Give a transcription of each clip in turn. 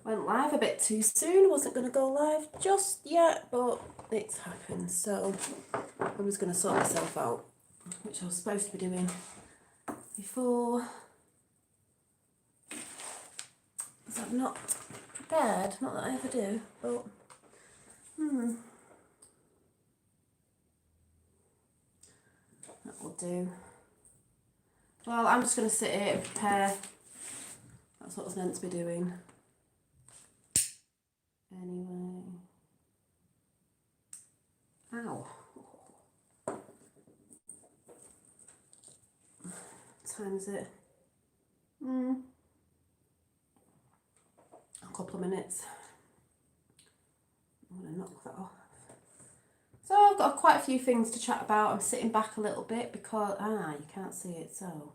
Went live a bit too soon. I wasn't going to go live just yet, but it's happened. So I was going to sort myself out, which I was supposed to be doing before. Because I'm not prepared. Not that I ever do, but that will do. Well, I'm just going to sit here and prepare. That's what I was meant to be doing. Anyway. Ow. What time is it? A couple of minutes. I'm going to knock that off. So I've got quite a few things to chat about. I'm sitting back a little bit because, you can't see it, so.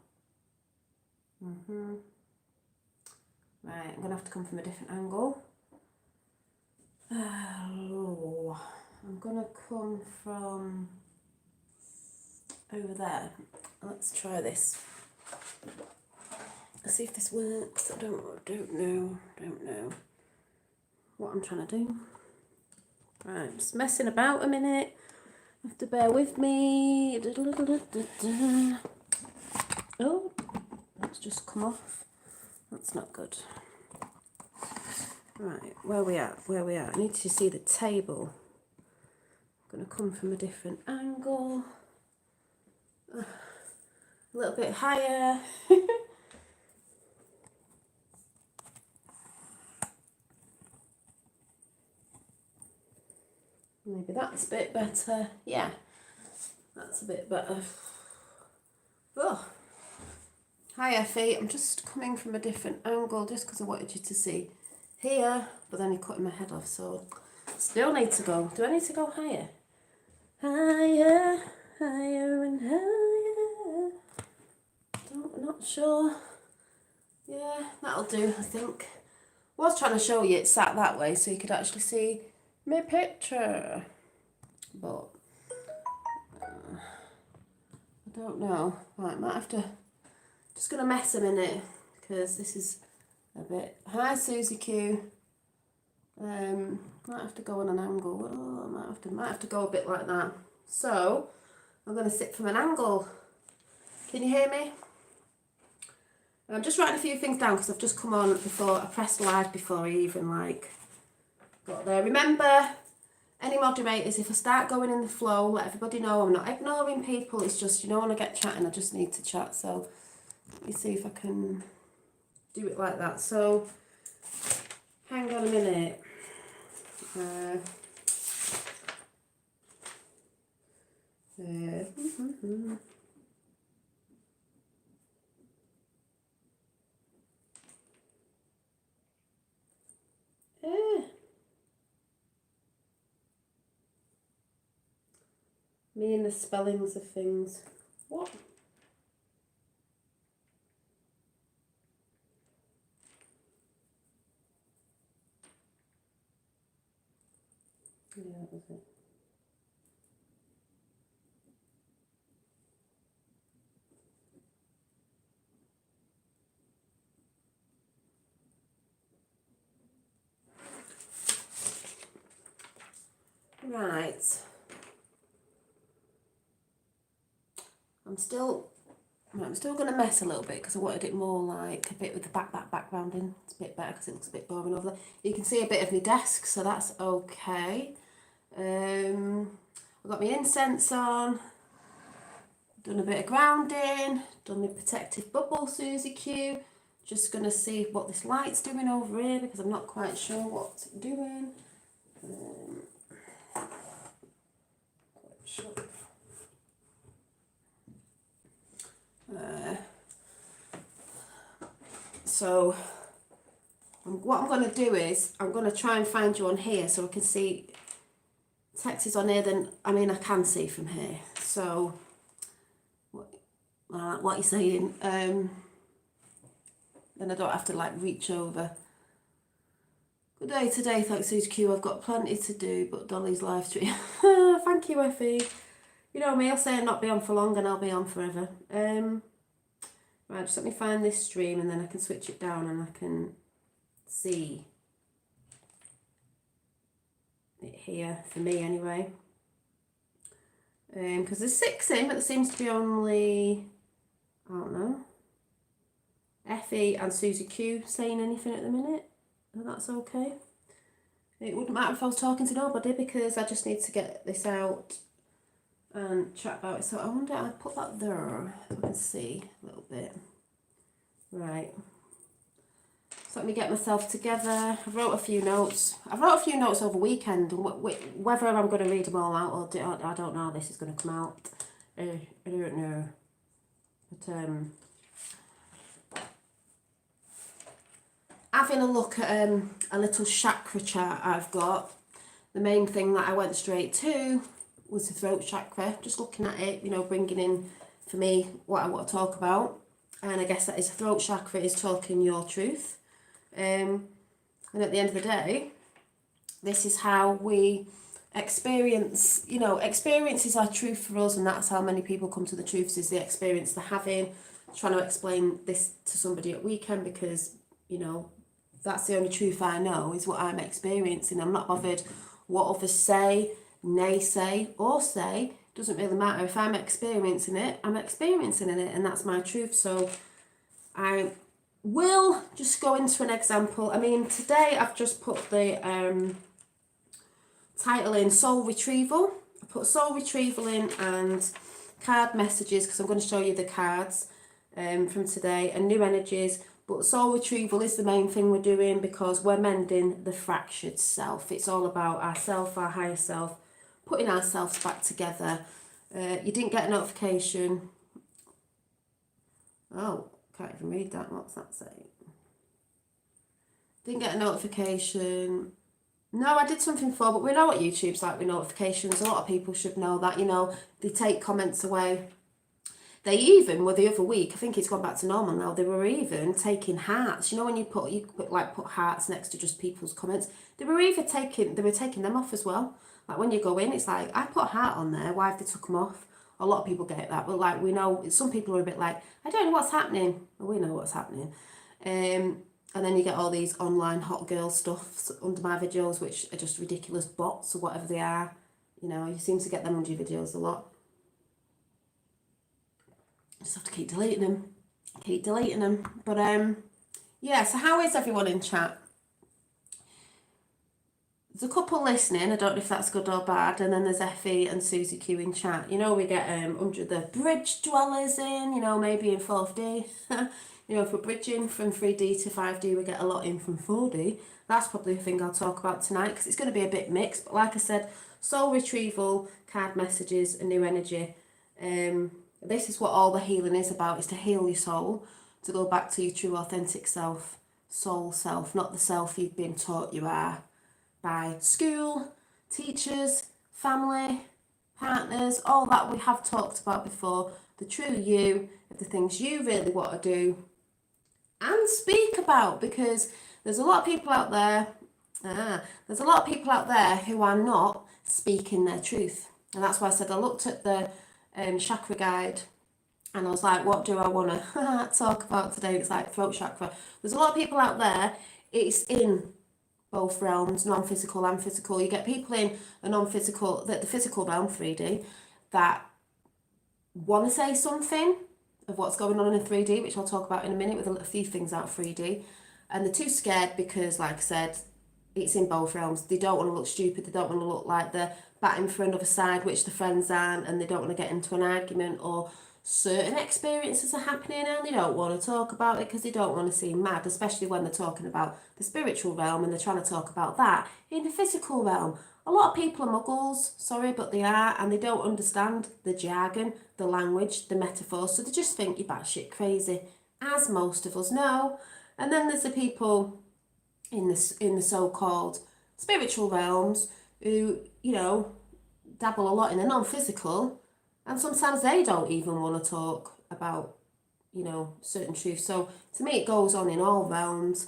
Right, I'm going to have to come from a different angle. Oh, I'm going to come from over there. Let's try this. Let's see if this works. I don't know what I'm trying to do. Right, I'm just messing about a minute. You have to bear with me. Oh, that's just come off. That's not good. Right, where we at? I need to see the table. I'm going to come from a different angle. A little bit higher. Maybe that's a bit better. Yeah, that's a bit better. Oh, hi Effie. I'm just coming from a different angle just because I wanted you to see here, but then you're cutting my head off, so still need to go. Do I need to go higher? Higher, higher and higher. Not sure. Yeah, that'll do, I think. I was trying to show you it sat that way so you could actually see my picture, but I don't know. Right, might have to, just gonna mess a minute because this is a bit. Hi Susie Q. Might have to go on an angle. Oh, I might have to go a bit like that. So I'm gonna sit from an angle. Can you hear me? I'm just writing a few things down because I've just come on before I pressed live before I even got there. Remember, any moderators, if I start going in the flow, let everybody know I'm not ignoring people. It's just, when I get chatting, I just need to chat. So let me see if I can do it like that. So hang on a minute. Me and the spellings of things. What? Yeah, that was it. Right. I'm still going to mess a little bit because I wanted it more like a bit with the background in. It's a bit better because it looks a bit boring over there. You can see a bit of my desk, so that's okay. I've got my incense on. Done a bit of grounding. Done my protective bubble, Susie Q. Just going to see what this light's doing over here because I'm not quite sure what it's doing. So what I'm going to do is I'm going to try and find you on here so I can see text is on here. Then I can see from here. So what you're saying? Then I don't have to reach over. Good day today, thanks Susie Q. I've got plenty to do, but Dolly's live stream. Thank you, Effie. You know me, I'll say I'll not be on for long and I'll be on forever. Right, just let me find this stream and then I can switch it down and I can see it here, for me anyway. Because there's 6 in, but there seems to be only, I don't know, Effie and Susie Q saying anything at the minute, and that's okay. It wouldn't matter if I was talking to nobody, because I just need to get this out and chat about it. So I wonder, I'll put that there so I can see a little bit. Right. So let me get myself together. I wrote a few notes. I wrote a few notes over weekend. Whether I'm going to read them all out or I don't know how this is going to come out. I don't know. But having a look at a little chakra chart I've got, the main thing that I went straight to was the throat chakra. Just looking at it, you know, bringing in for me what I want to talk about. And I guess that is the throat chakra is talking your truth. And at the end of the day, this is how we experience, you know, experience is our truth for us, and that's how many people come to the truths, is the experience they're having. Trying to explain this to somebody at weekend because, you know, that's the only truth I know, is what I'm experiencing. I'm not bothered what others say, naysay or say. Doesn't really matter. If I'm experiencing it, I'm experiencing it, and that's my truth. So I will just go into an example. I mean, today I've just put the title in Soul Retrieval. I put Soul Retrieval in and card messages because I'm going to show you the cards from today, and new energies. But Soul Retrieval is the main thing we're doing because we're mending the fractured self. It's all about ourself, our higher self, putting ourselves back together. You didn't get a notification. Oh, can't even read that. What's that saying? Didn't get a notification. No, I did something before, but we know what YouTube's like with notifications. A lot of people should know that, you know, they take comments away. They even were the other week, I think it's gone back to normal now, they were even taking hearts. You know when you put hearts next to just people's comments? They were taking them off as well. Like when you go in, it's like, I put a heart on there, why have they took them off? A lot of people get that, but like we know, some people are a bit like, I don't know what's happening. Well, we know what's happening. And then you get all these online hot girl stuff under my videos, which are just ridiculous bots or whatever they are. You know, you seem to get them under your videos a lot. Just have to keep deleting them. But yeah, so how is everyone in chat? There's a couple listening, I don't know if that's good or bad, and then there's Effie and Susie Q in chat. You know, we get under the bridge dwellers in, you know, maybe in 4D. You know, if we're bridging from 3D to 5D, we get a lot in from 4D. That's probably the thing I'll talk about tonight, because it's going to be a bit mixed. But like I said, soul retrieval, card messages, and new energy. This is what all the healing is about, is to heal your soul, to go back to your true authentic self, soul self, not the self you've been taught you are by school, teachers, family, partners, all that we have talked about before. The true you, of the things you really want to do and speak about, because there's a lot of people out there, who are not speaking their truth. And that's why I said I looked at the chakra guide and I was like, what do I want to talk about today? It's like throat chakra. There's a lot of people out there, it's in both realms, non-physical and physical. You get people in a non-physical, the physical realm, 3D, that want to say something of what's going on in a 3D, which I'll talk about in a minute with a few things out 3D. And they're too scared because, like I said, it's in both realms. They don't want to look stupid. They don't want to look like they're batting for another side, which the friends aren't, and they don't want to get into an argument, or certain experiences are happening and they don't want to talk about it because they don't want to seem mad, especially when they're talking about the spiritual realm and they're trying to talk about that in the physical realm. A lot of people are muggles, sorry, but they are, and they don't understand the jargon, the language, the metaphors, so they just think you're batshit crazy, as most of us know. And then there's the people in the so-called spiritual realms who, you know, dabble a lot in the non-physical, and sometimes they don't even want to talk about, you know, certain truths. So to me, it goes on in all realms.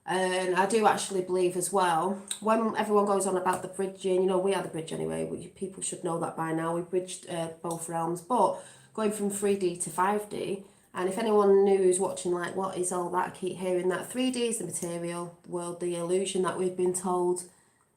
And I do actually believe as well, when everyone goes on about the bridging, you know, we are the bridge anyway, people should know that by now, we bridged both realms, but going from 3D to 5D, and if anyone new who's watching, like, what is all that, I keep hearing that 3D is the material world, the illusion that we've been told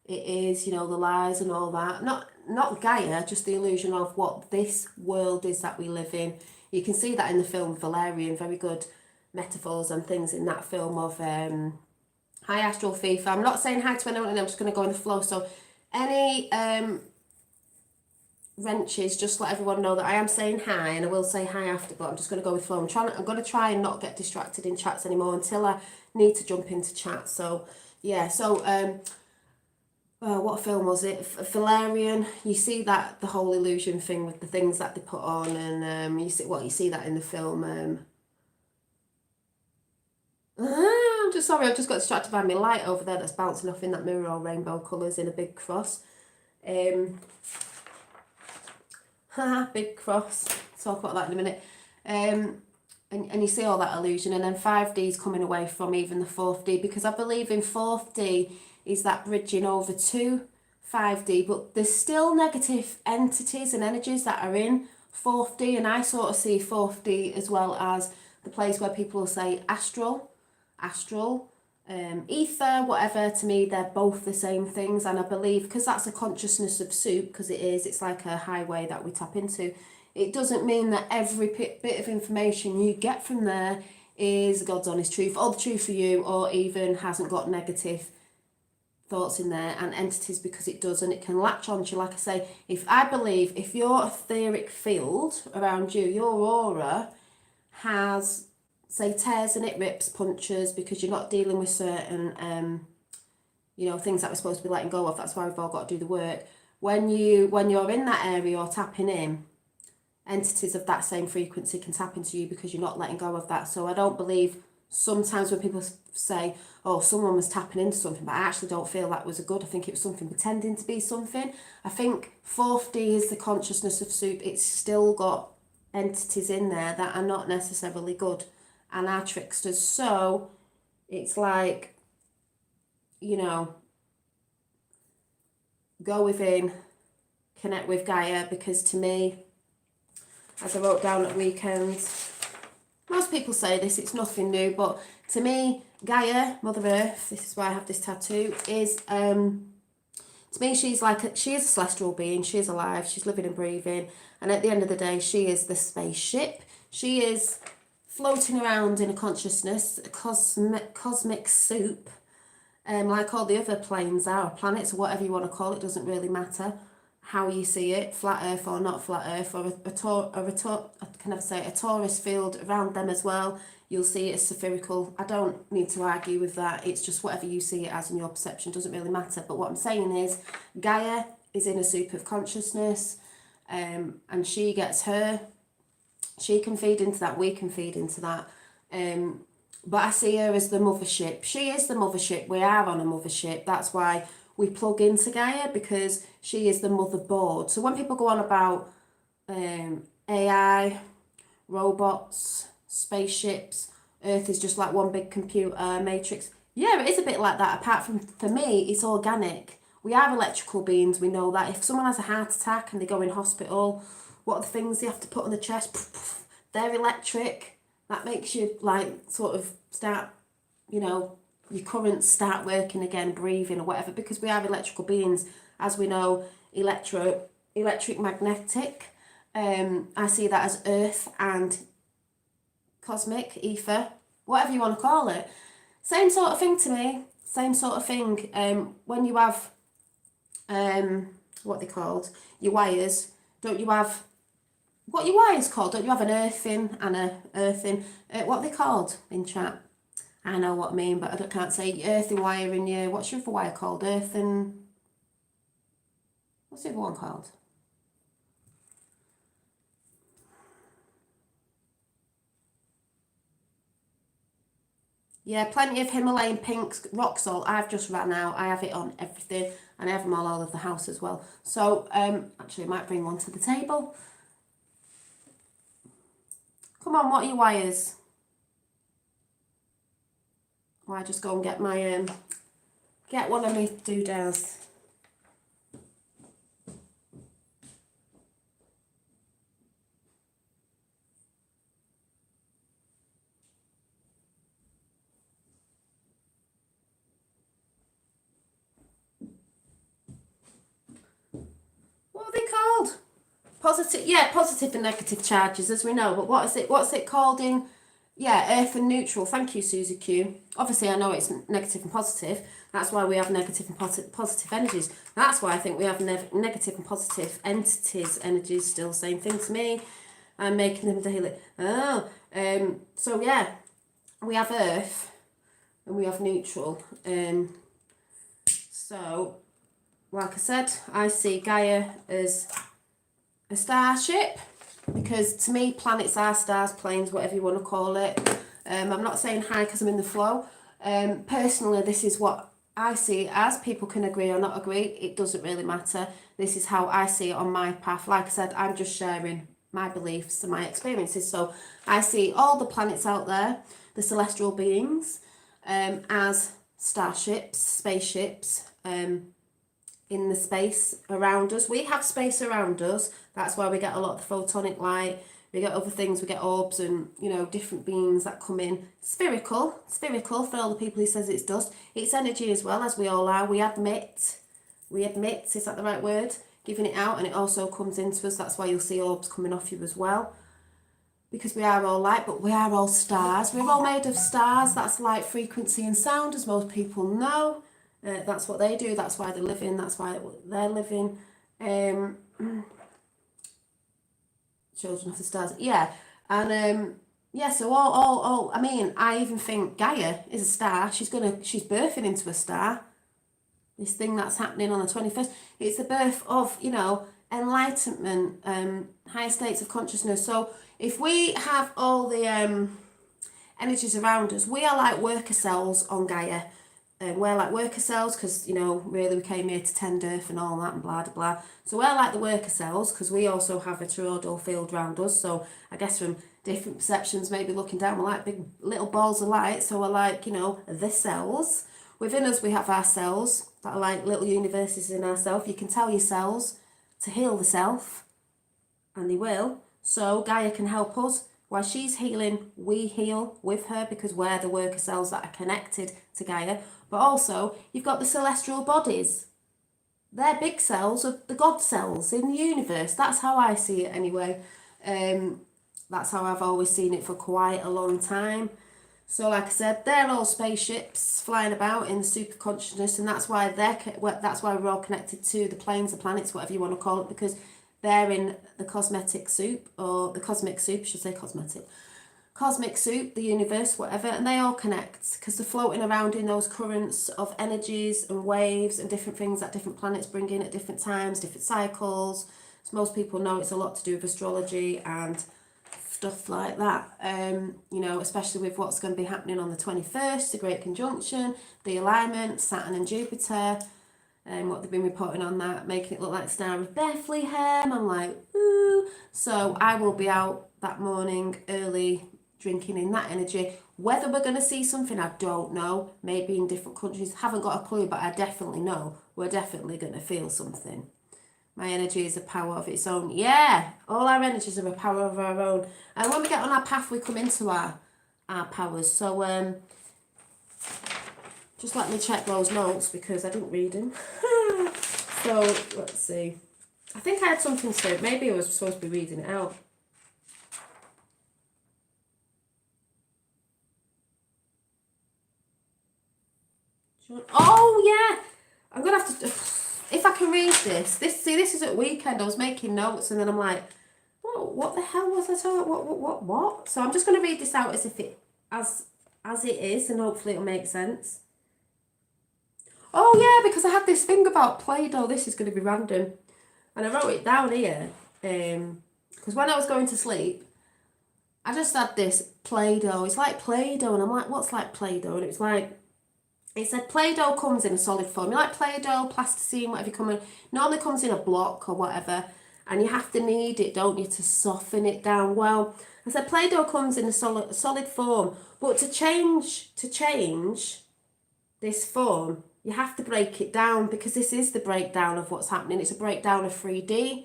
it is, you know, the lies and all that. Not Gaia, just the illusion of what this world is that we live in. You can see that in the film Valerian, very good metaphors and things in that film of hi Astral FIFA. I'm not saying hi to anyone, I'm just going to go in the flow. So any wrenches, just let everyone know that I am saying hi, and I will say hi after, but I'm just going to go with flow. I'm going to try and not get distracted in chats anymore until I need to jump into chat. So yeah, so what film was it? Valerian. You see that the whole illusion thing with the things that they put on, and you see that in the film. I'm just sorry, I've just got distracted by my light over there that's bouncing off in that mirror, all rainbow colours in a big cross. Big cross. Talk about that in a minute. And you see all that illusion, and then 5D is coming away from even the 4th-D, because I believe in 4th-D is that bridging over to 5D, but there's still negative entities and energies that are in 4th-D, and I sort of see 4th-D as well as the place where people will say astral, ether, whatever. To me, they're both the same things, and I believe because that's a consciousness of soup, because it's like a highway that we tap into. It doesn't mean that every bit of information you get from there is God's honest truth, or the truth for you, or even hasn't got negative thoughts in there and entities, because it does, and it can latch onto you. Like I say, if your etheric field around you, your aura, has, say, tears in it, rips, punctures, because you're not dealing with certain things that we're supposed to be letting go of. That's why we've all got to do the work. When you're in that area or tapping in, entities of that same frequency can tap into you because you're not letting go of that. So I don't believe sometimes when people say, oh, someone was tapping into something, but I actually don't feel that was a good. I think it was something pretending to be something. I think 4th-D is the consciousness of soup. It's still got entities in there that are not necessarily good and are tricksters. So it's like, go within, connect with Gaia, because to me, as I wrote down at weekends, most people say this, it's nothing new, but to me, Gaia, Mother Earth, this is why I have this tattoo, is, to me, she is a celestial being. She is alive, she's living and breathing, and at the end of the day, she is the spaceship. She is floating around in a consciousness, a cosmic soup, like all the other planes are, planets, or whatever you want to call it, doesn't really matter how you see it, flat earth or not flat earth, or a torus field around them as well. You'll see it as spherical. I don't need to argue with that. It's just whatever you see it as in your perception, doesn't really matter. But what I'm saying is, Gaia is in a soup of consciousness, and she gets she can feed into that, we can feed into that. But I see her as the mothership. She is the mothership. We are on a mothership. That's why we plug into Gaia, because she is the motherboard. So when people go on about AI, robots, spaceships, Earth is just like one big computer matrix. Yeah, it is a bit like that. Apart from, for me, it's organic. We are electrical beings. We know that. If someone has a heart attack and they go in hospital, what are the things they have to put on the chest? They're electric. That makes you sort of start, your currents start working again, breathing or whatever, because we are electrical beings. As we know, electric magnetic. I see that as earth and cosmic, ether, whatever you want to call it. Same sort of thing to me. Same sort of thing. When you have, what they called, your wires, don't you have, what your wires called? Don't you have an earthing and a earthing? What are they called in chat? I know what I mean, but I can't say earthing wire in your, what's your other wire called? Earthing, what's the other one called? Yeah, plenty of Himalayan pink rock salt. I've just ran out. I have it on everything, and I have them all over the house as well. So, actually, I might bring one to the table. Come on, what are your wires? Or I just go and get my, get one of my doodads. Positive, yeah, positive and negative charges, as we know. But what's it called in, yeah, earth and neutral. Thank you, Susie Q. Obviously, I know it's negative and positive. That's why we have negative and positive energies. That's why I think we have negative and positive entities, energies, still same thing to me. I'm making them daily. Oh, so yeah, we have earth and we have neutral. So, like I said, I see Gaia as a starship, because to me planets are stars, planes, whatever you want to call it. I'm not saying hi because I'm in the flow. Personally, this is what I see it as. People can agree or not agree, it doesn't really matter. This is how I see it on my path. Like I said, I'm just sharing my beliefs and my experiences. So I see all the planets out there, the celestial beings, as starships, spaceships, in the space around us. We have space around us. That's why we get a lot of the photonic light. We get other things, we get orbs and, you know, different beings that come in. Spherical for all the people who says it's dust. It's energy as well, as we all are. We admit, is that the right word? Giving it out, and it also comes into us. That's why you'll see orbs coming off you as well. Because we are all light, but we are all stars. We're all made of stars. That's light, frequency and sound, as most people know. That's what they do. That's why they're living. That's why they're living. Children of the stars. Yeah. And yeah, so all I mean, I even think Gaia is a star. She's birthing into a star. This thing that's happening on the 21st. It's the birth of, you know, enlightenment, higher states of consciousness. So if we have all the energies around us, we are like worker cells on Gaia. We're like worker cells because, you know, really we came here to tend earth and all that and blah, blah, blah. So we're like the worker cells because we also have a toroidal field around us. So I guess from different perceptions, maybe looking down, we're like big little balls of light. So we're like, you know, the cells. Within us, we have our cells that are like little universes in ourselves. You can tell your cells to heal the self, and they will. So Gaia can help us. While she's healing, we heal with her because we're the worker cells that are connected to Gaia. But also, you've got the celestial bodies. They're big cells of the God cells in the universe. That's how I see it anyway. That's how I've always seen it for quite a long time. So like I said, they're all spaceships flying about in the super consciousness, and that's why we're all connected to the planes, the planets, whatever you want to call it, because they're in the cosmetic soup, or the cosmic soup, I should say cosmic soup, the universe, whatever, and they all connect because they're floating around in those currents of energies and waves and different things that different planets bring in at different times, different cycles. As most people know, it's a lot to do with astrology and stuff like that. You know, especially with what's going to be happening on the 21st, the Great Conjunction, the alignment, Saturn and Jupiter, and what they've been reporting on that, making it look like the Star of Bethlehem. I'm like, ooh. So I will be out that morning early, drinking in that energy. Whether we're going to see something, I don't know. Maybe in different countries, haven't got a clue, but I definitely know we're definitely going to feel something. My energy is a power of its own. Yeah, all our energies are a power of our own. And when we get on our path, we come into our powers. So just let me check those notes because I didn't read them. So let's see. I think I had something to, maybe I was supposed to be reading it out. Oh yeah, I'm gonna have to, if I can read this is at weekend. I was making notes and then I'm like, what the hell was I talking, what? So I'm just gonna read this out as if it, as it is, and hopefully it'll make sense. Oh yeah, because I had this thing about Play-Doh. This is going to be random. And I wrote it down here. Because when I was going to sleep, I just had this Play-Doh. It's like Play-Doh. And I'm like, what's like Play-Doh? And it was like, it said Play-Doh comes in a solid form. You like Play-Doh, plasticine, whatever you come in. Normally comes in a block or whatever. And you have to knead it, don't you, to soften it down. Well, I said Play-Doh comes in a solid form. But to change this form, you have to break it down, because this is the breakdown of what's happening. It's a breakdown of 3D,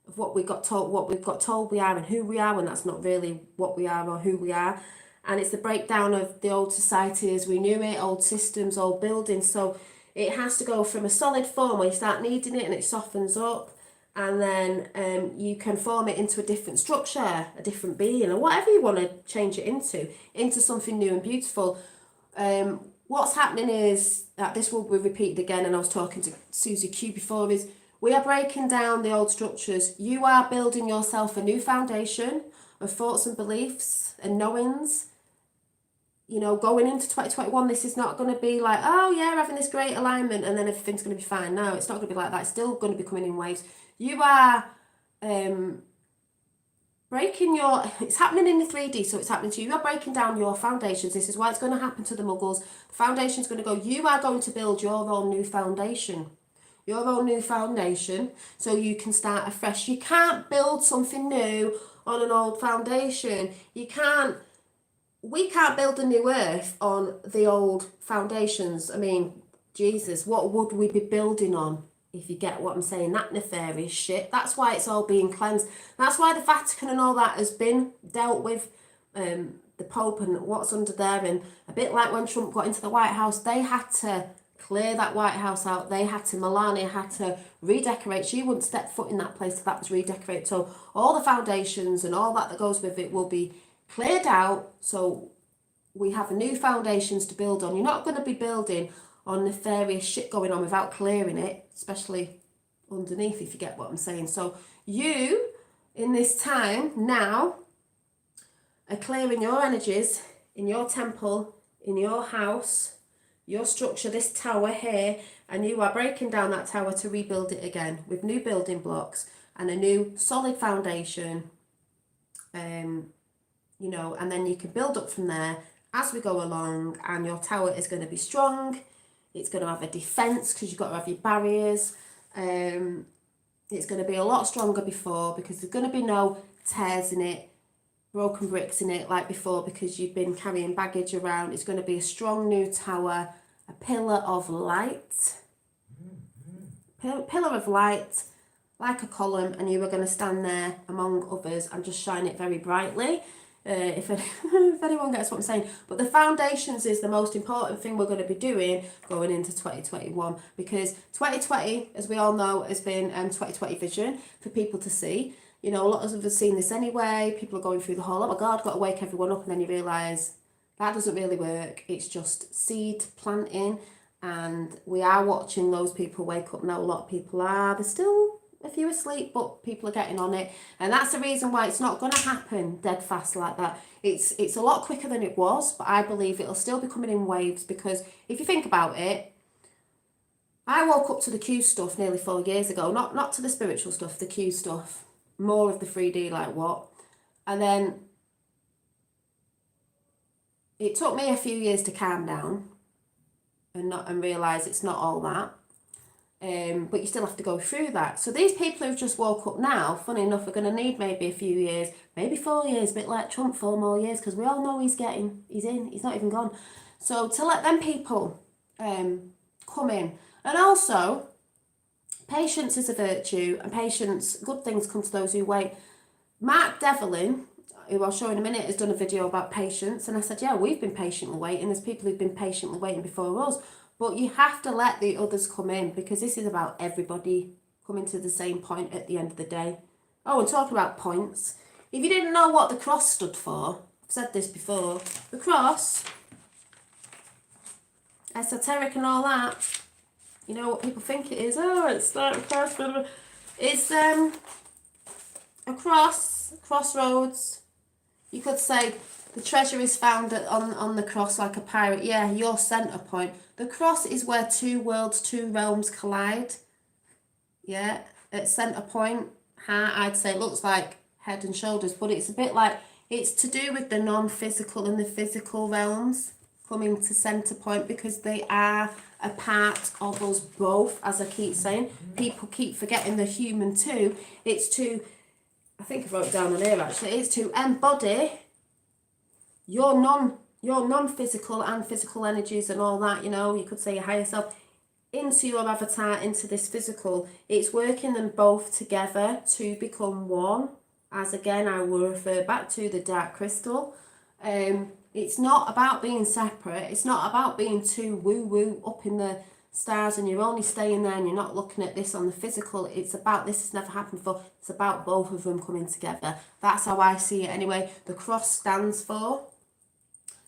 of what we've got told we are and who we are, when that's not really what we are or who we are. And it's the breakdown of the old society as we knew it, old systems, old buildings. So it has to go from a solid form where you start kneading it and it softens up, and then you can form it into a different structure, a different being, or whatever you want to change it into something new and beautiful. What's happening is that this will be repeated again, and I was talking to Susie Q before, is we are breaking down the old structures. You are building yourself a new foundation of thoughts and beliefs and knowings. You know, going into 2021, this is not going to be like, oh yeah, having this great alignment and then everything's going to be fine. No, it's not going to be like that. It's still going to be coming in waves. You are breaking your, it's happening in the 3D, so it's happening to you. You are breaking down your foundations. This is why it's going to happen to the muggles. The foundation's going to go, you are going to build your own new foundation. Your own new foundation, so you can start afresh. You can't build something new on an old foundation. We can't build a new earth on the old foundations. I mean, Jesus, what would we be building on? If you get what I'm saying, that nefarious shit. That's why it's all being cleansed. That's why the Vatican and all that has been dealt with, the Pope and what's under there. And a bit like when Trump got into the White House, they had to clear that White House out. Melania had to redecorate. She wouldn't step foot in that place if that was redecorated. So all the foundations and all that goes with it will be cleared out. So we have new foundations to build on. You're not going to be building on nefarious shit going on without clearing it, especially underneath, if you get what I'm saying. So you, in this time now, are clearing your energies in your temple, in your house, your structure, this tower here, and you are breaking down that tower to rebuild it again with new building blocks and a new solid foundation. You know, and then you can build up from there as we go along, and your tower is going to be strong. It's going to have a defense because you've got to have your barriers. It's going to be a lot stronger before, because there's going to be no tears in it, broken bricks in it like before, because you've been carrying baggage around. It's going to be a strong new tower, a pillar of light, pillar of light, like a column, and you are going to stand there among others and just shine it very brightly. If anyone gets what I'm saying. But the foundations is the most important thing we're going to be doing going into 2021, because 2020, as we all know, has been 2020 vision for people to see. You know, a lot of us have seen this anyway. People are going through the whole, oh my God, got to wake everyone up, and then you realise that doesn't really work. It's just seed planting, and we are watching those people wake up now. A lot of people are. They're still a few asleep, but people are getting on it, and that's the reason why it's not going to happen dead fast like that. It's a lot quicker than it was, but I believe it'll still be coming in waves, because if you think about it, I woke up to the Q stuff nearly 4 years ago, not to the spiritual stuff, the Q stuff, more of the 3D, like what, and then it took me a few years to calm down and realise it's not all that. But you still have to go through that. So these people who've just woke up now, funny enough, are going to need maybe a few years, maybe 4 years, a bit like Trump, 4 more years, because we all know he's in, he's not even gone. So to let them people come in. And also, patience is a virtue, and patience, good things come to those who wait. Mark Devlin, who I'll show in a minute, has done a video about patience, and I said, yeah, we've been patiently waiting. There's people who've been patiently waiting before us. But you have to let the others come in, because this is about everybody coming to the same point at the end of the day. Oh, and talking about points, if you didn't know what the cross stood for, I've said this before, the cross, esoteric and all that, you know what people think it is, oh, it's like a cross, blah, blah. It's a cross, crossroads. You could say the treasure is found on the cross like a pirate. Yeah, your centre point. The cross is where two worlds, two realms collide. Yeah, at centre point, heart, I'd say, looks like head and shoulders, but it's a bit like, it's to do with the non-physical and the physical realms coming to centre point, because they are a part of us both, as I keep saying. People keep forgetting the human too. It's to, I think I wrote it down on here actually, it's to embody your non-physical and physical energies and all that, you know, you could say your higher self, into your avatar, into this physical. It's working them both together to become one, as again I will refer back to the dark crystal. It's not about being separate. It's not about being too woo-woo up in the stars and you're only staying there and you're not looking at this on the physical, it's about this has never happened before. It's about both of them coming together. That's how I see it anyway. The cross stands for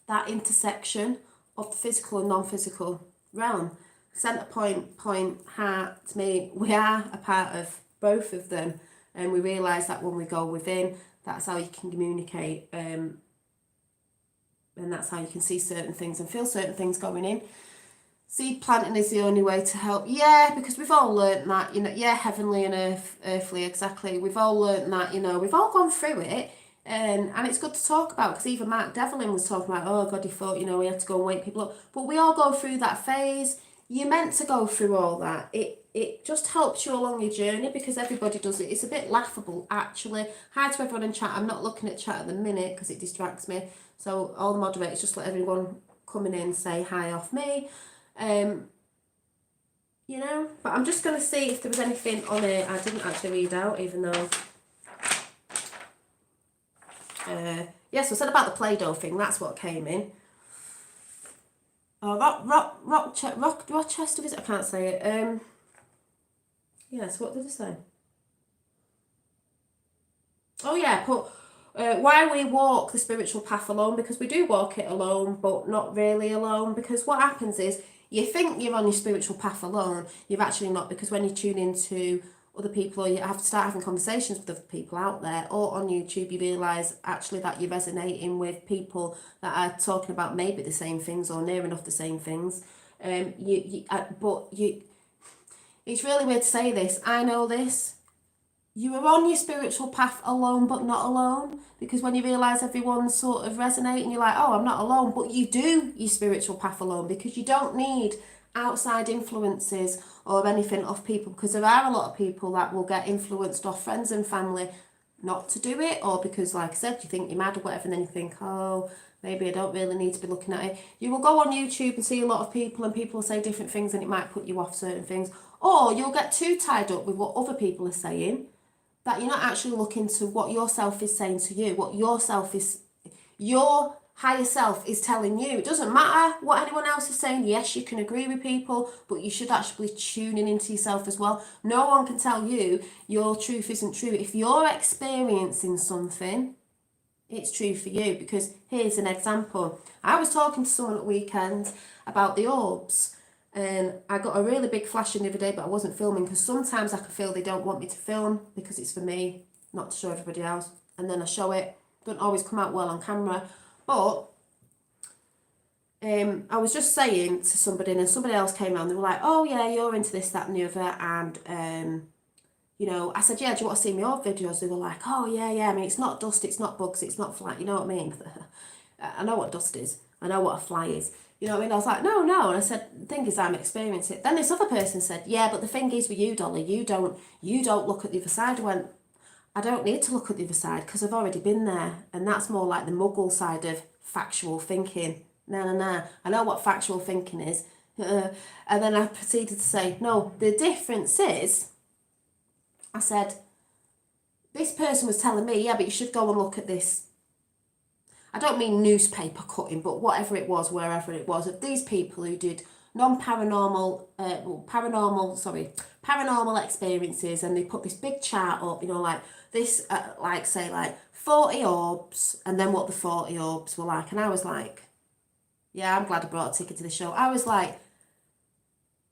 that intersection of the physical and non-physical realm. Centre point, heart, to me, we are a part of both of them, and we realise that when we go within, that's how you can communicate, and that's how you can see certain things and feel certain things going in. Seed planting is the only way to help. Yeah, because we've all learnt that, yeah, heavenly and earthly, exactly. We've all learnt that, we've all gone through it. And it's good to talk about, because even Mark Devlin was talking about, oh God, he thought, he had to go and wake people up. But we all go through that phase. You're meant to go through all that. It just helps you along your journey, because everybody does it. It's a bit laughable, actually. Hi to everyone in chat. I'm not looking at chat at the minute because it distracts me. So all the moderators, just let everyone coming in say hi off me. But I'm just going to see if there was anything on it I didn't actually read out, even though... yes, I said about the Play-Doh thing, that's what came in. Rochester visit, I can't say it. Yes, what did I say? Oh yeah, why we walk the spiritual path alone, because we do walk it alone, but not really alone, because what happens is, you think you're on your spiritual path alone, you're actually not, because when you tune into other people, or you have to start having conversations with other people out there, or on YouTube, you realise actually that you're resonating with people that are talking about maybe the same things, or near enough the same things. It's really weird to say this, I know this, you are on your spiritual path alone, but not alone, because when you realise everyone's sort of resonating, you're like, oh, I'm not alone, but you do your spiritual path alone, because you don't need outside influences or anything off people, because there are a lot of people that will get influenced off friends and family not to do it, or because, like I said, you think you're mad or whatever, and then you think, oh, maybe I don't really need to be looking at it. You will go on YouTube and see a lot of people, and people will say different things, and it might put you off certain things, or you'll get too tied up with what other people are saying, that you're not actually looking to what yourself is saying to you, what your higher self is telling you. It doesn't matter what anyone else is saying. Yes, you can agree with people, but you should actually be tuning into yourself as well. No one can tell you your truth isn't true. If you're experiencing something, it's true for you, because here's an example. I was talking to someone at weekend about the orbs, and I got a really big flashing the other day, but I wasn't filming, because sometimes I can feel they don't want me to film because it's for me, not to show everybody else. And then I show it. Don't always come out well on camera. But I was just saying to somebody, and somebody else came around, they were like, oh yeah, you're into this, that and the other. And, I said, yeah, do you want to see my old videos? They were like, oh yeah. I mean, it's not dust, it's not bugs, it's not fly. You know what I mean? I know what dust is. I know what a fly is. You know what I mean? I was like, no. And I said, the thing is, I'm experiencing it. Then this other person said, yeah, but the thing is with you, Dolly, you don't look at the other side. I went, I don't need to look at the other side, because I've already been there. And that's more like the muggle side of factual thinking. No. I know what factual thinking is. And then I proceeded to say, no, the difference is, I said, this person was telling me, yeah, but you should go and look at this. I don't mean newspaper cutting, but whatever it was, wherever it was, of these people who did paranormal experiences, and they put this big chart up, like this, say 40 orbs, and then what the 40 orbs were like. And I was like, yeah, I'm glad I brought a ticket to the show. I was like,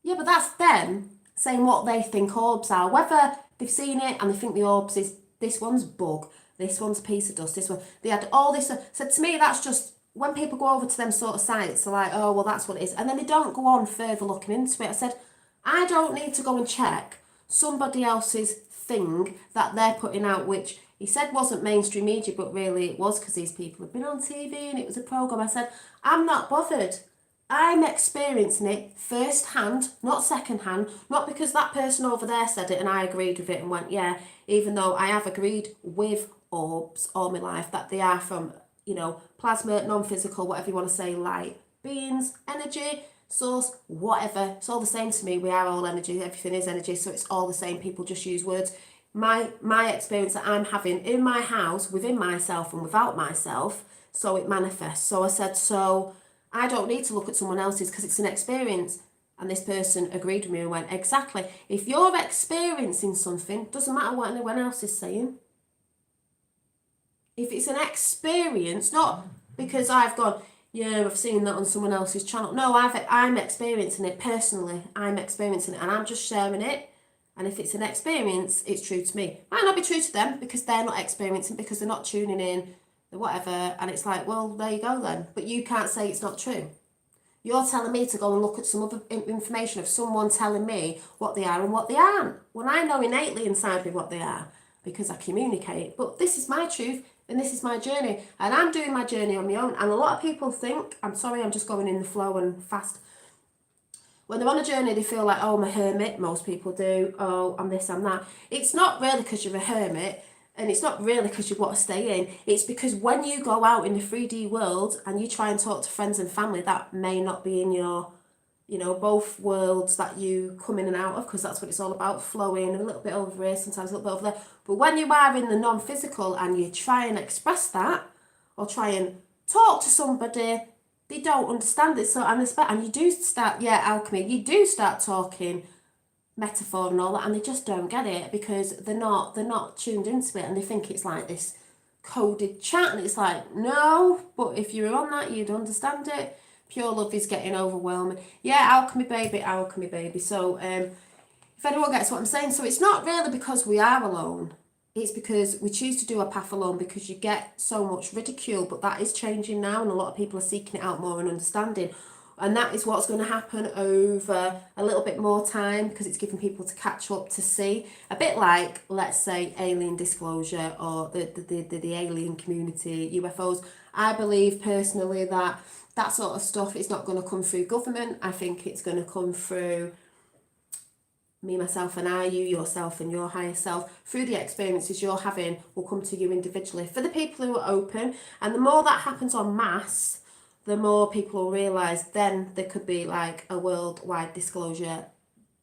yeah, but that's them saying what they think orbs are, whether they've seen it and they think the orbs is, this one's bug, this one's a piece of dust, this one, they had all this. So to me, that's just, when people go over to them sort of sites, they're like, oh, well, that's what it is. And then they don't go on further looking into it. I said, I don't need to go and check somebody else's thing that they're putting out, which he said wasn't mainstream media, but really it was, because these people have been on TV and it was a programme. I said, I'm not bothered. I'm experiencing it first hand, not second hand, not because that person over there said it and I agreed with it and went, yeah, even though I have agreed with orbs all my life, that they are from, plasma, non-physical, whatever you want to say, light beings, energy, source, whatever. It's all the same to me. We are all energy. Everything is energy. So it's all the same. People just use words. My experience that I'm having in my house, within myself and without myself, so it manifests. So I said, so I don't need to look at someone else's, because it's an experience. And this person agreed with me and went, exactly. If you're experiencing something, doesn't matter what anyone else is saying. If it's an experience, not because I've gone, yeah, I've seen that on someone else's channel. No, I'm experiencing it personally. I'm experiencing it and I'm just sharing it. And if it's an experience, it's true to me. Might not be true to them because they're not experiencing, because they're not tuning in, whatever. And it's like, well, there you go then. But you can't say it's not true. You're telling me to go and look at some other information of someone telling me what they are and what they aren't, when I know innately inside me what they are, because I communicate. But this is my truth and this is my journey, and I'm doing my journey on my own. And a lot of people think, I'm sorry, I'm just going in the flow and fast. When they're on a journey, they feel like, oh, I'm a hermit. Most people do. Oh, I'm this, I'm that. It's not really because you're a hermit. And it's not really because you want to stay in. It's because when you go out in the 3D world and you try and talk to friends and family that may not be in your, both worlds that you come in and out of, because that's what it's all about, flowing a little bit over here, sometimes a little bit over there. But when you are in the non-physical and you try and express that or try and talk to somebody, they don't understand it. So, and you do start, alchemy, you do start talking metaphor and all that, and they just don't get it because they're not tuned into it, and they think it's like this coded chat, and it's like, no, but if you were on that, you'd understand it. Pure love is getting overwhelming. Alchemy baby. So if anyone gets what I'm saying, so it's not really because we are alone, it's because we choose to do a path alone, because you get so much ridicule. But that is changing now, and a lot of people are seeking it out more and understanding. And that is what's going to happen over a little bit more time, because it's giving people to catch up, to see. A bit like, let's say, alien disclosure or the alien community, UFOs. I believe personally that that sort of stuff is not going to come through government. I think it's going to come through me, myself and I, you, yourself and your higher self. Through the experiences you're having will come to you individually. For the people who are open, and the more that happens en masse, the more people will realise then there could be like a worldwide disclosure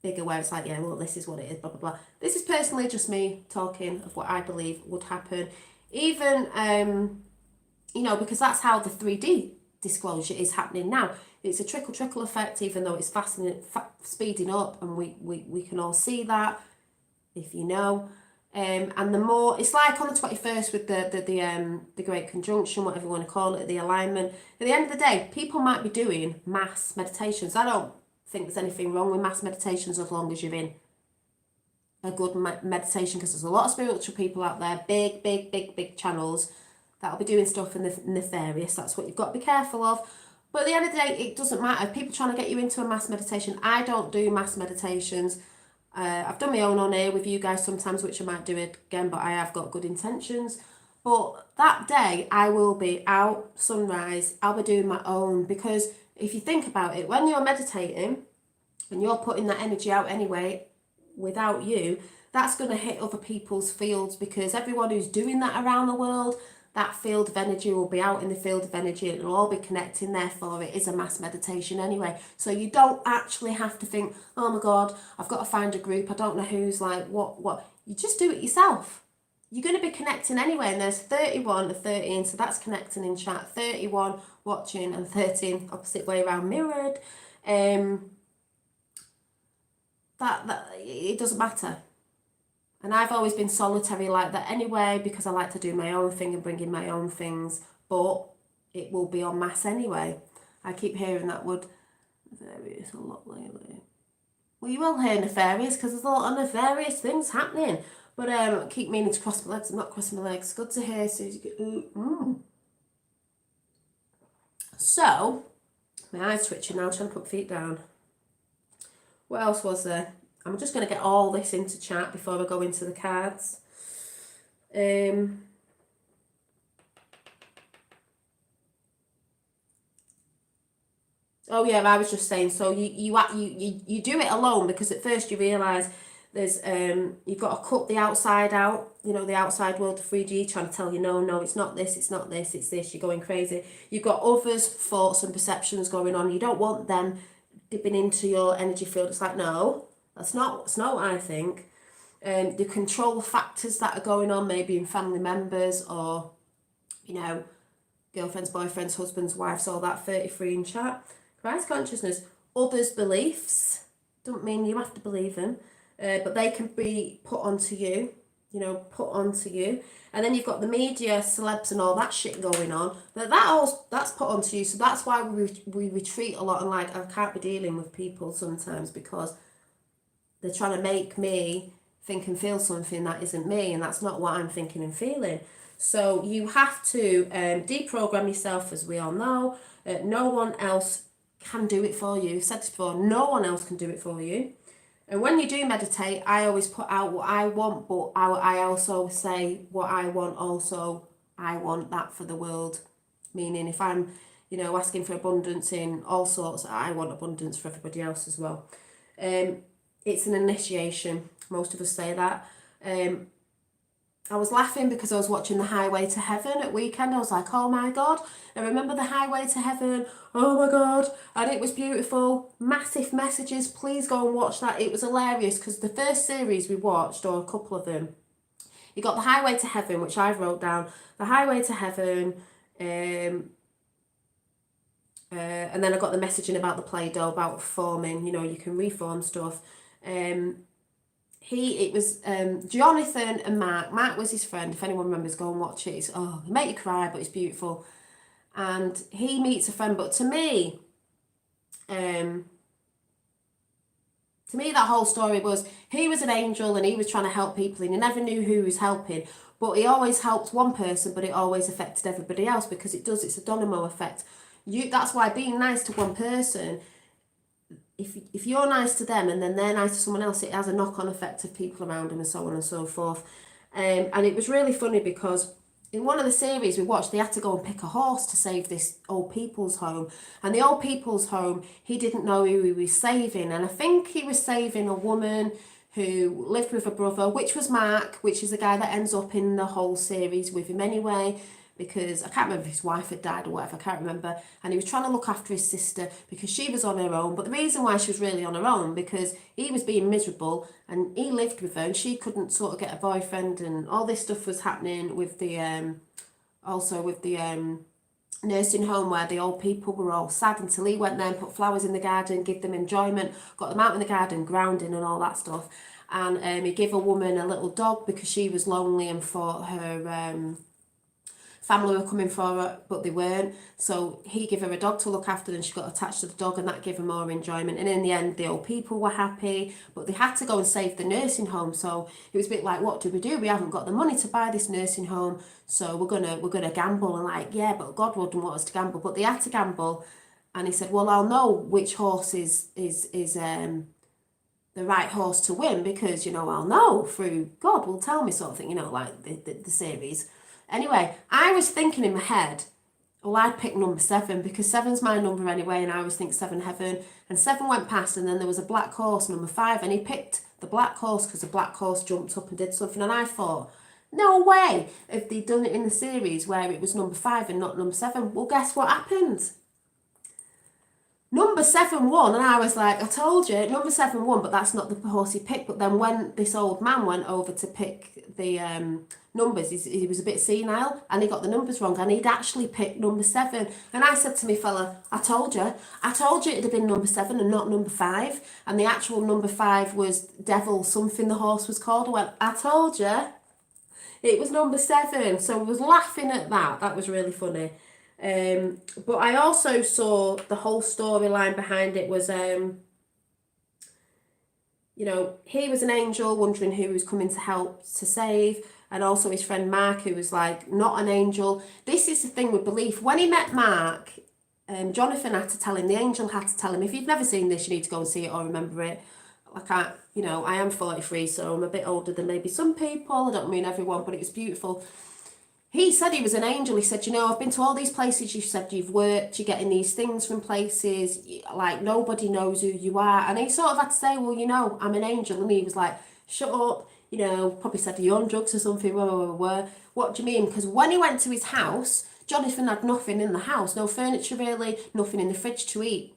bigger, where it's like, yeah, well, this is what it is, blah, blah, blah. This is personally just me talking of what I believe would happen. Even, because that's how the 3D disclosure is happening now. It's a trickle effect, even though it's speeding up, and we can all see that, if you know. And the more, it's like on the 21st with the Great Conjunction, whatever you want to call it, the alignment. At the end of the day, people might be doing mass meditations. I don't think there's anything wrong with mass meditations as long as you're in a good meditation, because there's a lot of spiritual people out there, big channels, that'll be doing stuff in the nefarious. That's what you've got to be careful of. But at the end of the day, it doesn't matter. People trying to get you into a mass meditation. I don't do mass meditations. I've done my own on here with you guys sometimes, which I might do it again, but I have got good intentions. But that day, I will be out, sunrise, I'll be doing my own, because if you think about it, when you're meditating and you're putting that energy out anyway, without you, that's going to hit other people's fields, because everyone who's doing that around the world, that field of energy will be out in the field of energy, and it'll all be connecting. Therefore, it is a mass meditation anyway. So you don't actually have to think, oh my God, I've got to find a group, I don't know who's like what. You just do it yourself. You're going to be connecting anyway, and there's 31 to 13, so that's connecting in chat, 31 watching and 13 opposite way around mirrored. That it doesn't matter. And I've always been solitary like that anyway, because I like to do my own thing and bring in my own things, but it will be en masse anyway. I keep hearing that word nefarious a lot lately. Well, you will hear nefarious because there's a lot of nefarious things happening. But I keep meaning to cross my legs. I'm not crossing my legs. Good to hear, Susie. So, my eyes twitching now, I'm trying to put my feet down. What else was there? I'm just going to get all this into chat before I go into the cards. Oh yeah, I was just saying. So you do it alone, because at first you realise there's you've got to cut the outside out. You know, the outside world of 3D trying to tell you no, it's not this, it's not this, it's this. You're going crazy. You've got others' thoughts and perceptions going on. You don't want them dipping into your energy field. It's like, no. That's not what I think. The control factors that are going on, maybe in family members or, girlfriends, boyfriends, husbands, wives, all that, 33 in chat. Christ consciousness, others' beliefs. Doesn't mean you have to believe them, but they can be put onto you, put onto you. And then you've got the media, celebs and all that shit going on. That's put onto you. So that's why we retreat a lot, and like, I can't be dealing with people sometimes because they're trying to make me think and feel something that isn't me, and that's not what I'm thinking and feeling. So you have to deprogram yourself, as we all know. No one else can do it for you. I've said this before, no one else can do it for you. And when you do meditate, I always put out what I want, but I also say what I want also. I want that for the world. Meaning if I'm, asking for abundance in all sorts, I want abundance for everybody else as well. It's an initiation. Most of us say that. I was laughing because I was watching The Highway to Heaven at weekend. I was like, oh my God, I remember The Highway to Heaven. Oh my God. And it was beautiful. Massive messages. Please go and watch that. It was hilarious because the first series we watched, or a couple of them, you got The Highway to Heaven, which I wrote down. The Highway to Heaven. And then I got the messaging about the Play-Doh, about forming, you can reform stuff. It was Jonathan and Mark. Mark was his friend. If anyone remembers, go and watch it. It make you cry, but it's beautiful. And he meets a friend. But to me, that whole story was, he was an angel and he was trying to help people, and he never knew who he was helping. But he always helped one person, but it always affected everybody else, because it's a domino effect. That's why being nice to one person, if you're nice to them and then they're nice to someone else, it has a knock-on effect of people around them and so on and so forth. And it was really funny because in one of the series we watched, they had to go and pick a horse to save this old people's home. And the old people's home, he didn't know who he was saving. And I think he was saving a woman who lived with a brother, which was Mark, which is the guy that ends up in the whole series with him anyway, because I can't remember if his wife had died or whatever, I can't remember. And he was trying to look after his sister because she was on her own. But the reason why she was really on her own, because he was being miserable and he lived with her and she couldn't sort of get a boyfriend, and all this stuff was happening with the nursing home, where the old people were all sad, until he went there and put flowers in the garden, give them enjoyment, got them out in the garden, grounding and all that stuff. And he gave a woman a little dog because she was lonely and thought her family were coming for her, but they weren't. So he gave her a dog to look after, and she got attached to the dog, and that gave her more enjoyment. And in the end, the old people were happy, but they had to go and save the nursing home. So it was a bit like, what do? We haven't got the money to buy this nursing home, so we're gonna gamble. And like, yeah, but God wouldn't want us to gamble, but they had to gamble. And he said, well, I'll know which horse is the right horse to win, because I'll know through God will tell me, sort of thing, like the series. Anyway, I was thinking in my head, well, I'd pick number 7 because 7's my number anyway, and I always think 7 heaven. And 7 went past, and then there was a black horse, number 5, and he picked the black horse because the black horse jumped up and did something. And I thought, no way, if they'd done it in the series where it was number 5 and not number 7. Well, guess what happened? Number 7 won, and I was like, I told you, number 7 won, but that's not the horse he picked. But then when this old man went over to pick the numbers, he was a bit senile, and he got the numbers wrong, and he'd actually picked number 7. And I said to me fella, I told you it'd have been number 7 and not number 5. And the actual number 5 was Devil something, the horse was called. I went, I told you, it was number 7. So I was laughing at that. That was really funny. But I also saw the whole storyline behind it was, he was an angel wondering who he was coming to help to save, and also his friend Mark, who was like not an angel. This is the thing with belief. When he met Mark, Jonathan had to tell him, the angel had to tell him, if you've never seen this, you need to go and see it or remember it. I am 43, so I'm a bit older than maybe some people. I don't mean everyone, but it was beautiful. He said he was an angel. He said, I've been to all these places you said you've worked, you're getting these things from places, like nobody knows who you are. And he sort of had to say, well, I'm an angel. And he was like, shut up, probably said you're on drugs or something. What do you mean? Because when he went to his house, Jonathan had nothing in the house, no furniture really, nothing in the fridge to eat.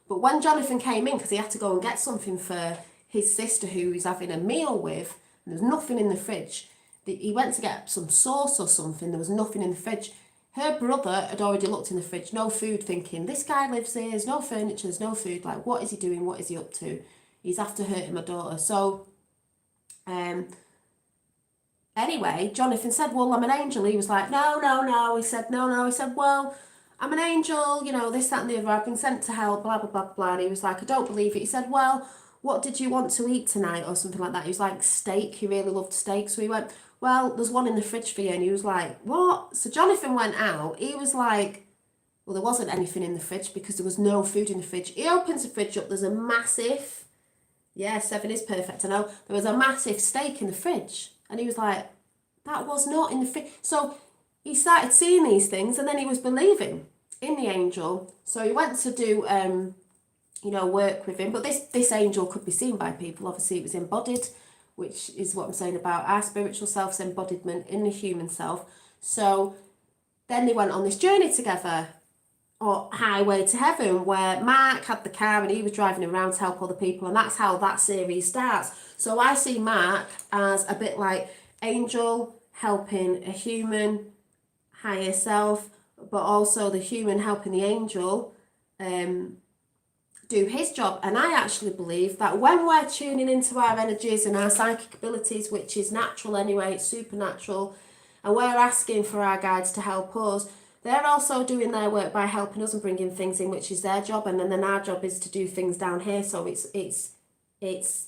But when Jonathan came in, because he had to go and get something for his sister who he's having a meal with, and there's nothing in the fridge. He went to get some sauce or something, there was nothing in the fridge. Her brother had already looked in the fridge, no food, thinking, this guy lives here, there's no furniture, there's no food, like, what is he doing, what is he up to? He's after hurting my daughter. So, anyway, Jonathan said, well, I'm an angel. He was like, no, no, no. He said, no, no. He said, well, I'm an angel, you know, this, that and the other. I've been sent to hell, blah, blah, blah, blah. And he was like, I don't believe it. He said, well, what did you want to eat tonight or something like that? He was like, steak. He really loved steak. So he went, well, there's one in the fridge for you. And he was like, what? So Jonathan went out. He was like, well, there wasn't anything in the fridge because there was no food in the fridge. He opens the fridge up. There's a massive, yeah, 7 is perfect, I know. There was a massive steak in the fridge. And he was like, that was not in the fridge. So he started seeing these things and then he was believing in the angel. So he went to do, you know, work with him. But this angel could be seen by people. Obviously, it was embodied, which is what I'm saying about our spiritual self's embodiment in the human self. So then they went on this journey together, or Highway to Heaven, where Mark had the car and he was driving around to help other people, and that's how that series starts. So I see Mark as a bit like angel helping a human higher self, but also the human helping the angel do his job. And I actually believe that when we're tuning into our energies and our psychic abilities, which is natural anyway, it's supernatural, and we're asking for our guides to help us, they're also doing their work by helping us and bringing things in, which is their job, and then our job is to do things down here. So it's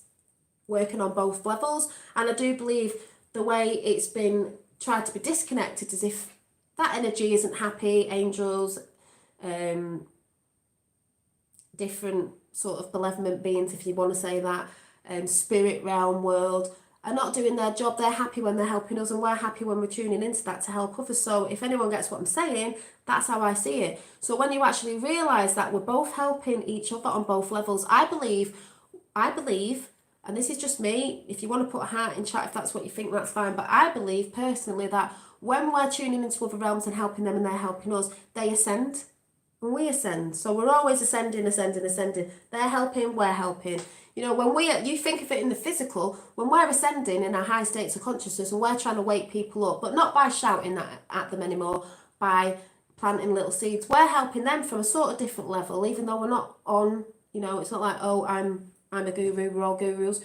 working on both levels. And I do believe the way it's been tried to be disconnected is if that energy isn't happy, angels, different sort of malevolent beings, if you want to say that, spirit realm world, are not doing their job. They're happy when they're helping us, and we're happy when we're tuning into that to help others. So if anyone gets what I'm saying, that's how I see it. So when you actually realise that we're both helping each other on both levels, I believe, and this is just me, if you want to put a heart in chat, if that's what you think, that's fine, but I believe personally that when we're tuning into other realms and helping them and they're helping us, they ascend and we ascend. So we're always ascending. They're helping, we're helping. You know, when you think of it in the physical, when we're ascending in our high states of consciousness and we're trying to wake people up, but not by shouting that at them anymore, by planting little seeds, we're helping them from a sort of different level, even though we're not on, you know, it's not like, oh, I'm a guru, we're all gurus,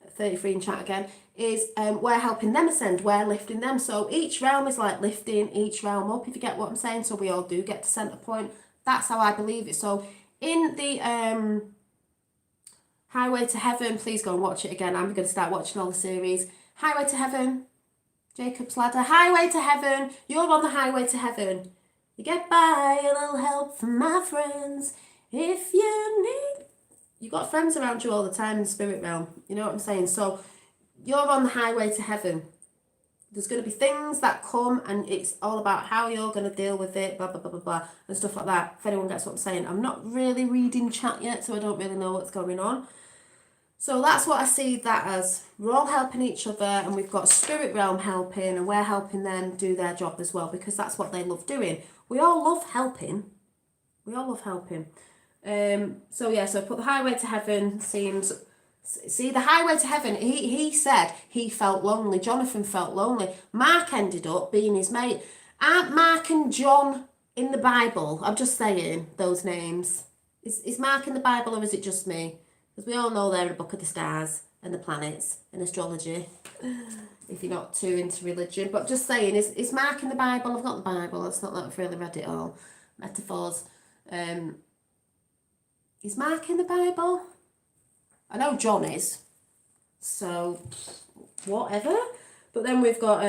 33 in chat again, is we're helping them ascend, we're lifting them. So each realm is like lifting each realm up, if you get what I'm saying. So we all do get to centre point. That's how I believe it. So in the Highway to Heaven, please go and watch it again. I'm going to start watching all the series. Highway to Heaven, Jacob's Ladder, Highway to Heaven. You're on the highway to heaven. You get by a little help from my friends. If you need, you've got friends around you all the time in the spirit realm. You know what I'm saying? So you're on the highway to heaven. There's going to be things that come, and it's all about how you're going to deal with it, blah, blah, blah, blah, blah, and stuff like that. If anyone gets what I'm saying. I'm not really reading chat yet, so I don't really know what's going on. So that's what I see that as. We're all helping each other, and we've got spirit realm helping, and we're helping them do their job as well, because that's what they love doing. We all love helping. So yeah, so put the highway to heaven seems... See, the highway to heaven, he said he felt lonely. Jonathan felt lonely. Mark ended up being his mate. Aren't Mark and John in the Bible? I'm just saying those names. Is Mark in the Bible, or is it just me? Because we all know they're in the book of the stars and the planets and astrology, if you're not too into religion. But just saying, is Mark in the Bible? I've got the Bible. It's not that I've really read it all. Metaphors. Is Mark in the Bible? I know John is. So, whatever. But then we've got,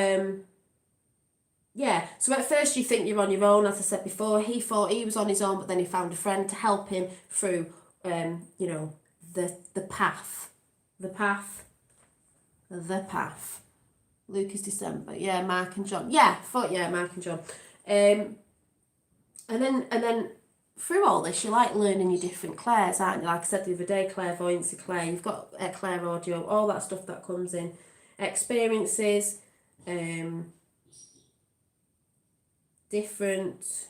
yeah. So at first you think you're on your own, as I said before. He thought he was on his own, but then he found a friend to help him through, you know, the path. The path. Luke is December. Yeah, Mark and John. Yeah, Mark and John. And then through all this, you like learning your different clairs, aren't you? Like I said the other day, clairvoyancy, clair, you've got clair audio, all that stuff that comes in. Experiences, different...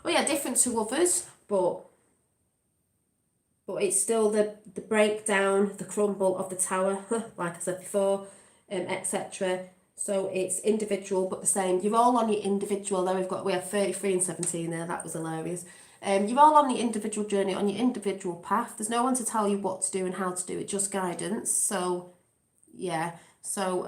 Oh yeah, different to others, but it's still the breakdown, the crumble of the tower, like I said before. etc. So it's individual but the same. You're all on your individual. There we have 33 and 17 there. That was hilarious. You're all on your individual journey, on your individual path. There's no one to tell you what to do and how to do it, just guidance. So, yeah. So,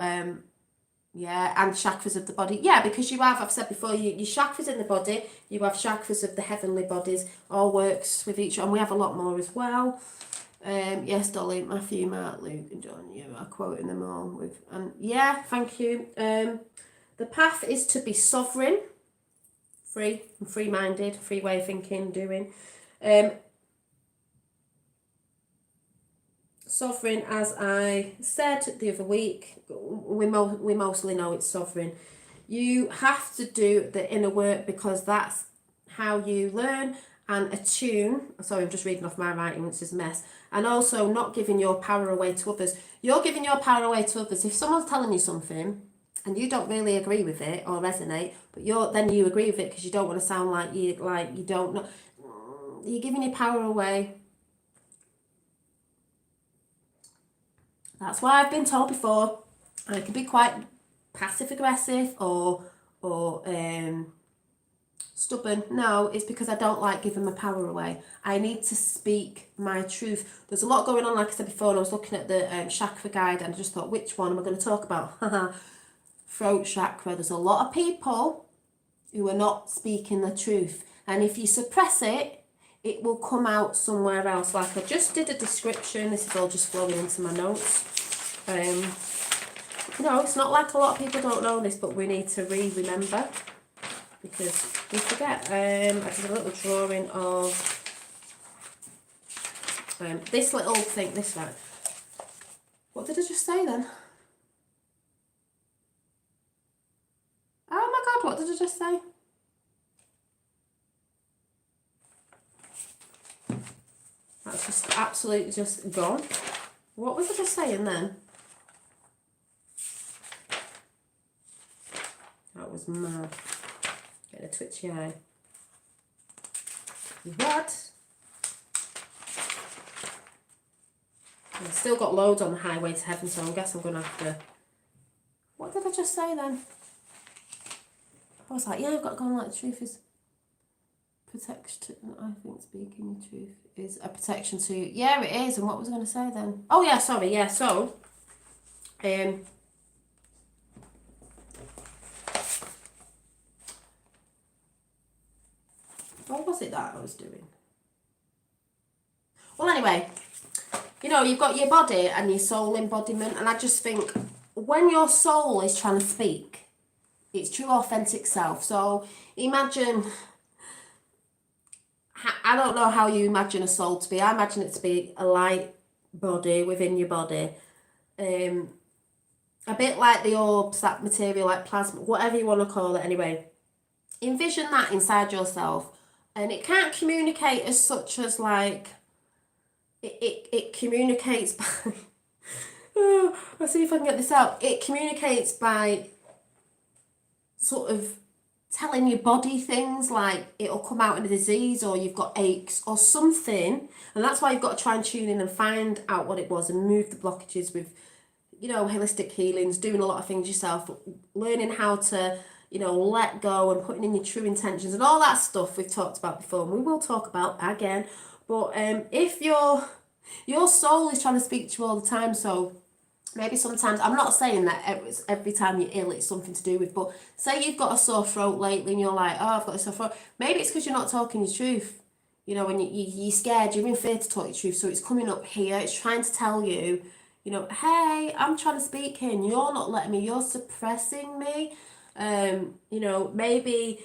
yeah, and chakras of the body. Yeah, because you have, I've said before, your chakras in the body, you have chakras of the heavenly bodies, all works with each, and we have a lot more as well. Yes, Dolly, Matthew, Mark, Luke, and John, you are quoting them all with, and yeah, thank you. The path is to be sovereign, free, and free-minded, free way of thinking, doing. Sovereign, as I said the other week, we mostly know it's sovereign. You have to do the inner work because that's how you learn and attune. Sorry, I'm just reading off my writing, which is a mess. And also not giving your power away to others. You're giving your power away to others. If someone's telling you something and you don't really agree with it or resonate, but then you agree with it because you don't want to sound like you don't know, you're giving your power away. That's why I've been told before, I can be quite passive aggressive or stubborn. No, it's because I don't like giving my power away. I need to speak my truth. There's a lot going on, like I said before, and I was looking at the chakra guide and I just thought, which one am I going to talk about? Throat chakra. There's a lot of people who are not speaking the truth. And if you suppress it, it will come out somewhere else. Like I just did a description. This is all just flowing into my notes. It's not like a lot of people don't know this, but we need to remember because we forget. I did a little drawing of this little thing, this one. What did I just say then? Oh my God, what did I just say? That's just absolutely just gone. What was I just saying then? That was mad. Get a twitchy eye. What? I've still got loads on the highway to heaven, so I guess I'm going to have to... What did I just say then? I was like, yeah, I've got to go on like the truth is... Protection, I think speaking the truth is a protection to... Yeah, it is. And what was I going to say then? Oh, yeah, sorry, yeah, so... what was it that I was doing? Well, anyway, you've got your body and your soul embodiment, and I just think when your soul is trying to speak, it's true authentic self. So imagine... I don't know how you imagine a soul to be. I imagine it to be a light body within your body. A bit like the orbs, that material, like plasma, whatever you want to call it anyway. Envision that inside yourself. And it can't communicate as such as like... It communicates by... Let's see if I can get this out. It communicates by sort of... telling your body things like it'll come out in a disease or you've got aches or something, and that's why you've got to try and tune in and find out what it was and move the blockages with holistic healings, doing a lot of things yourself, learning how to let go and putting in your true intentions and all that stuff we've talked about before and we will talk about again. But if your soul is trying to speak to you all the time, so maybe sometimes, I'm not saying that every time you're ill it's something to do with, but say you've got a sore throat lately and you're like, oh, I've got a sore throat. Maybe it's because you're not talking your truth. When you're scared, you're in fear to talk your truth, so it's coming up here, it's trying to tell you, hey, I'm trying to speak here and you're not letting me, you're suppressing me. Maybe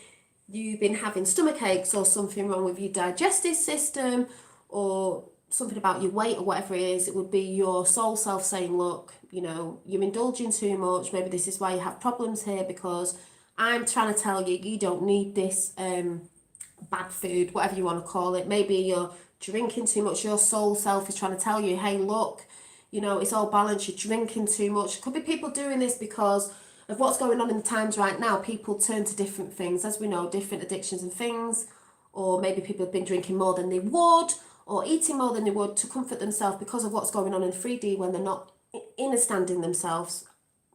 you've been having stomach aches or something wrong with your digestive system or something about your weight or whatever it is. It would be your soul self saying, look, you're indulging too much. Maybe this is why you have problems here, because I'm trying to tell you, you don't need this bad food, whatever you want to call it. Maybe you're drinking too much. Your soul self is trying to tell you, hey, look, it's all balanced. You're drinking too much. Could be people doing this because of what's going on in the times right now. People turn to different things, as we know, different addictions and things, or maybe people have been drinking more than they would, or eating more than they would to comfort themselves because of what's going on in 3D when they're not understanding themselves.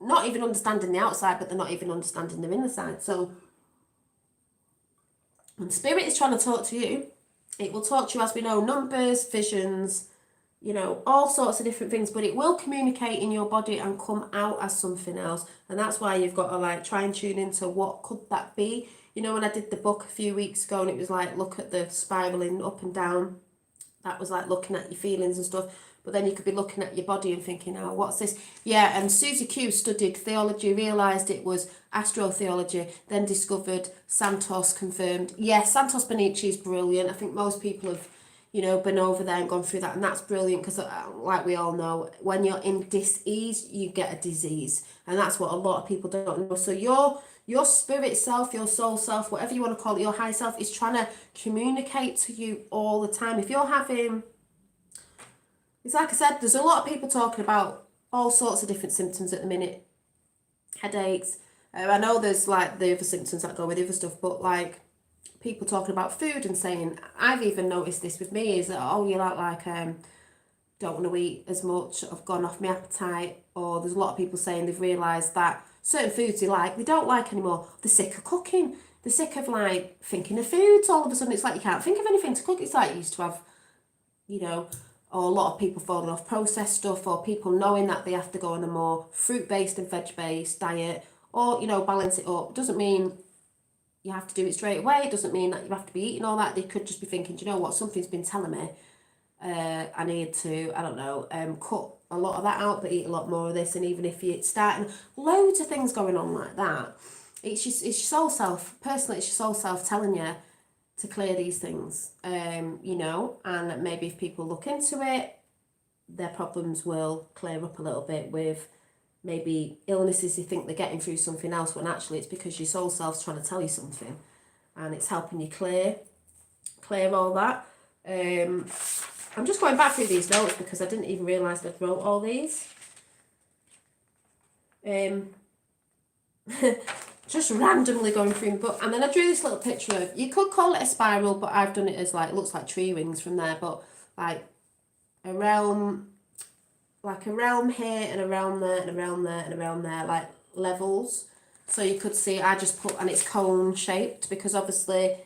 not even understanding the outside, but they're not even understanding their inner side. So when spirit is trying to talk to you, it will talk to you, as we know, numbers, visions, you know, all sorts of different things, but it will communicate in your body and come out as something else. And that's why you've got to like try and tune into what could that be. You know, when I did the book a few weeks ago and it was like, look at the spiraling up and down, that was like looking at your feelings and stuff. But then you could be looking at your body and thinking, oh, what's this? Yeah, and Susie Q studied theology, realised it was astrotheology, then discovered Santos, confirmed. Yeah, Santos Benici is brilliant. I think most people have, you know, been over there and gone through that, and that's brilliant because, like we all know, when you're in dis-ease, you get a disease, and that's what a lot of people don't know. So your spirit self, your soul self, whatever you want to call it, your high self, is trying to communicate to you all the time. If you're having... It's like I said, there's a lot of people talking about all sorts of different symptoms at the minute. Headaches. I know there's like the other symptoms that go with other stuff, but like people talking about food and saying, I've even noticed this with me, is that, oh, you like don't want to eat as much, I've gone off my appetite, or there's a lot of people saying they've realised that certain foods they don't like anymore. They're sick of cooking. They're sick of like thinking of foods. All of a sudden it's like you can't think of anything to cook. It's like you used to have, you know, or a lot of people falling off processed stuff, or people knowing that they have to go on a more fruit-based and veg-based diet, or, you know, balance it up. Doesn't mean you have to do it straight away. It doesn't mean that you have to be eating all that. They could just be thinking, do you know what, something's been telling me I need to, I don't know, cut a lot of that out, but eat a lot more of this. And even if you're starting, loads of things going on like that, it's your soul self, personally, it's your soul self telling you to clear these things, you know, and maybe if people look into it, their problems will clear up a little bit with maybe illnesses they think they're getting through something else, when actually it's because your soul self's trying to tell you something, and it's helping you clear all that. I'm just going back through these notes because I didn't even realise I'd wrote all these. Just randomly going through the book, and then I drew this little picture of, you could call it a spiral, but I've done it as like, looks like tree rings from there, but like a realm here, and a realm there, and a realm there, and a realm there, like levels. So you could see, I just put, and it's cone shaped, because obviously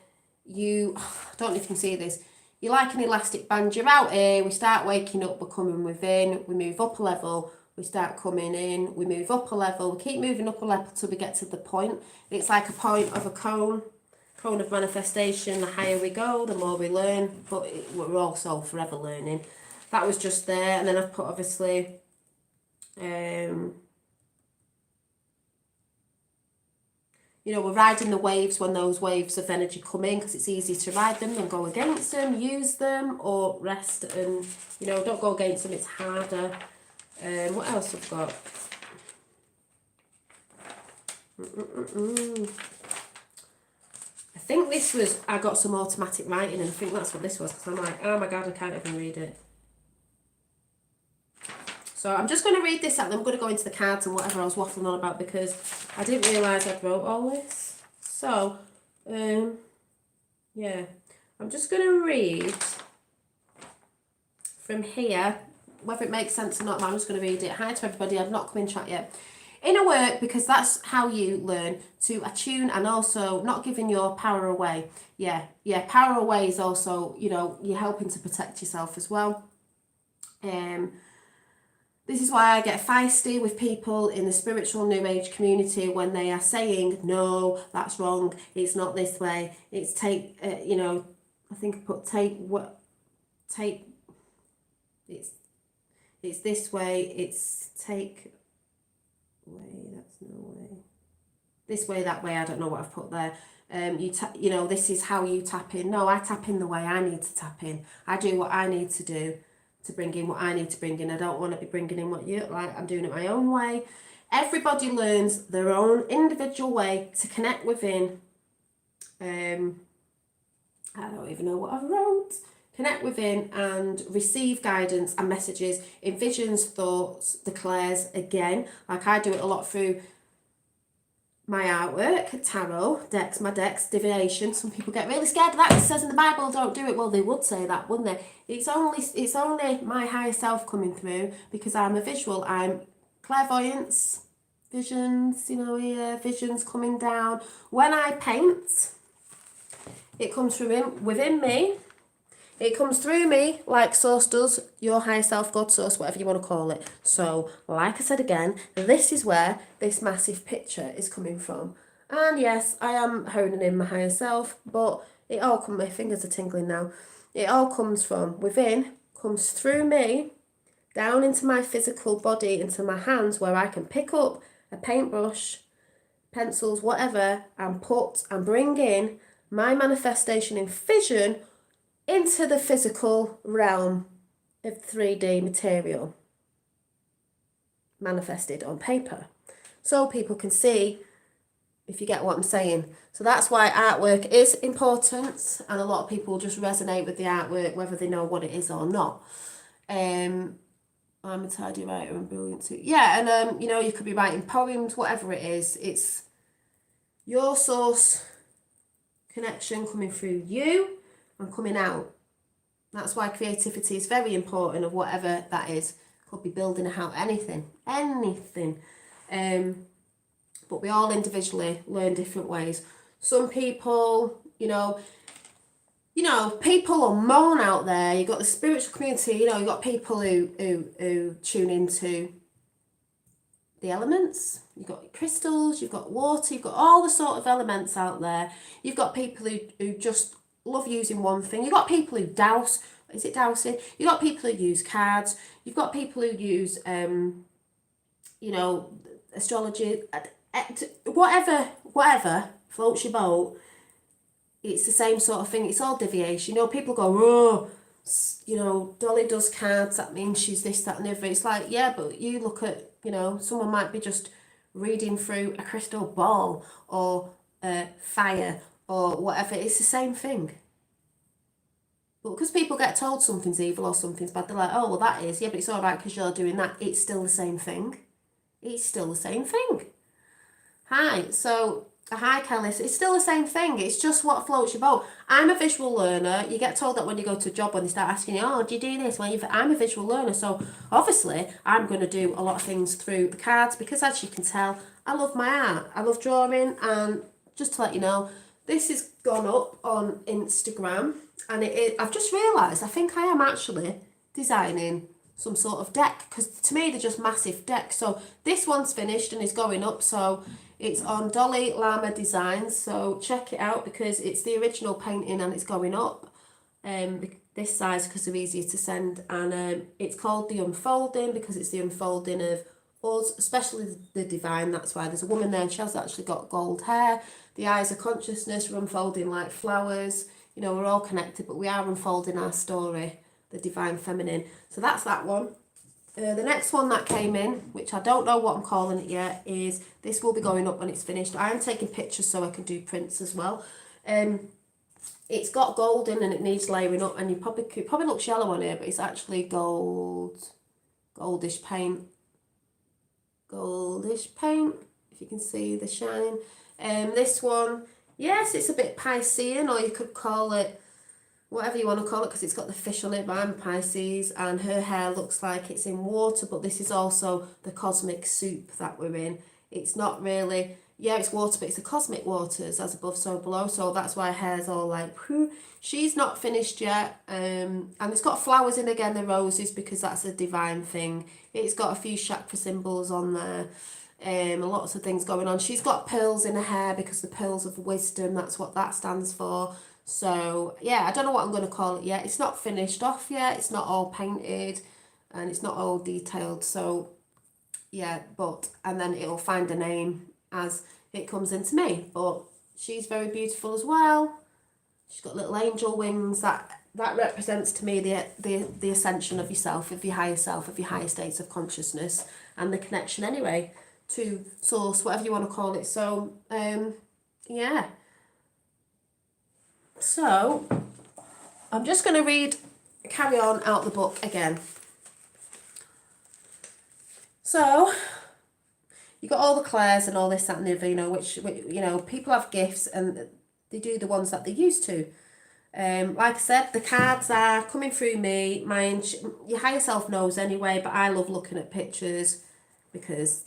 I don't know if you can see this, you're like an elastic band. You're out here, we start waking up, we're coming within, we move up a level, we start coming in, we move up a level, we keep moving up a level till we get to the point. It's like a point of a cone of manifestation. The higher we go, the more we learn, but we're also forever learning. That was just there, and then I've put, obviously, you know, we're riding the waves when those waves of energy come in, because it's easy to ride them and go against them, use them, or rest and, you know, don't go against them, it's harder. What else have I got? I think this was, I got some automatic writing, and I think that's what this was, because I'm like, oh my God, I can't even read it. So I'm just going to read this out, then I'm going to go into the cards and whatever I was waffling on about, because I didn't realise I'd wrote all this. So, yeah, I'm just going to read from here, whether it makes sense or not, but I'm just going to read it. Hi to everybody, I've not come in chat yet. Inner work, because that's how you learn to attune, and also not giving your power away. Yeah, power away is also, you know, you're helping to protect yourself as well. This is why I get feisty with people in the spiritual New Age community when they are saying, no, that's wrong, it's not this way, it's take, you know, I think I put it's this way, it's take way, that's no way, this way, that way, I don't know what I've put there. You know, this is how you tap in. No, I tap in the way I need to tap in. I do what I need to do to bring in what I need to bring in. I don't want to be bringing in what you like. I'm doing it my own way. Everybody learns their own individual way to connect within. I don't even know what I wrote. Connect within and receive guidance and messages in visions, thoughts, declares, again. Like I do it a lot through my artwork, tarot, decks, my decks, divination. Some people get really scared of that. It says in the Bible, don't do it. Well, they would say that, wouldn't they? It's only my higher self coming through, because I'm a visual. I'm clairvoyance, visions, you know, here, visions coming down. When I paint, it comes from within me. It comes through me like source does, your higher self, God source, whatever you want to call it. So, like I said again, this is where this massive picture is coming from. And yes, I am honing in my higher self, but it all comes, my fingers are tingling now. It all comes from within, comes through me, down into my physical body, into my hands, where I can pick up a paintbrush, pencils, whatever, and put and bring in my manifestation in vision into the physical realm of 3D material manifested on paper, so people can see, if you get what I'm saying. So that's why artwork is important, and a lot of people just resonate with the artwork whether they know what it is or not. I'm a tidy writer and brilliant too. Yeah, and you know, you could be writing poems, whatever it is. It's your source connection coming through you and coming out. That's why creativity is very important, of whatever that is. Could be building a house, anything. But we all individually learn different ways. Some people, you know, people will moan out there. You've got the spiritual community, you know, you've got people who tune into the elements. You've got crystals, you've got water, you've got all the sort of elements out there. You've got people who just love using one thing. You've got people who dowse, is it dowsing? You've got people who use cards. You've got people who use, you know, astrology, whatever floats your boat. It's the same sort of thing. It's all deviation. You know, people go, oh, you know, Dolly does cards, that means she's this, that and the other. It's like, yeah, but you look at, you know, someone might be just reading through a crystal ball or fire or whatever. It's the same thing. But because people get told something's evil or something's bad, they're like, oh, well, that is, yeah, but it's all right because you're doing that. It's still the same thing. It's still the same thing. Hi, so, hi, Kelly. It's still the same thing. It's just what floats your boat. I'm a visual learner. You get told that when you go to a job, when they start asking you, oh, do you do this? Well, I'm a visual learner. So, obviously, I'm going to do a lot of things through the cards because, as you can tell, I love my art. I love drawing. And just to let you know, this has gone up on Instagram. And I've just realised, I think I am actually designing some sort of deck, because to me they're just massive decks. So this one's finished and is going up, so it's on Dolly Llama Designs, so check it out because it's the original painting and it's going up this size because they're easier to send. And it's called The Unfolding because it's the unfolding of us, especially the divine. That's why there's a woman there and she has actually got gold hair. The eyes of consciousness are unfolding like flowers. You know, we're all connected, but we are unfolding our story, the divine feminine. So that's that one. The next one that came in, which I don't know what I'm calling it yet, is this will be going up when it's finished. I am taking pictures so I can do prints as well. It's got gold in and it needs layering up, and it probably looks yellow on here, but it's actually goldish paint, if you can see the shine. This one, yes, it's a bit Piscean, or you could call it whatever you want to call it, because it's got the fish on it, but I'm Pisces, and her hair looks like it's in water, but this is also the cosmic soup that we're in. It's not really, yeah, it's water, but it's the cosmic waters, as above, so below, so that's why her hair's all like, whew. She's not finished yet, and it's got flowers in again, the roses, because that's a divine thing. It's got a few chakra symbols on there, lots of things going on. She's got pearls in her hair because the pearls of wisdom, that's what that stands for. So yeah, I don't know what I'm going to call it yet. It's not finished off yet. It's not all painted and it's not all detailed. So yeah, and then it'll find a name as it comes into me. But she's very beautiful as well. She's got little angel wings. That represents to me the ascension of yourself, of your higher self, of your higher states of consciousness, and the connection anyway to source, whatever you want to call it. So yeah. So, I'm just going to carry on out the book again. So, you got all the clairs and all this, that and the other, you know, which, you know, people have gifts and they do the ones that they're used to. Like I said, the cards are coming through me. Your higher self knows anyway, but I love looking at pictures because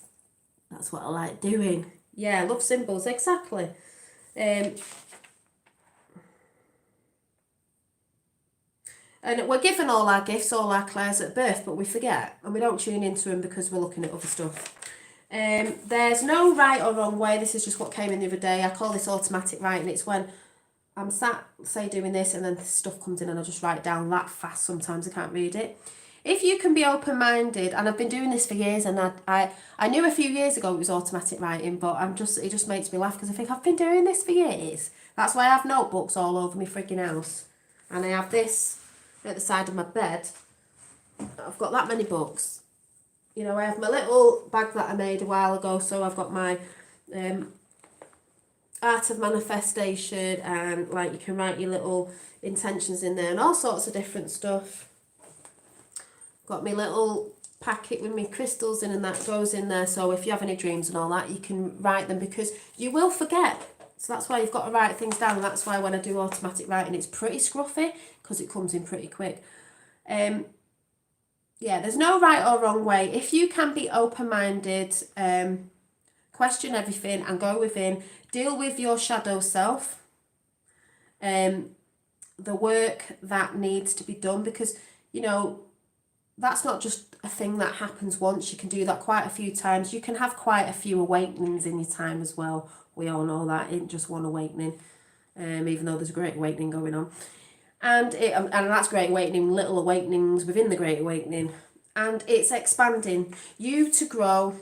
That's what I like doing. Yeah, love symbols, exactly. And we're given all our gifts, all our clairs at birth, but we forget and we don't tune into them because we're looking at other stuff. There's no right or wrong way. This is just what came in the other day. I call this automatic writing. It's when I'm sat, say, doing this, and then stuff comes in and I just write down that fast sometimes I can't read it. If you can be open-minded, and I've been doing this for years, and I knew a few years ago it was automatic writing, but it just makes me laugh because I think I've been doing this for years. That's why I have notebooks all over my frigging house. And I have this at the side of my bed. I've got that many books. You know, I have my little bag that I made a while ago, so I've got my art of manifestation, and like you can write your little intentions in there and all sorts of different stuff. Got my little packet with my crystals in, and that goes in there, so if you have any dreams and all that, you can write them because you will forget. So that's why you've got to write things down, and that's why when I do automatic writing it's pretty scruffy because it comes in pretty quick. Yeah, there's no right or wrong way. If you can be open-minded, question everything and go within, deal with your shadow self, the work that needs to be done, because, you know, that's not just a thing that happens once. You can do that quite a few times. You can have quite a few awakenings in your time as well. We all know that. It ain't just one awakening, even though there's a great awakening going on. And that's great awakening, little awakenings within the great awakening. And it's expanding you to grow.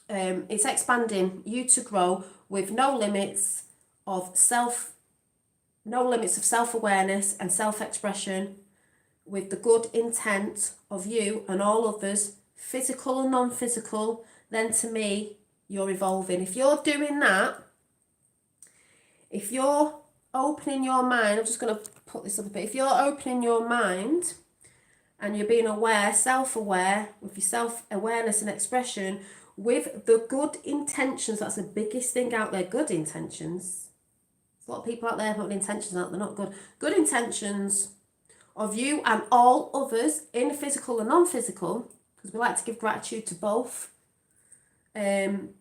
It's expanding you to grow with no limits of self-awareness and self-expression, with the good intent of you and all others, physical and non-physical. Then to me, you're evolving. If you're doing that, if you're opening your mind, I'm just going to put this up a bit. If you're opening your mind and you're being aware, self-aware, with your self-awareness and expression, with the good intentions, that's the biggest thing out there, good intentions. There's a lot of people out there putting intentions out, they're not good. Good intentions of you and all others, in physical and non-physical, because we like to give gratitude to both, then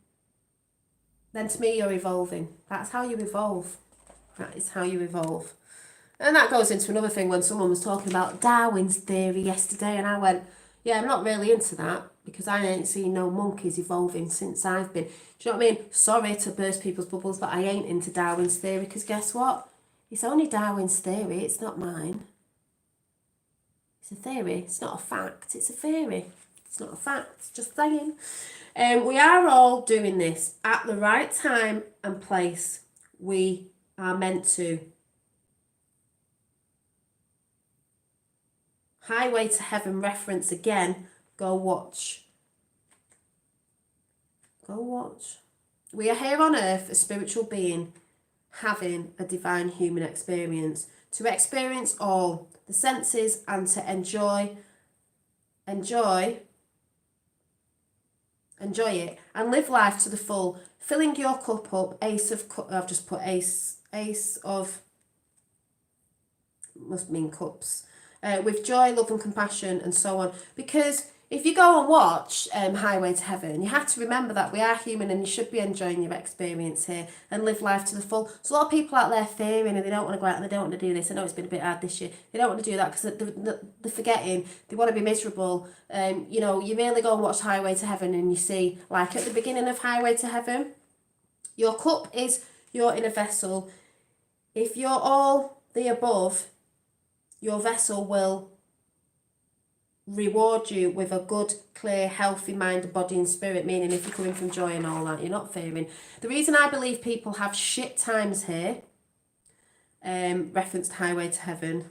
to me you're evolving. That's how you evolve. That is how you evolve. And that goes into another thing when someone was talking about Darwin's theory yesterday, and I went, yeah, I'm not really into that because I ain't seen no monkeys evolving since I've been. Do you know what I mean? Sorry to burst people's bubbles, but I ain't into Darwin's theory because guess what? It's only Darwin's theory, it's not mine. It's a theory, it's not a fact, it's a theory. It's not a fact, just saying. We are all doing this at the right time and place. We are meant to. Highway to Heaven reference again. Go watch. Go watch. We are here on earth, a spiritual being, having a divine human experience. To experience all the senses and to enjoy it and live life to the full, filling your cup up. Ace of cups. I've just put ace of, must mean cups. With joy, love and compassion and so on. Because if you go and watch Highway to Heaven, you have to remember that we are human and you should be enjoying your experience here and live life to the full. There's a lot of people out there fearing and they don't want to go out and they don't want to do this. I know it's been a bit hard this year. They don't want to do that because they're forgetting. They want to be miserable. You know, you really go and watch Highway to Heaven and you see, like at the beginning of Highway to Heaven, your cup is your inner vessel. If you're all the above, your vessel will reward you with a good, clear, healthy mind, body and spirit, meaning if you're coming from joy and all that, you're not fearing. The reason I believe people have shit times here, referenced Highway to Heaven,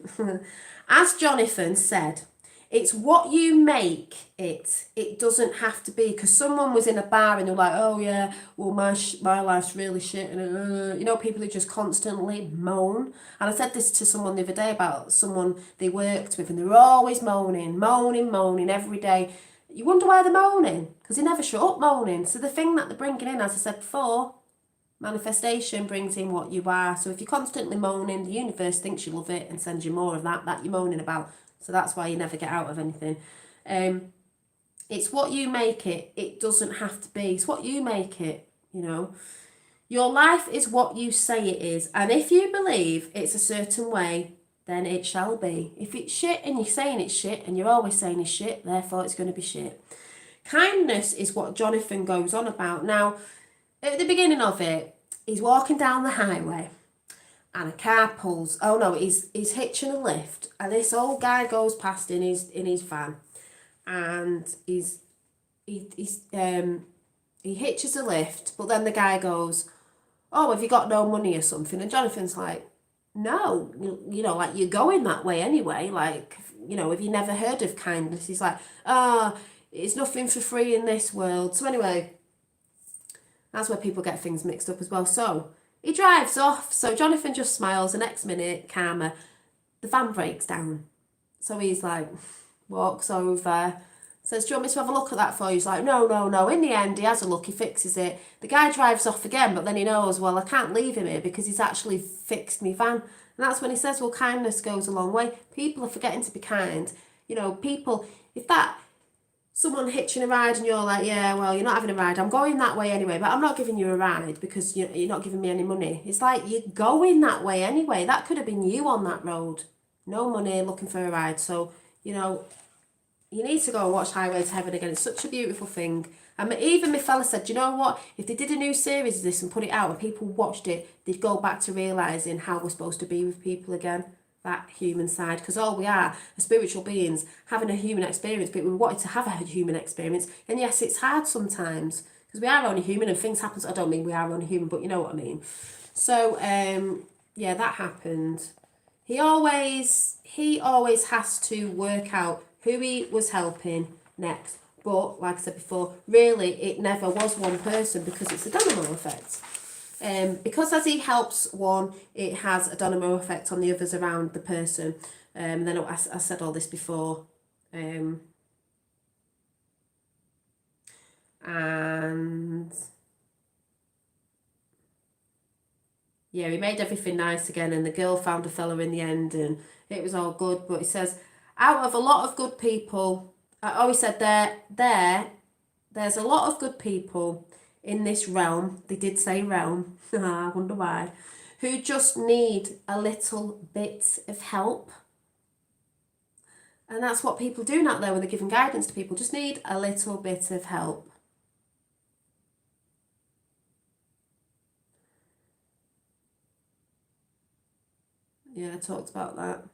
as Jonathan said, it's what you make it. It doesn't have to be, because someone was in a bar and they're like, oh yeah, well my life's really shit, and you know, people who just constantly moan. And I said this to someone the other day about someone they worked with, and they were always moaning every day. You wonder why they're moaning, because they never shut up moaning. So the thing that they're bringing in, as I said before, manifestation brings in what you are. So if you're constantly moaning, the universe thinks you love it and sends you more of that you're moaning about. So that's why you never get out of anything. It's what you make it. It doesn't have to be. It's what you make it, you know. Your life is what you say it is. And if you believe it's a certain way, then it shall be. If it's shit and you're saying it's shit and you're always saying it's shit, therefore it's going to be shit. Kindness is what Jonathan goes on about. Now, at the beginning of it, he's walking down the highway and a car pulls. Oh no, he's hitching a lift, and this old guy goes past in his van, and he hitches a lift, but then the guy goes, "Oh, have you got no money or something?" And Jonathan's like, "No, you know, like you're going that way anyway. Like, you know, have you never heard of kindness?" He's like, "Ah, it's nothing for free in this world." So anyway, that's where people get things mixed up as well. So he drives off. So Jonathan just smiles. The next minute, karma, the van breaks down. So he's like, walks over, says, "Do you want me to have a look at that for you?" He's like, no, no, no. In the end, he has a look, he fixes it. The guy drives off again, but then he knows, well, I can't leave him here because he's actually fixed me van. And that's when he says, well, kindness goes a long way. People are forgetting to be kind. You know, people, if that, someone hitching a ride and you're like, yeah, well, you're not having a ride. I'm going that way anyway, but I'm not giving you a ride because you're not giving me any money. It's like, you're going that way anyway. That could have been you on that road. No money, looking for a ride. So, you know, you need to go and watch Highway to Heaven again. It's such a beautiful thing. And even my fella said, "Do you know what? If they did a new series of this and put it out and people watched it, they'd go back to realising how we're supposed to be with people again. That human side. Because all we are spiritual beings having a human experience, but we wanted to have a human experience. And yes, it's hard sometimes because we are only human and things happen. I don't mean we are only human, but you know what I mean. So, yeah, that happened. He always has to work out who he was helping next. But, like I said before, really it never was one person because it's a domino effect. Because as he helps one, it has a domino effect on the others around the person. Then I said all this before. And yeah, he made everything nice again, and the girl found a fella in the end, and it was all good. But he says, out of a lot of good people, he said there's a lot of good people in this realm. They did say realm. I wonder why. Who just need a little bit of help. And that's what people do out there when they're giving guidance to people. Just need a little bit of help. Yeah, I talked about that.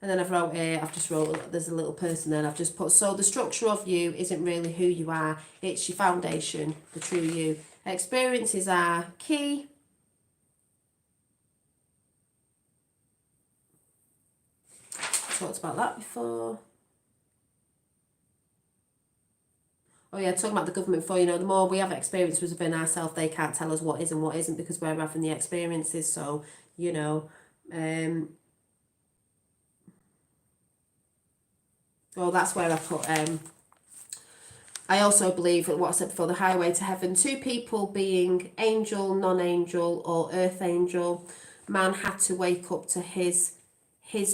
And then I've just wrote, there's a little person there, and I've just put, so the structure of you isn't really who you are, it's your foundation, the true you. Experiences are key. I talked about that before. Oh yeah, talking about the government before, you know, the more we have experiences within ourselves, they can't tell us what is and what isn't because we're having the experiences. So, you know, well, that's where I put, I also believe that what I said before, the highway to heaven, two people being angel, non-angel, or earth angel. Man had to wake up to his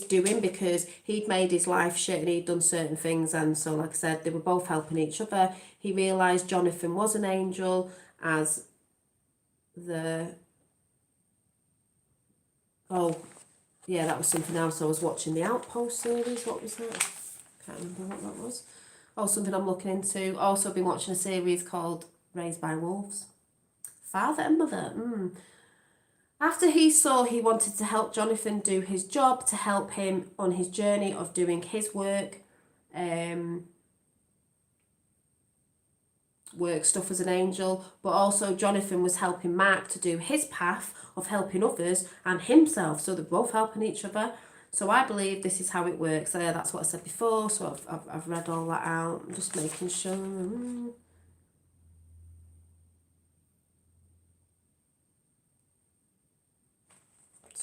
doing because he'd made his life shit and he'd done certain things, and so like I said, they were both helping each other. He realised Jonathan was an angel as the that was something else. I was watching the Outpost series. What was that? Can't remember what that was. Oh, something I'm looking into. Also been watching a series called Raised by Wolves. Father and Mother. After he saw he wanted to help Jonathan do his job, to help him on his journey of doing his work, work stuff as an angel, but also Jonathan was helping Mark to do his path of helping others and himself, so they're both helping each other. So I believe this is how it works. That's what I said before, so I've read all that out. I'm just making sure.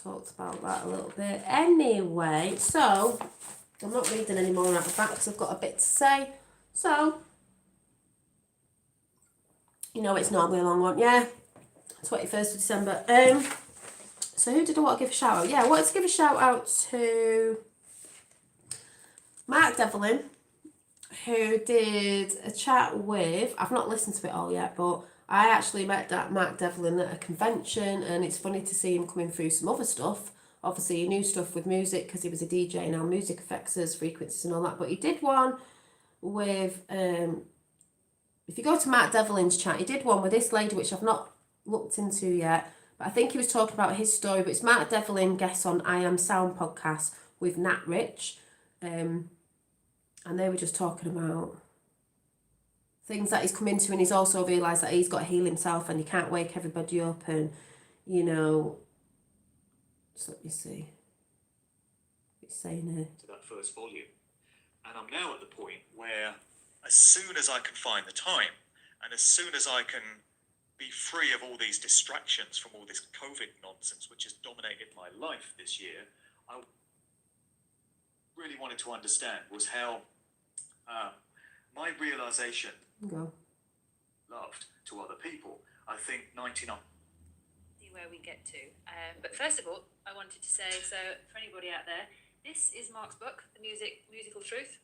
Talked about that a little bit. Anyway, so I'm not reading any more out the back because I've got a bit to say. So, you know, it's normally a long one. Yeah, 21st of December. So who did I want to give a shout out? Yeah, I wanted to give a shout out to Mark Devlin, who did a chat with, I've not listened to it all yet, but I actually met that Mark Devlin at a convention, and it's funny to see him coming through some other stuff. Obviously, he knew stuff with music because he was a DJ, now music effects, frequencies and all that, but he did one with, if you go to Mark Devlin's chat, he did one with this lady, which I've not looked into yet, but I think he was talking about his story, but it's Mark Devlin guest on I Am Sound podcast with Nat Rich, and they were just talking about things that he's come into, and he's also realised that he's got to heal himself and he can't wake everybody up, and, you know, just let me see. It's saying here. To that first volume. And I'm now at the point where as soon as I can find the time and as soon as I can be free of all these distractions from all this COVID nonsense which has dominated my life this year, I really wanted to understand was how my realisation loved to other people. I think 99... Where we get to. But first of all, I wanted to say, so for anybody out there, this is Mark's book, The Musical Truth.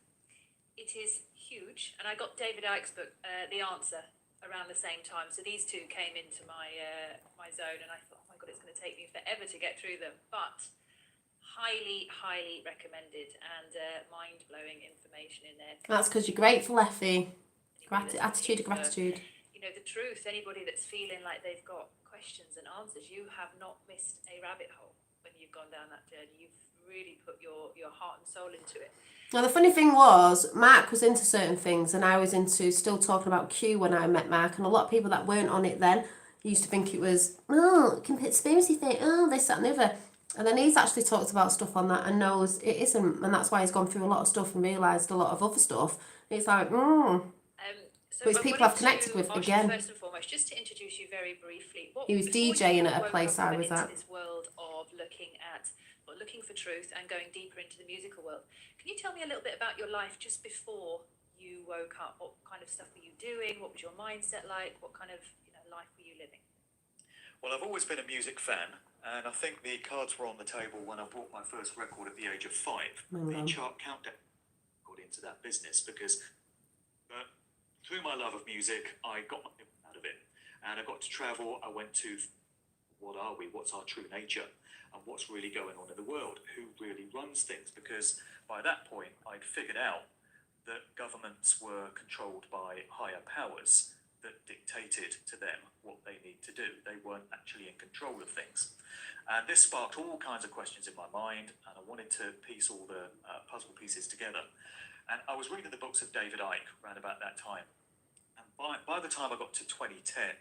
It is huge, and I got David Icke's book, The Answer, around the same time. So these two came into my my zone, and I thought, oh my God, it's going to take me forever to get through them. But highly, highly recommended, and mind-blowing information in there. That's because you're grateful, Effie. Attitude of gratitude. You know, the truth, anybody that's feeling like they've got questions and answers, you have not missed a rabbit hole when you've gone down that journey. You've really put your heart and soul into it. Now, the funny thing was, Mark was into certain things, and I was into still talking about Q when I met Mark, and a lot of people that weren't on it then used to think it was, oh, conspiracy theory, oh, this, that, and the other. And then he's actually talked about stuff on that and knows it isn't, and that's why he's gone through a lot of stuff and realised a lot of other stuff. It's like, which people I've connected with again. First and foremost, just to introduce you very briefly, he was DJing at a place I was at. This world of looking for truth and going deeper into the musical world. Can you tell me a little bit about your life just before you woke up? What kind of stuff were you doing? What was your mindset like? What kind of life were you living? Well, I've always been a music fan, and I think the cards were on the table when I bought my first record at the age of 5. The chart countdown got into that business because through my love of music, I got my out of it. And I got to travel. I went to what are we? What's our true nature? And what's really going on in the world? Who really runs things? Because by that point, I'd figured out that governments were controlled by higher powers that dictated to them what they need to do. They weren't actually in control of things. And this sparked all kinds of questions in my mind, and I wanted to piece all the puzzle pieces together. And I was reading the books of David Icke around about that time. And by the time I got to 2010,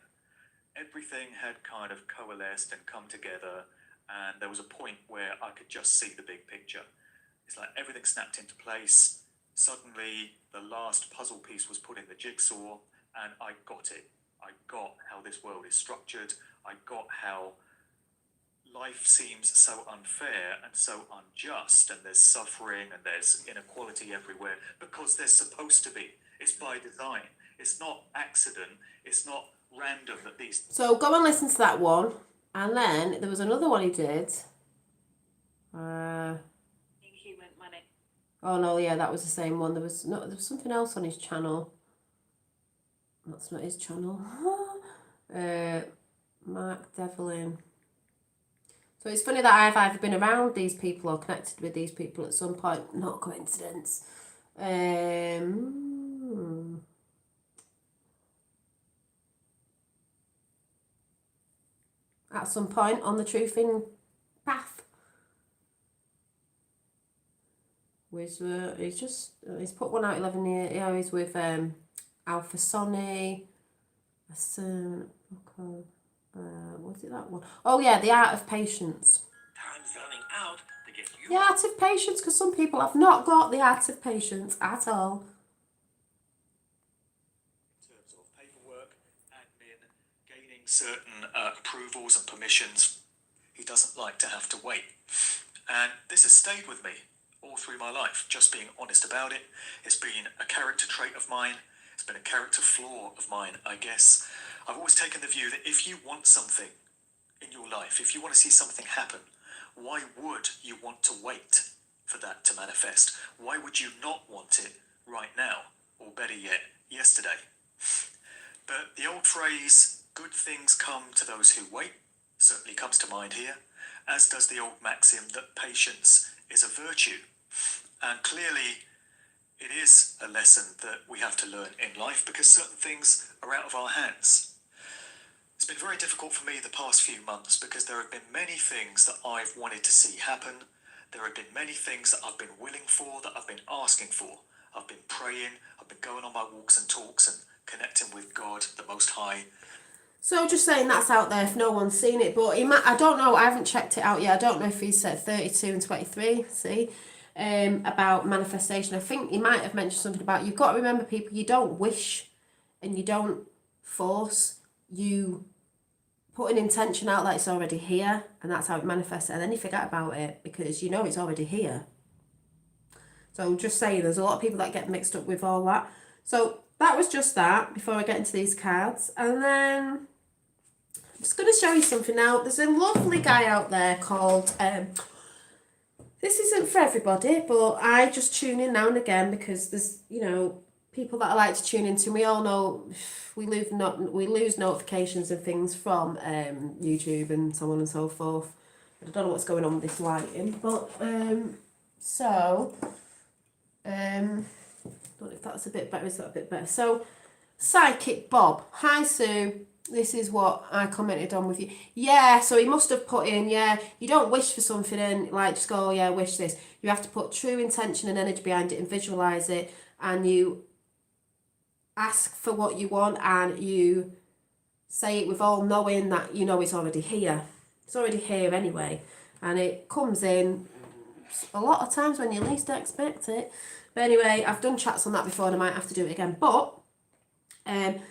everything had kind of coalesced and come together, and there was a point where I could just see the big picture. It's like everything snapped into place. Suddenly, the last puzzle piece was put in the jigsaw, and I got it. I got how this world is structured. I got how life seems so unfair and so unjust, and there's suffering and there's inequality everywhere because there's supposed to be. It's by design. It's not accident. It's not random that these... So go and listen to that one. And then there was another one he did. Human money. Oh no, yeah, that was the same one. There was something else on his channel. That's not his channel. Mark Devlin. So it's funny that I've either been around these people or connected with these people at some point. Not a coincidence. At some point on the truthing path. He's put one out 11 years. Yeah, he's with Alpha Sonny. Was it that one? Oh yeah, The Art of Patience. Time's running out to get you. The Art of Patience, because some people have not got the Art of Patience at all. In terms of paperwork, admin, gaining certain approvals and permissions, he doesn't like to have to wait. And this has stayed with me all through my life, just being honest about it. It's been a character trait of mine. It's been a character flaw of mine, I guess. I've always taken the view that if you want something in your life, if you want to see something happen, why would you want to wait? for that to manifest? Why would you not want it right now? Or better yet, yesterday? But the old phrase, good things come to those who wait, certainly comes to mind here, as does the old maxim that patience is a virtue. And clearly, it is a lesson that we have to learn in life because certain things are out of our hands. It's been very difficult for me the past few months because there have been many things that I've wanted to see happen. There have been many things that I've been willing for, that I've been asking for. I've been praying, I've been going on my walks and talks and connecting with God, the Most High. So just saying that's out there if no one's seen it, but I don't know, I haven't checked it out yet. I don't know if he said 32 and 23, see, about manifestation. I think he might have mentioned something about, you've got to remember, people, you don't wish and you don't force, you put an intention out that it's already here, and that's how it manifests, and then you forget about it because you know it's already here. So just saying, there's a lot of people that get mixed up with all that. So that was just that before I get into these cards. And then I'm just going to show you something now. There's a lovely guy out there called, this isn't for everybody, but I just tune in now and again because there's, you know, people that I like to tune into. We all know we lose notifications and things from YouTube and so on and so forth. I don't know what's going on with this lighting, but I don't know if that's a bit better. Is that a bit better? So, Psychic Bob. Hi, Sue. This is what I commented on with you. Yeah, so he must have put in, yeah, you don't wish for something and like just go, oh, yeah, wish this. You have to put true intention and energy behind it and visualise it, and you ask for what you want and you say it with all knowing that you know it's already here. It's already here anyway. And it comes in a lot of times when you least expect it. But anyway, I've done chats on that before and I might have to do it again. But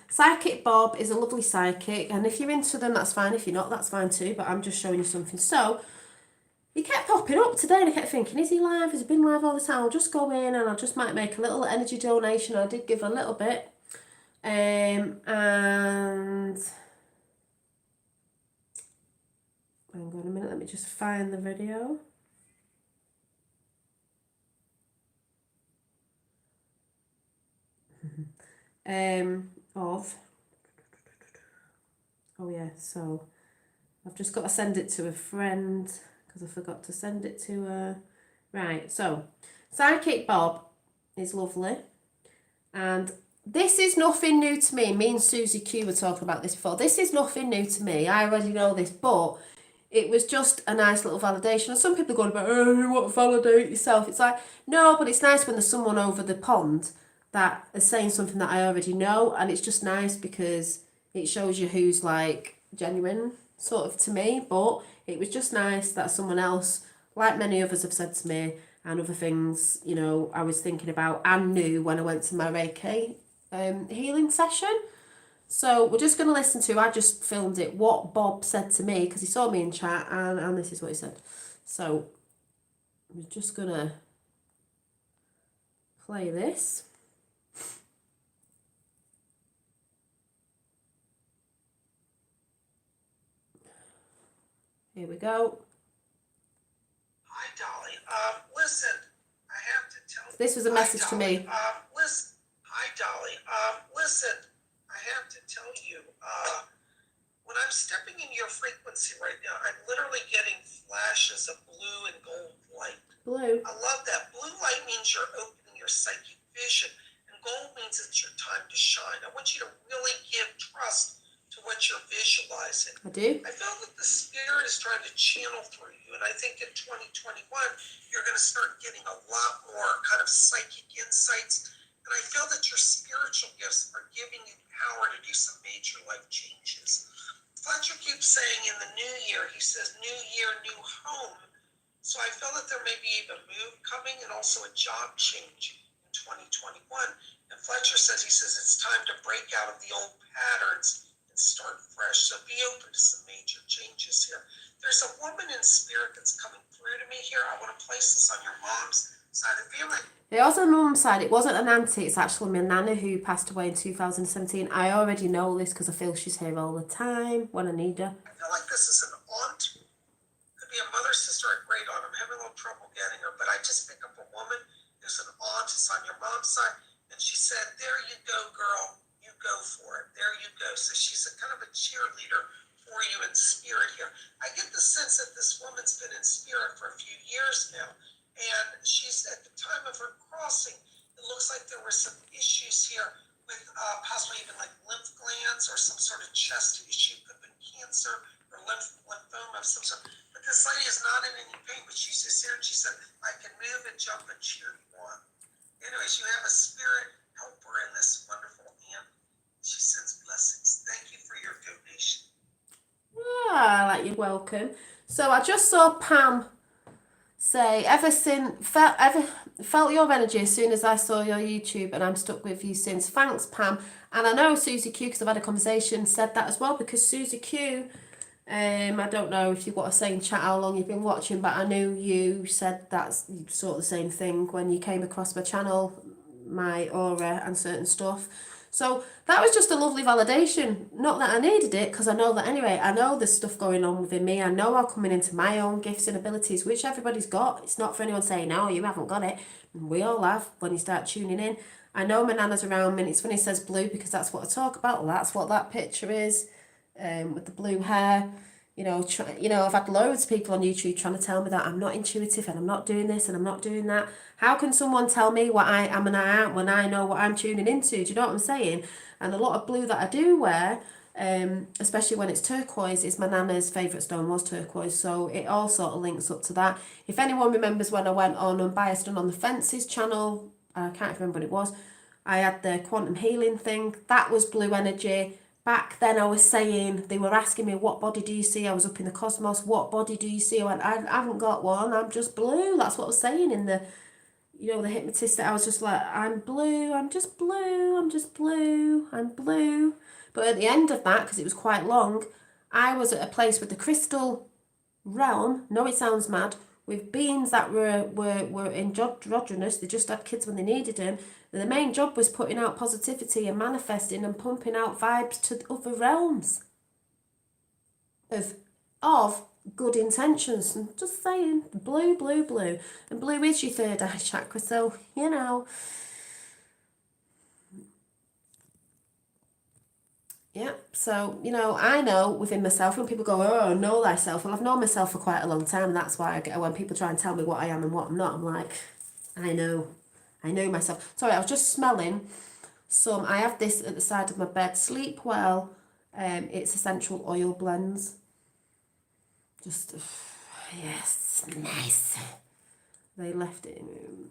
Psychic Bob is a lovely psychic, and if you're into them, that's fine. If you're not, that's fine too. But I'm just showing you something. So he kept popping up today, and I kept thinking, is he live? Has he been live all the time? I'll just go in and I just might make a little energy donation. I did give a little bit, and hang on a minute. Let me just find the video. Oh yeah, so I've just got to send it to a friend because I forgot to send it to her. Right, so Psychic Bob is lovely, and this is nothing new to me. Me and Susie Q were talking about this before. This is nothing new to me. I already know this, but it was just a nice little validation. And some people are going about, oh, you want to validate yourself. It's like, no, but it's nice when there's someone over the pond that is saying something that I already know, and it's just nice because it shows you who's like genuine, sort of, to me. But it was just nice that someone else, like many others have said to me, and other things, you know, I was thinking about and knew when I went to my Reiki healing session. So we're just going to listen to, I just filmed it, what Bob said to me because he saw me in chat, and this is what he said. So we're just going to play this. Here we go. Hi, Dolly. Listen, I have to tell you. This was a message to me. Listen. Hi, Dolly. Listen, I have to tell you. When I'm stepping in your frequency right now, I'm literally getting flashes of blue and gold light. Blue. I love that. Blue light means you're opening your psychic vision, and gold means it's your time to shine. I want you to really give trust to what you're visualizing. I do. I feel that the spirit is trying to channel through you, and I think in 2021 you're going to start getting a lot more kind of psychic insights, and I feel that your spiritual gifts are giving you power to do some major life changes. Fletcher keeps saying in the new year, he says new year, new home, so I feel that there may be even a move coming and also a job change in 2021, and Fletcher says, it's time to break out of the old patterns and start fresh. So be open to some major changes here. There's a woman in spirit that's coming through to me here. I want to place this on your mom's side of the family. It was on my mum's side. It wasn't an auntie. It's actually my nana who passed away in 2017. I already know this because I feel she's here all the time when I need her. I feel like this is an aunt. Could be a mother, sister, or great aunt. I'm having a little trouble getting her, but I just pick up a woman who's an aunt, it's on your mom's side, and she said, there you go, girl, you go for it, there you go. So she's a kind of a cheerleader for you in spirit here. I get the sense that this woman's been in spirit for a few years now, and she's at the time of her crossing, it looks like there were some issues here with possibly even like lymph glands or some sort of chest issue, could have been cancer or lymphoma of some sort. But this lady is not in any pain, but she's just here and she said, I can move and jump and cheer you on. Anyways, you have a spirit helper in this wonderful aunt. She sends blessings. Thank you for your donation. Ah, like you're welcome. So I just saw Pam say, felt your energy as soon as I saw your YouTube, and I'm stuck with you since. Thanks, Pam. And I know Susie Q, because I've had a conversation, said that as well, because Susie Q, I don't know if you've got to say in chat how long you've been watching, but I knew you said that's sort of the same thing when you came across my channel, my aura and certain stuff. So that was just a lovely validation. Not that I needed it, because I know that anyway. I know there's stuff going on within me. I know I'm coming into my own gifts and abilities, which everybody's got. It's not for anyone saying, no, you haven't got it. We all have when you start tuning in. I know my nana's around me, and it's funny it says blue, because that's what I talk about. Well, that's what that picture is, with the blue hair. I've had loads of people on YouTube trying to tell me that I'm not intuitive and I'm not doing this and I'm not doing that. How can someone tell me what I am and I am when I know what I'm tuning into? Do you know what I'm saying? And a lot of blue that I do wear, especially when it's turquoise, is my nana's favourite stone was turquoise. So it all sort of links up to that. If anyone remembers when I went on Unbiased and on the Fences channel, I can't remember what it was, I had the quantum healing thing. That was blue energy. Back then I was saying, they were asking me, what body do you see? I was up in the cosmos. What body do you see? I went, I haven't got one. I'm just blue. That's what I was saying in the, the hypnotist. I was just like, I'm blue. I'm just blue. I'm just blue. I'm blue. But at the end of that, because it was quite long, I was at a place with the crystal realm. No, it sounds mad. With beings that were androgynous. They just had kids when they needed them. And the main job was putting out positivity and manifesting and pumping out vibes to other realms of good intentions. And just saying, blue, blue, blue. And blue is your third eye chakra, so, Yeah, so, I know within myself, when people go, oh, know thyself, well, I've known myself for quite a long time. That's why when people try and tell me what I am and what I'm not, I'm like, I know myself. Sorry, I was just smelling some. I have this at the side of my bed. Sleep Well. It's essential oil blends. Just, yes, nice. They left it in.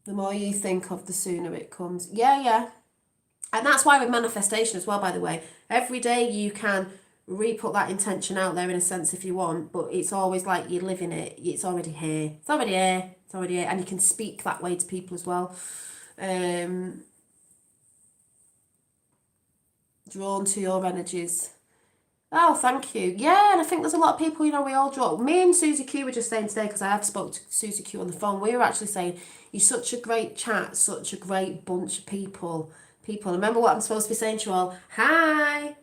The more you think of, the sooner it comes. Yeah. And that's why with manifestation as well, by the way. Every day you can re-put that intention out there in a sense if you want, but it's always like you're living it. It's already here. It's already here. It's already here. And you can speak that way to people as well. Drawn to your energies. Oh, thank you. Yeah, and I think there's a lot of people, we all draw. Me and Susie Q were just saying today, because I have spoke to Susie Q on the phone, we were actually saying, you're such a great chat, such a great bunch of people. Remember what I'm supposed to be saying to you all? Hi.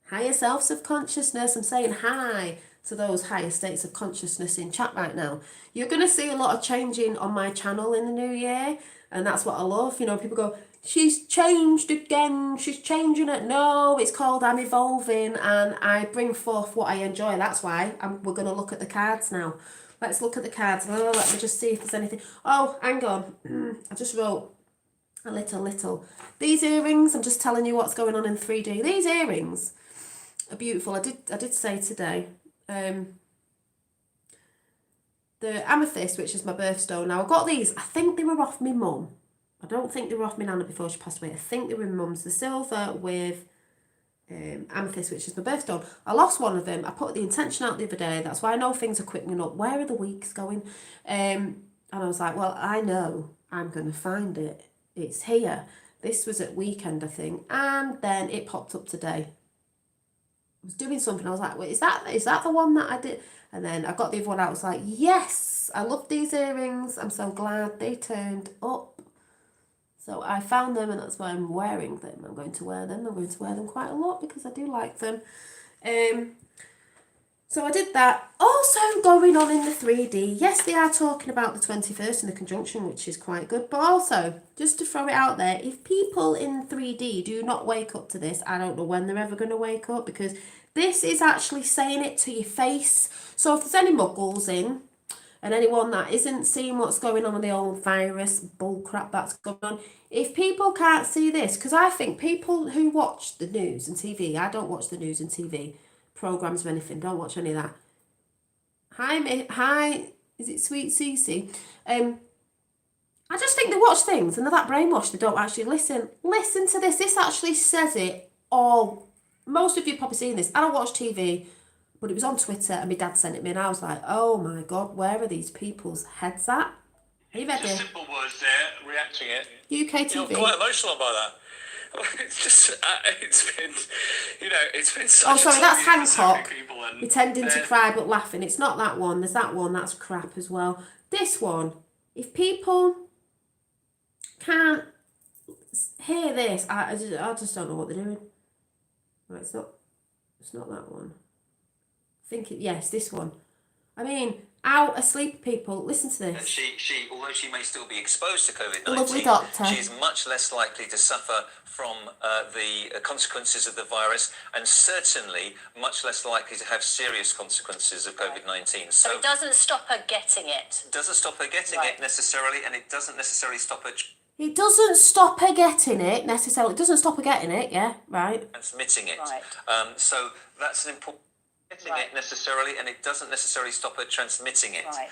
Higher selves of consciousness. I'm saying hi to those higher states of consciousness in chat right now. You're going to see a lot of changing on my channel in the new year, and that's what I love. People go, she's changed again, she's changing it. No, it's called I'm evolving, and I bring forth what I enjoy. That's why we're going to look at the cards now. Let's look at the cards. Oh, let me just see if there's anything. Oh, hang on. I just wrote a little. These earrings, I'm just telling you what's going on in 3D. These earrings are beautiful. I did say today. The amethyst, which is my birthstone. Now, I got these. I think they were off my mum. I don't think they were off my nana before she passed away. I think they were my mum's. The silver with amethyst, which is my birthstone. I lost one of them. I put the intention out the other day. That's why I know things are quickening up. Where are the weeks going? And I was like, well, I know I'm going to find it. It's here. This was at weekend, I think. And then it popped up today. I was doing something. I was like, wait, is that the one that I did? And then I got the other one out. I was like, yes, I love these earrings. I'm so glad they turned up. So I found them, and that's why I'm wearing them. I'm going to wear them. I'm going to wear them quite a lot because I do like them. So I did that. Also going on in the 3D. Yes, they are talking about the 21st in the conjunction, which is quite good. But also, just to throw it out there, if people in 3D do not wake up to this, I don't know when they're ever going to wake up, because this is actually saying it to your face. So if there's any muggles in, and anyone that isn't seeing what's going on with the old virus bullcrap that's going on, if people can't see this, because I think people who watch the news and TV, I don't watch the news and TV programs or anything, don't watch any of that. Hi, is it Sweet Cece? I just think they watch things and they're that brainwashed they don't actually listen. Listen to this. This actually says it all. Most of you probably seen this. I don't watch TV, but it was on Twitter and my dad sent it me and I was like, oh my God, where are these people's heads at? Are you ready? Just simple words there, reacting it. UK TV. You're quite emotional about that. It's just, it's been, it's been such Oh, sorry, that's Hancock. And Pretending to cry but laughing. It's not that one. There's that one. That's crap as well. This one, if people can't hear this, I just don't know what they're doing. Right, it's not that one. I think yes, this one. I mean, out asleep people, listen to this. She, although she may still be exposed to COVID-19, Lovely doctor. she's much less likely to suffer from the consequences of the virus, and certainly much less likely to have serious consequences of COVID-19. So it doesn't stop her getting it. Doesn't stop her getting it necessarily, and it doesn't necessarily stop her It doesn't stop her getting it necessarily. It doesn't stop her getting it, yeah, right. transmitting it. Right. So that's an important. Getting it necessarily, and it doesn't necessarily stop her transmitting it. Right.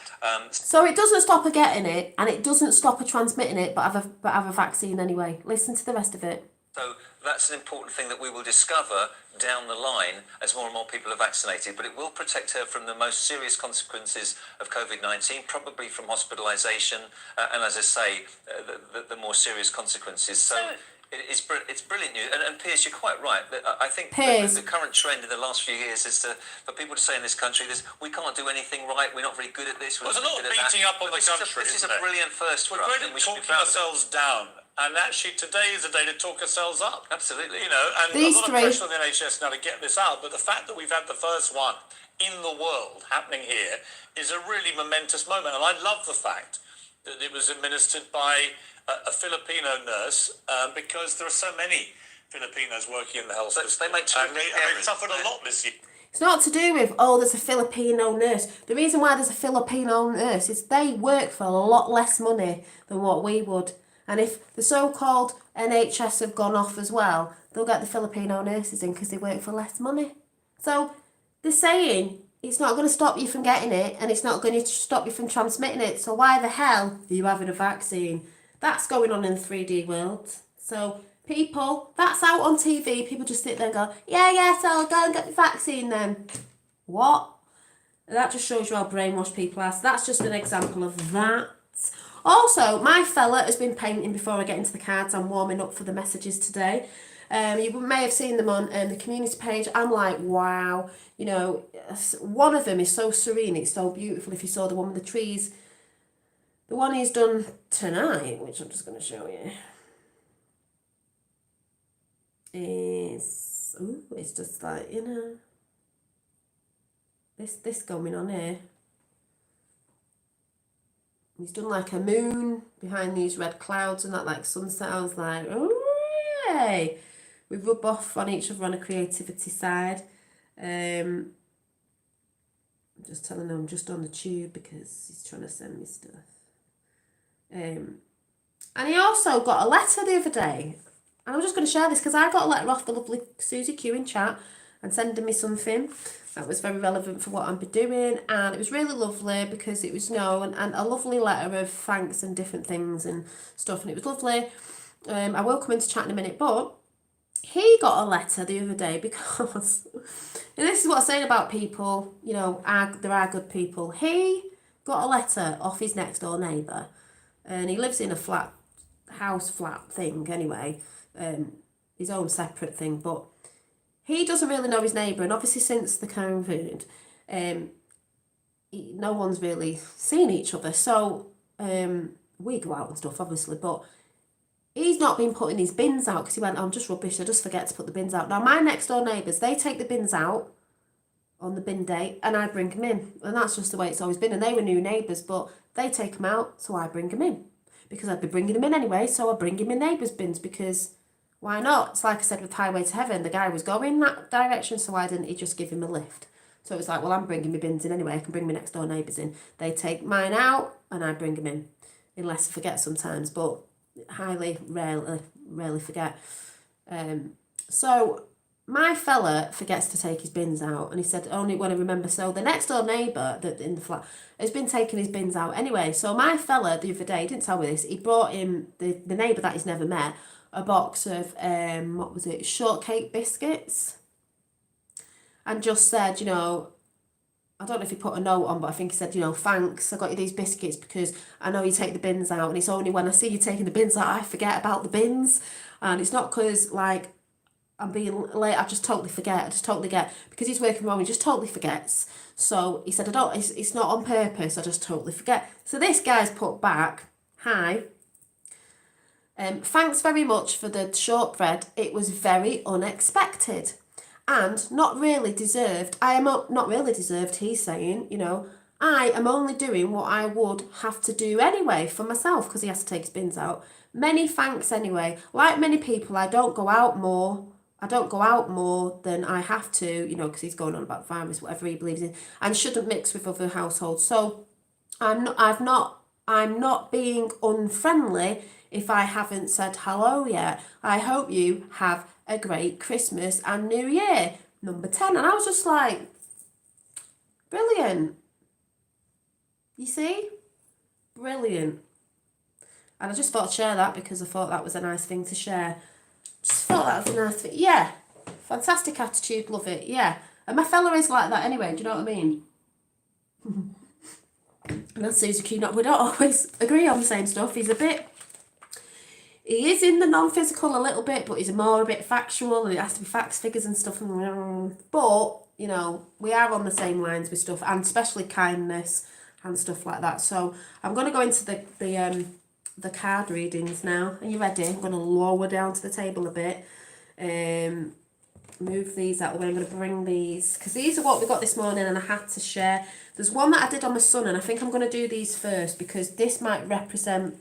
So it doesn't stop her getting it, and it doesn't stop her transmitting it, but have a vaccine anyway. Listen to the rest of it. So that's an important thing that we will discover down the line as more and more people are vaccinated, but it will protect her from the most serious consequences of COVID-19, probably from hospitalisation, and as I say, the more serious consequences. So it's brilliant news. And Piers, you're quite right. I think the current trend in the last few years is for people to say in this country, we can't do anything right, we're not very good at this. There's a lot of beating up on the country. This is a brilliant first for us. We're great at talking ourselves down. And actually, today is a day to talk ourselves up. Absolutely. And These a lot of pressure on the NHS now to get this out. But the fact that we've had the first one in the world happening here is a really momentous moment. And I love the fact that it was administered by a Filipino nurse, because there are so many Filipinos working in the health system. They make and they've suffered a lot this year. It's not to do with, there's a Filipino nurse. The reason why there's a Filipino nurse is they work for a lot less money than what we would. And if the so-called NHS have gone off as well, they'll get the Filipino nurses in because they work for less money. So they're saying it's not going to stop you from getting it, and it's not going to stop you from transmitting it. So why the hell are you having a vaccine? That's going on in the 3D world. So people, that's out on TV. People just sit there and go, yeah, so I'll go and get the vaccine then. What? And that just shows you how brainwashed people are. So that's just an example of that. Also, my fella has been painting before I get into the cards. I'm warming up for the messages today. You may have seen them on the community page. I'm like, wow. One of them is so serene. It's so beautiful. If you saw the one with the trees. The one he's done tonight, which I'm just going to show you, is... it's just like, this going on here. He's done like a moon behind these red clouds and that like sunset. I was like, oh, yay. We rub off on each other on a creativity side. I'm just telling him I'm just on the tube because he's trying to send me stuff. And he also got a letter the other day. And I'm just going to share this because I got a letter off the lovely Susie Q in chat and sending me something that was very relevant for what I'd be doing, and it was really lovely because it was and a lovely letter of thanks and different things and stuff, and it was lovely. I will come into chat in a minute, but he got a letter the other day because, and this is what I'm saying about people, there are good people. He got a letter off his next door neighbour, and he lives in a flat thing anyway, his own separate thing, but he doesn't really know his neighbour, and obviously since the COVID, no one's really seen each other. So we go out and stuff, obviously, but he's not been putting his bins out because he went, I'm just rubbish, I just forget to put the bins out. Now, my next door neighbours, they take the bins out on the bin day and I bring them in. And that's just the way it's always been. And they were new neighbours, but they take them out, so I bring them in. Because I'd be bringing them in anyway, so I bring him in neighbours' bins because why not? It's like I said with Highway to Heaven, the guy was going that direction, so why didn't he just give him a lift? So it was like, well, I'm bringing my bins in anyway, I can bring my next door neighbours in. They take mine out and I bring them in. Unless I forget sometimes, but rarely forget. So my fella forgets to take his bins out, and he said only when I remember. So the next door neighbour that in the flat has been taking his bins out anyway. So my fella the other day, he didn't tell me this, he brought him, the neighbour that he's never met, a box of what was it, shortcake biscuits, and just said, you know, I don't know if he put a note on, but I think he said, you know, thanks, I got you these biscuits because I know you take the bins out, and it's only when I see you taking the bins out I forget about the bins. And it's not because like I'm being late, I just totally forget. I just totally get, because he's working from home, he just totally forgets. So he said, it's not on purpose, I just totally forget. So this guy's put back, hi, thanks very much for the shortbread. It was very unexpected and not really deserved. I am not really deserved, he's saying, you know. I am only doing what I would have to do anyway for myself because he has to take his bins out. Many thanks anyway. Like many people, I don't go out more than I have to, you know, because he's going on about the virus, whatever he believes in, and shouldn't mix with other households. So I'm not being unfriendly if I haven't said hello yet. I hope you have a great Christmas and New Year. Number 10. And I was just like, brilliant. You see? Brilliant. And I just thought I'd share that because I thought that was a nice thing to share. Just thought that was a nice thing. Yeah. Fantastic attitude. Love it. Yeah. And my fella is like that anyway. Do you know what I mean? And that's Susie Q. We don't always agree on the same stuff. He is in the non-physical a little bit, but he's a bit factual, and it has to be facts, figures and stuff. But, you know, we are on the same lines with stuff, and especially kindness and stuff like that. So I'm going to go into the card readings now. Are you ready? I'm going to lower down to the table a bit. Move these out of the way. I'm going to bring these, because these are what we got this morning and I had to share. There's one that I did on my son, and I think I'm going to do these first because this might represent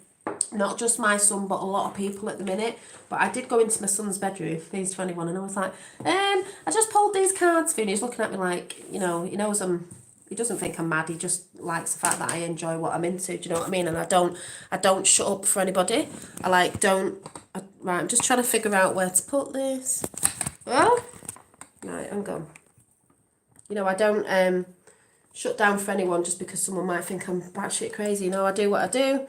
not just my son but a lot of people at the minute. But I did go into my son's bedroom, he's 21, and I was like, I just pulled these cards for you, and he's looking at me like, you know, he knows he doesn't think I'm mad, he just likes the fact that I enjoy what I'm into, do you know what I mean? And I don't shut up for anybody. Right, I'm just trying to figure out where to put this. Well, right, I'm gone. You know, I don't shut down for anyone just because someone might think I'm batshit crazy. You know, I do what I do.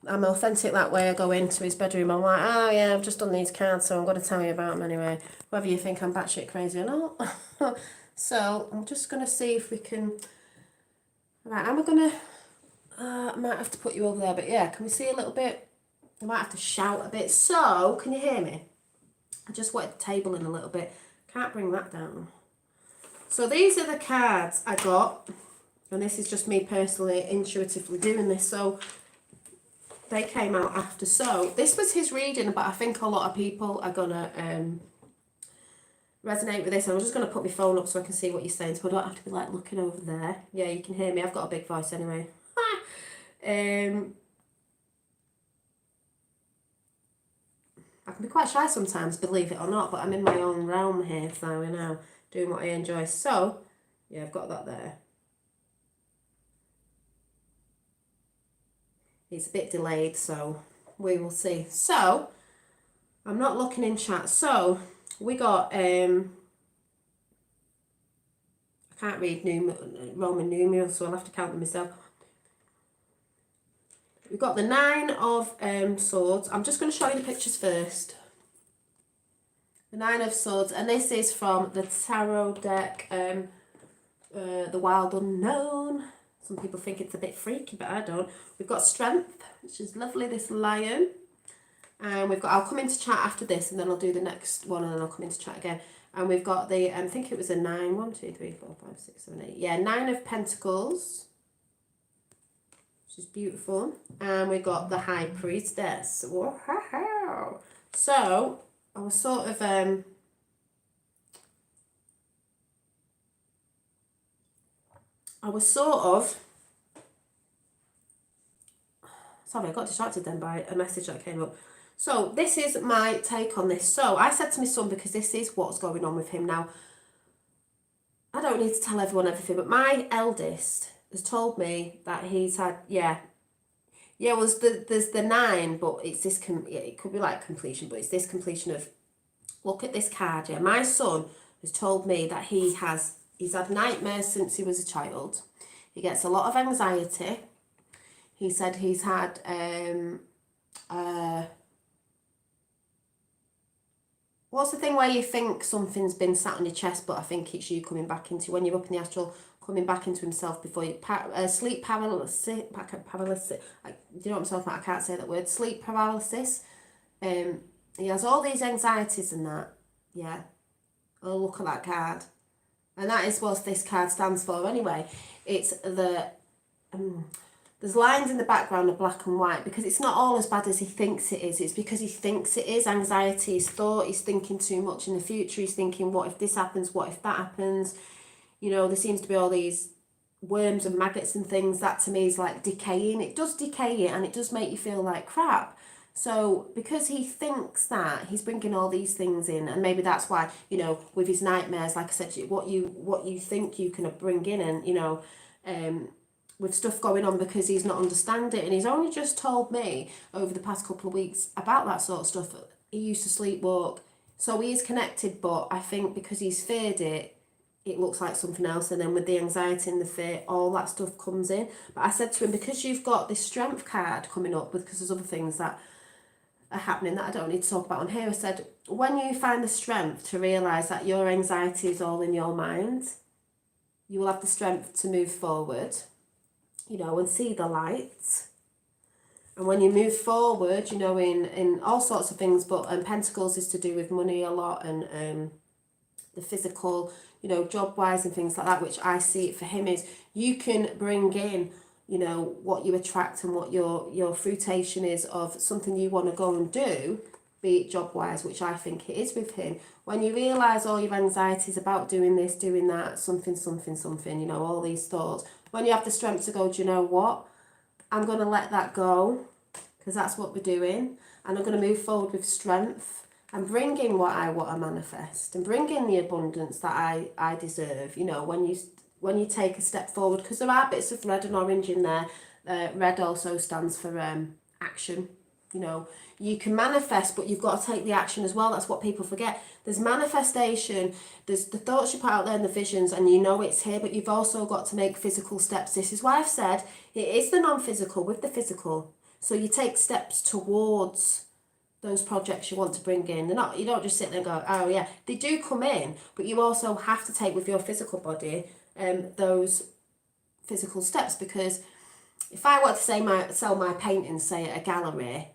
I'm authentic that way. I go into his bedroom, I'm like, oh yeah, I've just done these cards, so I'm going to tell you about them anyway, whether you think I'm batshit crazy or not. So I'm just going to see if we can... Right, I might have to put you over there, but yeah, can we see a little bit? I might have to shout a bit. So, can you hear me? I just wanted the table in a little bit. Can't bring that down. So these are the cards I got, and this is just me personally intuitively doing this. So they came out after. So this was his reading, but I think a lot of people are gonna resonate with this. And I'm just gonna put my phone up so I can see what you're saying, so I don't have to be like looking over there. Yeah, you can hear me. I've got a big voice anyway. I can be quite shy sometimes, believe it or not, but I'm in my own realm here, so you know, doing what I enjoy. So, yeah, I've got that there. It's a bit delayed, so we will see. So, I'm not looking in chat. So, we got, I can't read Roman numerals, so I'll have to count them myself. We've got the 9 of Swords. I'm just going to show you the pictures first. The 9 of Swords, and this is from the tarot deck, The Wild Unknown. Some people think it's a bit freaky, but I don't. We've got Strength, which is lovely, this lion. And we've got, I'll come into chat after this, and then I'll do the next one, and then I'll come into chat again. And we've got the, I think it was a 9, 1, 2, 3, 4, 5, 6, 7, 8. Yeah, 9 of Pentacles. Which is beautiful. And we got the High Priestess. Wow. So, I was sort of I was sort of, sorry, I got distracted then by a message that came up. So this is my take on this. So I said to my son, because this is what's going on with him now, I don't need to tell everyone everything, but my eldest has told me that he's had, well, there's the 9, but it's this, it could be like completion, but it's this completion of, look at this card, yeah. My son has told me that he's had nightmares since he was a child. He gets a lot of anxiety. He said he's had, what's the thing where you think something's been sat on your chest, but I think it's you coming back into, when you're up in the astral, coming back into himself before you, sleep paralysis, do you know what I'm talking about? I can't say that word, sleep paralysis. He has all these anxieties and that, yeah. Oh, look at that card. And that is what this card stands for anyway. It's the, there's lines in the background of black and white, because it's not all as bad as he thinks it is. It's because he thinks it is. Anxiety is thought. He's thinking too much in the future. He's thinking, what if this happens? What if that happens? You know, there seems to be all these worms and maggots and things. That to me is like decaying. It does decay it, and it does make you feel like crap. So because he thinks that, he's bringing all these things in, and maybe that's why, you know, with his nightmares, like I said, what you think you can bring in, and, you know, with stuff going on, because he's not understanding it. And he's only just told me over the past couple of weeks about that sort of stuff. He used to sleepwalk, so he is connected, but I think because he's feared it, it looks like something else, and then with the anxiety and the fear, all that stuff comes in. But I said to him, because you've got this strength card coming up, because there's other things that are happening that I don't need to talk about on here, I said, when you find the strength to realise that your anxiety is all in your mind, you will have the strength to move forward, you know, and see the light. And when you move forward, you know, in all sorts of things, but Pentacles is to do with money a lot, and the physical, you know, job-wise and things like that, which I see it for him is, you can bring in, you know, what you attract and what your fruitation is of something you want to go and do, be it job-wise, which I think it is with him. When you realise all your anxieties about doing this, doing that, something, you know, all these thoughts, when you have the strength to go, do you know what? I'm going to let that go, because that's what we're doing. And I'm going to move forward with strength and bring in what I want to manifest, and bring in the abundance that I deserve. You know, when you take a step forward, because there are bits of red and orange in there. Red also stands for action. You know, you can manifest, but you've got to take the action as well. That's what people forget. There's manifestation, there's the thoughts you put out there and the visions, and you know it's here, but you've also got to make physical steps. This is why I've said it is the non-physical with the physical. So you take steps towards those projects you want to bring in. You don't just sit there and go, oh yeah, they do come in, but you also have to take with your physical body those physical steps, because if I were to sell my paintings, say at a gallery,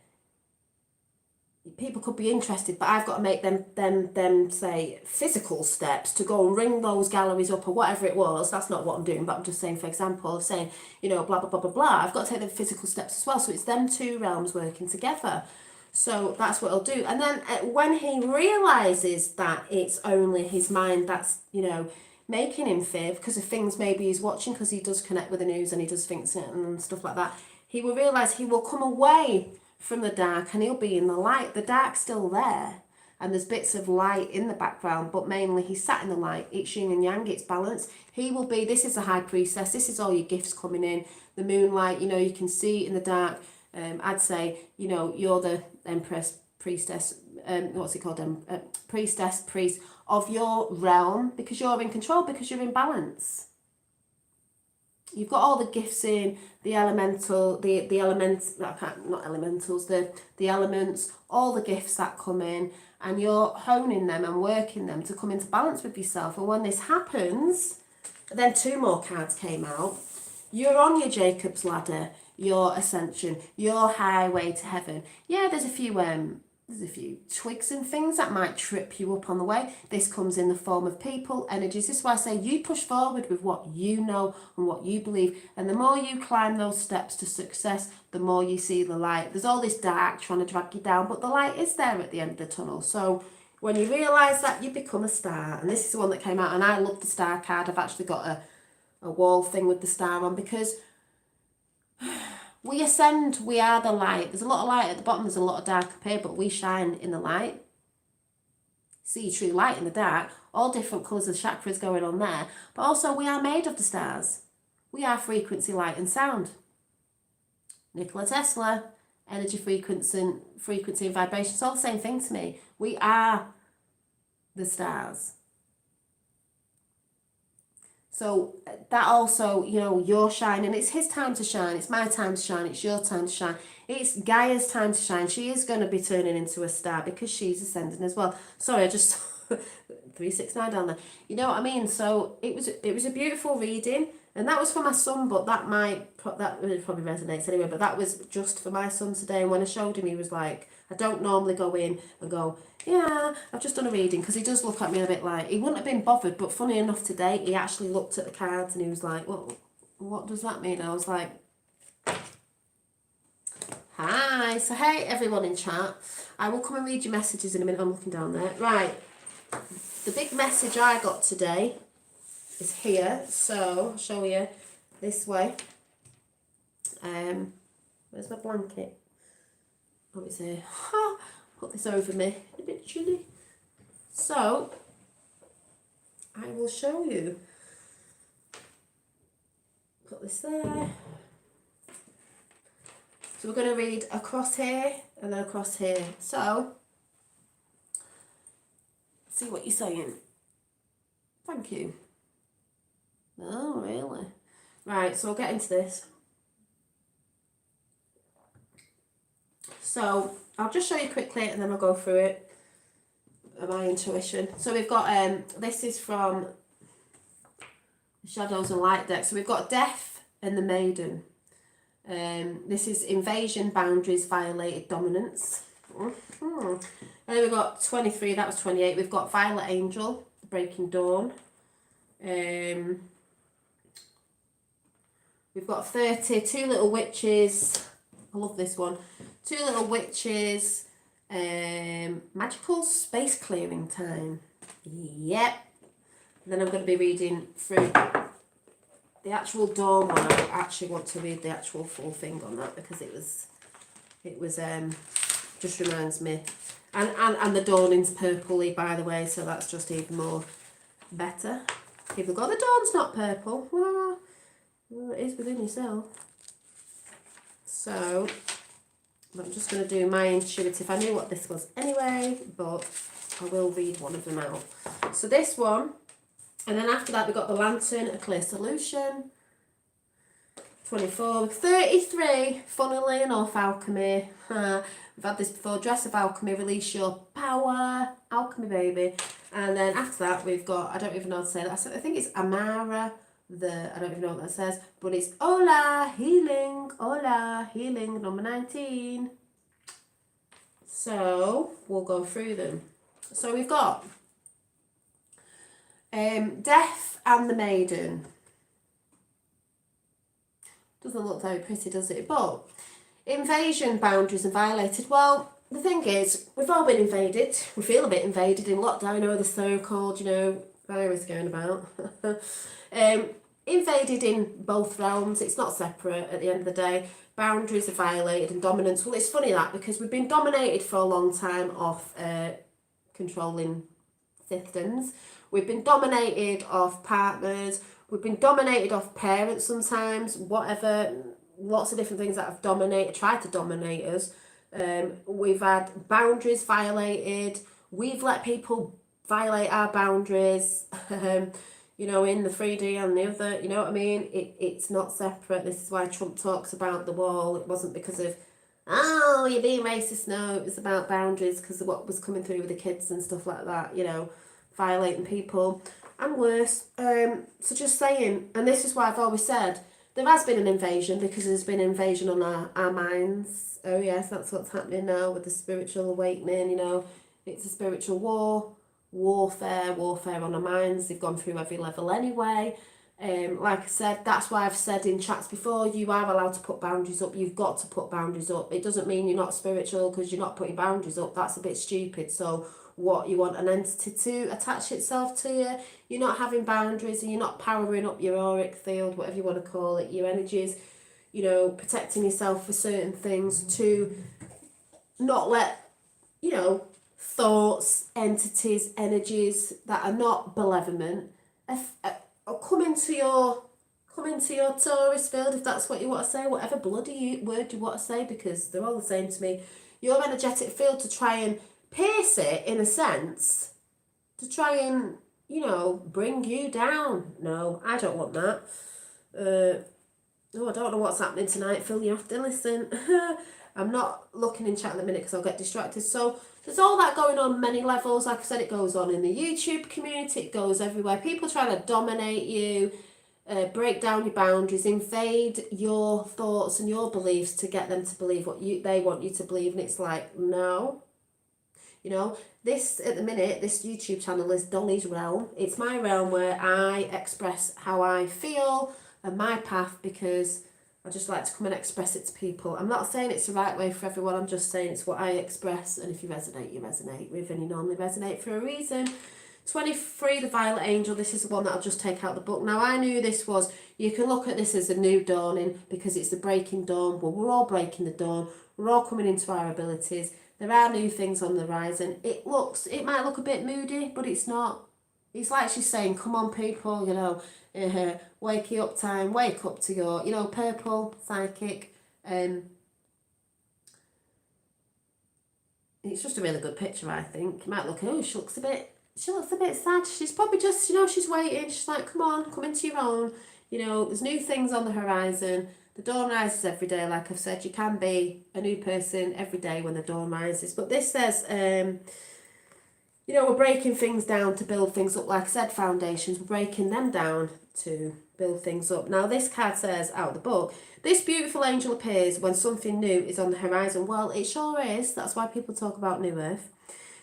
people could be interested, but I've got to make them say physical steps to go and ring those galleries up or whatever it was. That's not what I'm doing, but I'm just saying, for example, saying, you know, blah blah blah blah blah. I've got to take the physical steps as well. So it's them two realms working together. So that's what he'll do. And then when he realises that it's only his mind that's, you know, making him fear because of things maybe he's watching, because he does connect with the news and he does things and stuff like that, he will realise he will come away from the dark and he'll be in the light. The dark's still there, and there's bits of light in the background, but mainly he's sat in the light. It's yin and yang, it's balance. He will be, this is the high priestess, this is all your gifts coming in, the moonlight, you know, you can see in the dark. I'd say, you know, you're the empress, priestess, priest of your realm, because you're in control, because you're in balance. You've got all the gifts in, the elemental, the elements, not elementals, the elements, all the gifts that come in, and you're honing them and working them to come into balance with yourself. And when this happens, then 2 more cards came out. You're on your Jacob's ladder, your ascension, your highway to heaven. Yeah, there's a few twigs and things that might trip you up on the way. This comes in the form of people, energies. This is why I say you push forward with what you know and what you believe. And the more you climb those steps to success, the more you see the light. There's all this dark trying to drag you down, but the light is there at the end of the tunnel. So when you realise that, you become a star. And this is the one that came out, and I love the star card. I've actually got wall thing with the star on, because we ascend, we are the light. There's a lot of light at the bottom, there's a lot of dark up here, but we shine in the light. See true light in the dark, all different colours of chakras going on there. But also we are made of the stars. We are frequency, light and sound. Nikola Tesla, energy, frequency and vibration, it's all the same thing to me. We are the stars. So that also, you know, you're shining. It's his time to shine. It's my time to shine. It's your time to shine. It's Gaia's time to shine. She is going to be turning into a star because she's ascending as well. Sorry, I just 369 down there. You know what I mean? So it was a beautiful reading, and that was for my son. But that probably resonates anyway. But that was just for my son today. And when I showed him, he was like, I don't normally go in and go, yeah, I've just done a reading, because he does look at me a bit like, he wouldn't have been bothered, but funny enough today, he actually looked at the cards and he was like, well, what does that mean? I was like, hi. So hey everyone in chat, I will come and read your messages in a minute. I'm looking down there. Right, the big message I got today is here, so I'll show you this way. Where's my blanket? Oh, it's here. Put this over me, a bit chilly. So I will show you. Put this there. So we're going to read across here and then across here. So see what you're saying. Thank you. Oh, really? Right, so we'll get into this. So I'll just show you quickly and then I'll go through it. My intuition. So we've got, this is from Shadows and Light deck. So we've got Death and the Maiden. This is Invasion, Boundaries, Violated, Dominance. And then we've got 23, that was 28. We've got Violet Angel, Breaking Dawn. We've got 30, Two Little Witches. I love this one. Two Little Witches. Magical Space Clearing Time. Yep. And then I'm going to be reading through the actual Dawn one. I actually want to read the actual full thing on that, because it was just reminds me. And the Dawning's purpley, by the way, so that's just even more better. People go, the Dawn's not purple. Well, it is within yourself. So I'm just going to do my intuitive. I knew what this was anyway, but I will read one of them out. So this one, and then after that we've got the Lantern, A Clear Solution. 24, 33, funnily enough, Alchemy. We've had this before, Dress of Alchemy, Release Your Power, Alchemy baby. And then after that we've got, I don't even know how to say that, I think it's Amara, I don't even know what that says, but it's Hola, Healing, number 19. So we'll go through them. So we've got Death and the Maiden. Doesn't look very pretty, does it? But invasion, boundaries and violated. Well, the thing is, we've all been invaded. We feel a bit invaded in lockdown, you know, the so-called, you know, virus going about. Invaded in both realms. It's not separate at the end of the day. Boundaries are violated and dominance. Well, it's funny that, because we've been dominated for a long time off controlling fiefdoms. We've been dominated off partners. We've been dominated off parents sometimes, whatever. Lots of different things that have tried to dominate us. We've had boundaries violated. We've let people violate our boundaries. You know, in the 3D and the other, you know what I mean? It's not separate. This is why Trump talks about the wall. It wasn't because of, oh, you're being racist. No, it was about boundaries, because of what was coming through with the kids and stuff like that, you know, violating people and worse. So just saying, and this is why I've always said, there has been an invasion, because there's been an invasion on our minds. Oh yes, that's what's happening now with the spiritual awakening, you know. It's a spiritual warfare on our minds. They've gone through every level anyway. Like I said, that's why I've said in chats before, you are allowed to put boundaries up. You've got to put boundaries up. It doesn't mean you're not spiritual because you're not putting boundaries up. That's a bit stupid. So what you want an entity to attach itself to you. You're not having boundaries, and you're not powering up your auric field, whatever you want to call it, your energies, you know, protecting yourself for certain things, to not let, you know, thoughts, entities, energies that are not malevolent come into your Taurus field, if that's what you want to say, whatever bloody word you want to say, because they're all the same to me. Your energetic field, to try and pierce it, in a sense, to try and, you know, bring you down. No, I don't want that. No, I don't know what's happening tonight, Phil. You have to listen. I'm not looking in chat at the minute because I'll get distracted. So there's all that going on many levels. Like I said, it goes on in the YouTube community. It goes everywhere. People trying to dominate you, break down your boundaries, invade your thoughts and your beliefs to get them to believe what they want you to believe. And it's like, no. You know, this, at the minute, this YouTube channel is Dolly's realm. It's my realm where I express how I feel and my path, because I just like to come and express it to people. I'm not saying it's the right way for everyone. I'm just saying it's what I express. And if you resonate, you resonate with, and you normally resonate for a reason. 23, the Violet Angel. This is the one that I'll just take out the book. Now, I knew this was, you can look at this as a new dawning because it's the breaking dawn. Well, we're all breaking the dawn. We're all coming into our abilities. There are new things on the horizon. It might look a bit moody, but it's not. It's like she's saying, come on, people, you know, wake you up time, wake up to your, you know, purple, psychic. It's just a really good picture, I think. You might look, oh, she looks a bit sad. She's probably just, you know, she's waiting. She's like, come on, come into your own. You know, there's new things on the horizon. The dawn rises every day, like I've said. You can be a new person every day when the dawn rises. But this says, you know, we're breaking things down to build things up. Like I said, foundations, we're breaking them down to build things up. Now, this card says, out of the book, this beautiful angel appears when something new is on the horizon. Well, it sure is. That's why people talk about New Earth.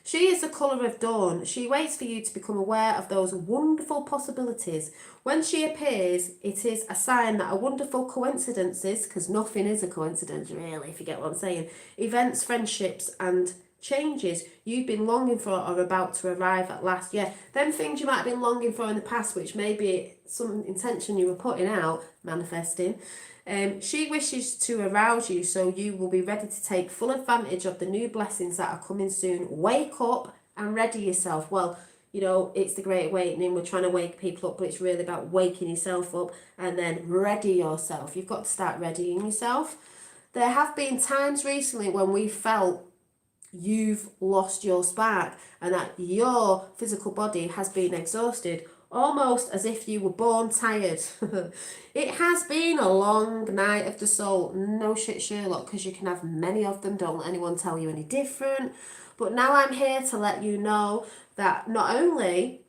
She is the colour of dawn. She waits for you to become aware of those wonderful possibilities. When she appears, it is a sign that a wonderful coincidences, because nothing is a coincidence really, if you get what I'm saying, events, friendships and changes you've been longing for are about to arrive at last. Yeah, them things you might have been longing for in the past, which may be some intention you were putting out, manifesting. She wishes to arouse you so you will be ready to take full advantage of the new blessings that are coming soon. Wake up and ready yourself. Well, you know, it's the Great Awakening. We're trying to wake people up, but it's really about waking yourself up and then ready yourself. You've got to start readying yourself. There have been times recently when we felt you've lost your spark and that your physical body has been exhausted, almost as if you were born tired. It has been a long night of the soul. No shit, Sherlock, because you can have many of them. Don't let anyone tell you any different. But now I'm here to let you know that not only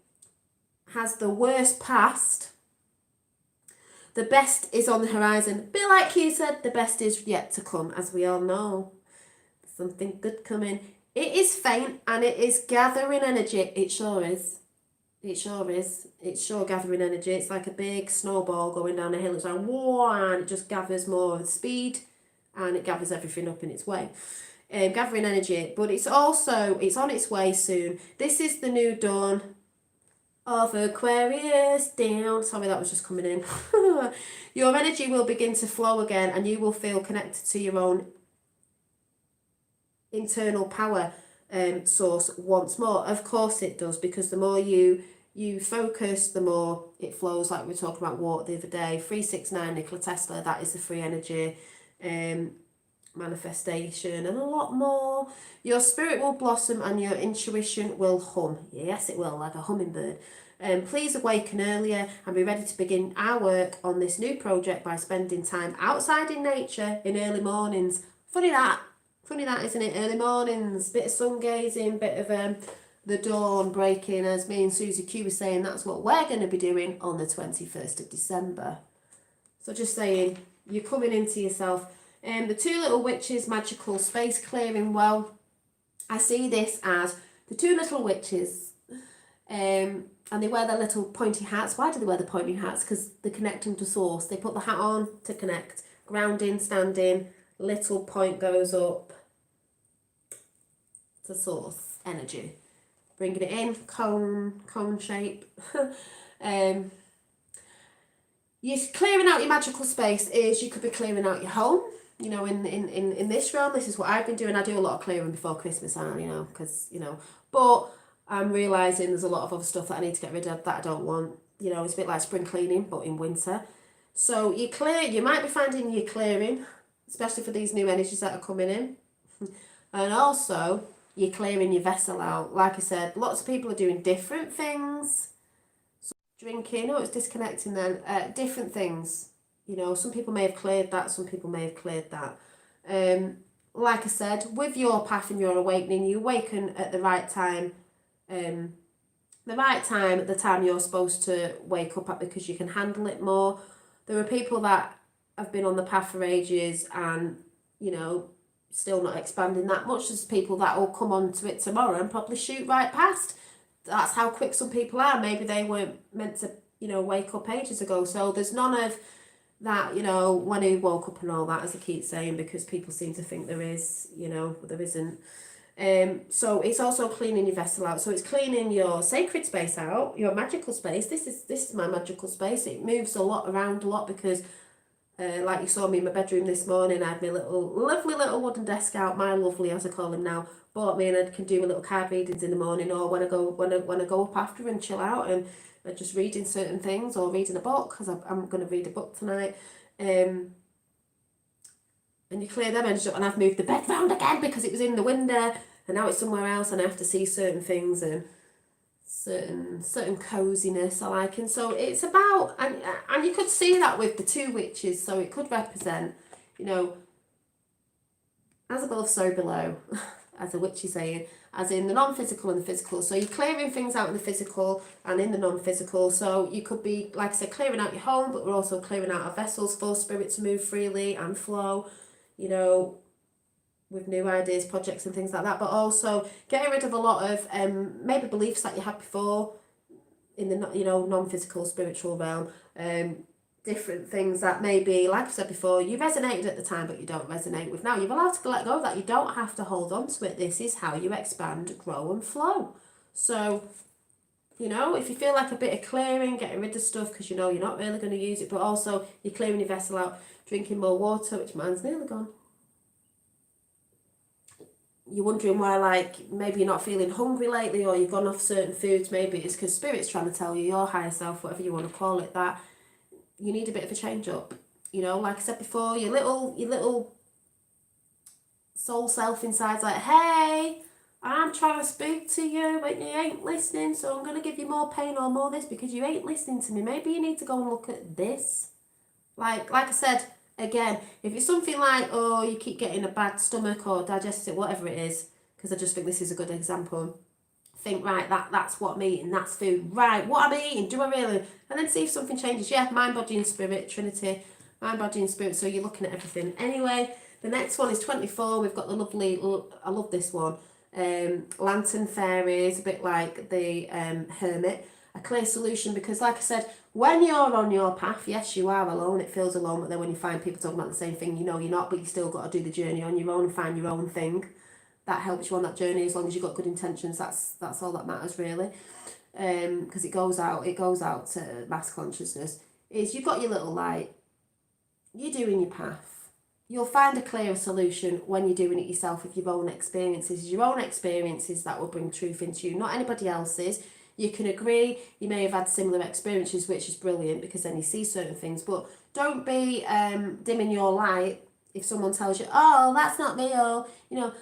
has the worst passed, the best is on the horizon. A bit like you said, the best is yet to come, as we all know. Something good coming. It is faint and it is gathering energy. It sure is. It sure is. It's sure gathering energy. It's like a big snowball going down a hill. It's like, whoa, and it just gathers more speed and it gathers everything up in its way. Gathering energy. But it's on its way soon. This is the new dawn of Aquarius down. Sorry, that was just coming in. Your energy will begin to flow again and you will feel connected to your own internal power source once more. Of course it does, because the more you focus, the more it flows, like we were talking about water the other day. 369 Nikola Tesla, that is the free energy manifestation, and a lot more. Your spirit will blossom and your intuition will hum. Yes, it will, like a hummingbird. Please awaken earlier and be ready to begin our work on this new project by spending time outside in nature in early mornings. Funny that, isn't it? Early mornings, bit of sun gazing, bit of the dawn breaking, as me and Susie Q were saying. That's what we're going to be doing on the 21st of December. So just saying, you're coming into yourself. The two little witches, magical space clearing. Well, I see this as the two little witches, and they wear their little pointy hats. Why do they wear the pointy hats? Because they connect them to source. They put the hat on to connect. Grounding, standing, little point goes up to source energy. bringing it in, cone shape. You're clearing out your magical space is you could be clearing out your home. You know, in this realm, this is what I've been doing. I do a lot of clearing before Christmas, because, but I'm realising there's a lot of other stuff that I need to get rid of that I don't want. It's a bit like spring cleaning, but in winter. So you might be finding you're clearing, especially for these new energies that are coming in. And also, you're clearing your vessel out. Like I said, lots of people are doing different things. So drinking, it's disconnecting then. Different things. Some people may have cleared that, some people may have cleared that. Like I said, with your path and your awakening, you awaken at the right time. At the time you're supposed to wake up at, because you can handle it more. There are people that have been on the path for ages and, still not expanding that much. There's people that will come onto it tomorrow and probably shoot right past. That's how quick some people are. Maybe they weren't meant to, wake up ages ago. So there's none of that, when he woke up and all that, as I keep saying, because people seem to think there is, but there isn't. So it's also cleaning your vessel out. So it's cleaning your sacred space out, your magical space. This is my magical space. It moves around a lot because, like you saw me in my bedroom this morning, I had my lovely little wooden desk out, my lovely, as I call him now, bought me, and I can do my little card readings in the morning, or when I go up after and chill out and just reading certain things or reading a book, because I'm going to read a book tonight. And you clear them energies up, and I've moved the bed round again because it was in the window and now it's somewhere else, and I have to see certain things and certain coziness I like. And so it's about, and you could see that with the two witches, so it could represent, as above so below, as a witch is saying, as in the non-physical and the physical. So you're clearing things out in the physical and in the non-physical. So you could be, like I said, clearing out your home, but we're also clearing out our vessels for spirit to move freely and flow, with new ideas, projects and things like that. But also getting rid of a lot of maybe beliefs that you had before in the non-physical spiritual realm. Different things that maybe, like I said before, you resonated at the time but you don't resonate with now. You're allowed to let go of that. You don't have to hold on to it. This is how you expand, grow and flow. So, if you feel like a bit of clearing, getting rid of stuff because you're not really going to use it, but also you're clearing your vessel out, drinking more water, which mine's nearly gone. You're wondering why, like, maybe you're not feeling hungry lately, or you've gone off certain foods. Maybe it's because Spirit's trying to tell you, your higher self, whatever you want to call it, that you need a bit of a change up. Like I said before, your little soul self inside's like, hey, I'm trying to speak to you, but you ain't listening, so I'm going to give you more pain or more this because you ain't listening to me. Maybe you need to go and look at this. Like I said, again, if it's something like, oh, you keep getting a bad stomach or digestive, whatever it is, because I just think this is a good example. Think, right, that's what I'm eating, that's food. Right, what I'm eating, do I really? And then see if something changes. Yeah, mind, body and spirit, Trinity, mind, body and spirit. So you're looking at everything. Anyway, the next one is 24. We've got the lovely, I love this one, lantern fairies, a bit like the hermit. A clear solution, because like I said, when you're on your path, yes, you are alone, it feels alone, but then when you find people talking about the same thing, you're not, but you still got to do the journey on your own and find your own thing. That helps you on that journey, as long as you've got good intentions. That's all that matters, really. Because it goes out to mass consciousness. Is you've got your little light, you're doing your path. You'll find a clearer solution when you're doing it yourself with your own experiences. Your own experiences that will bring truth into you, not anybody else's. You can agree, you may have had similar experiences, which is brilliant because then you see certain things, but don't be dimming your light if someone tells you, oh, that's not real,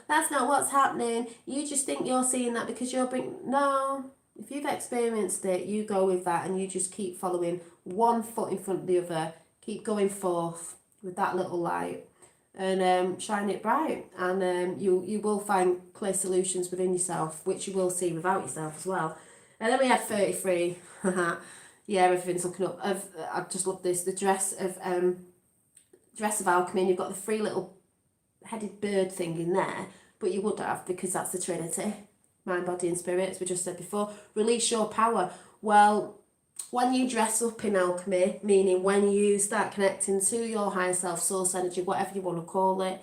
that's not what's happening. You just think you're seeing that because no, if you've experienced it, you go with that and you just keep following one foot in front of the other, keep going forth with that little light and shine it bright, and you will find clear solutions within yourself, which you will see without yourself as well. And then we had 33. Yeah, everything's looking up. I just love this. The dress of alchemy. And you've got the three little headed bird thing in there, but you would have, because that's the Trinity, mind, body, and spirit. As we just said before, release your power. Well, when you dress up in alchemy, meaning when you start connecting to your higher self, source energy, whatever you want to call it,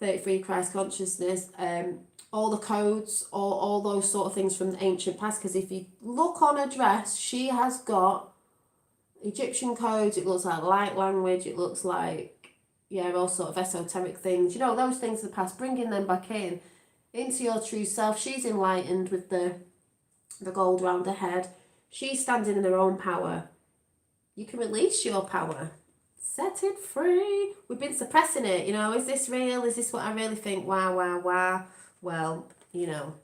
33 Christ consciousness. all the codes, all those sort of things from the ancient past. Because if you look on her dress, she has got Egyptian codes. It looks like light language. It looks like, yeah, all sort of esoteric things. You know, those things of the past, bringing them back in into your true self. She's enlightened with the gold round her head. She's standing in her own power. You can release your power. Set it free. We've been suppressing it, you know. Is this real? Is this what I really think? Wow. Well, you know.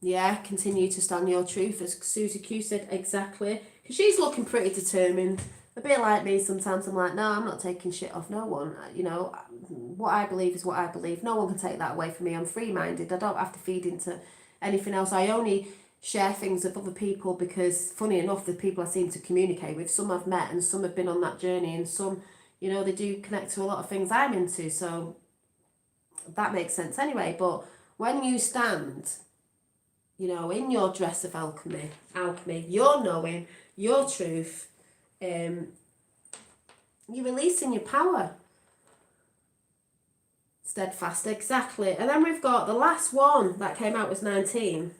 Yeah, continue to stand your truth, as Susie Q said, exactly. Because she's looking pretty determined. A bit like me sometimes. I'm like, no, I'm not taking shit off no one. You know, what I believe is what I believe. No one can take that away from me. I'm free-minded. I don't have to feed into anything else. I only share things with other people because, funny enough, the people I seem to communicate with, some I've met and some have been on that journey, and some, you know, they do connect to a lot of things I'm into, so that makes sense anyway. But when you stand, you know, in your dress of alchemy, your knowing, your truth, you're releasing your power. Steadfast, exactly. And then we've got the last one that came out was 19.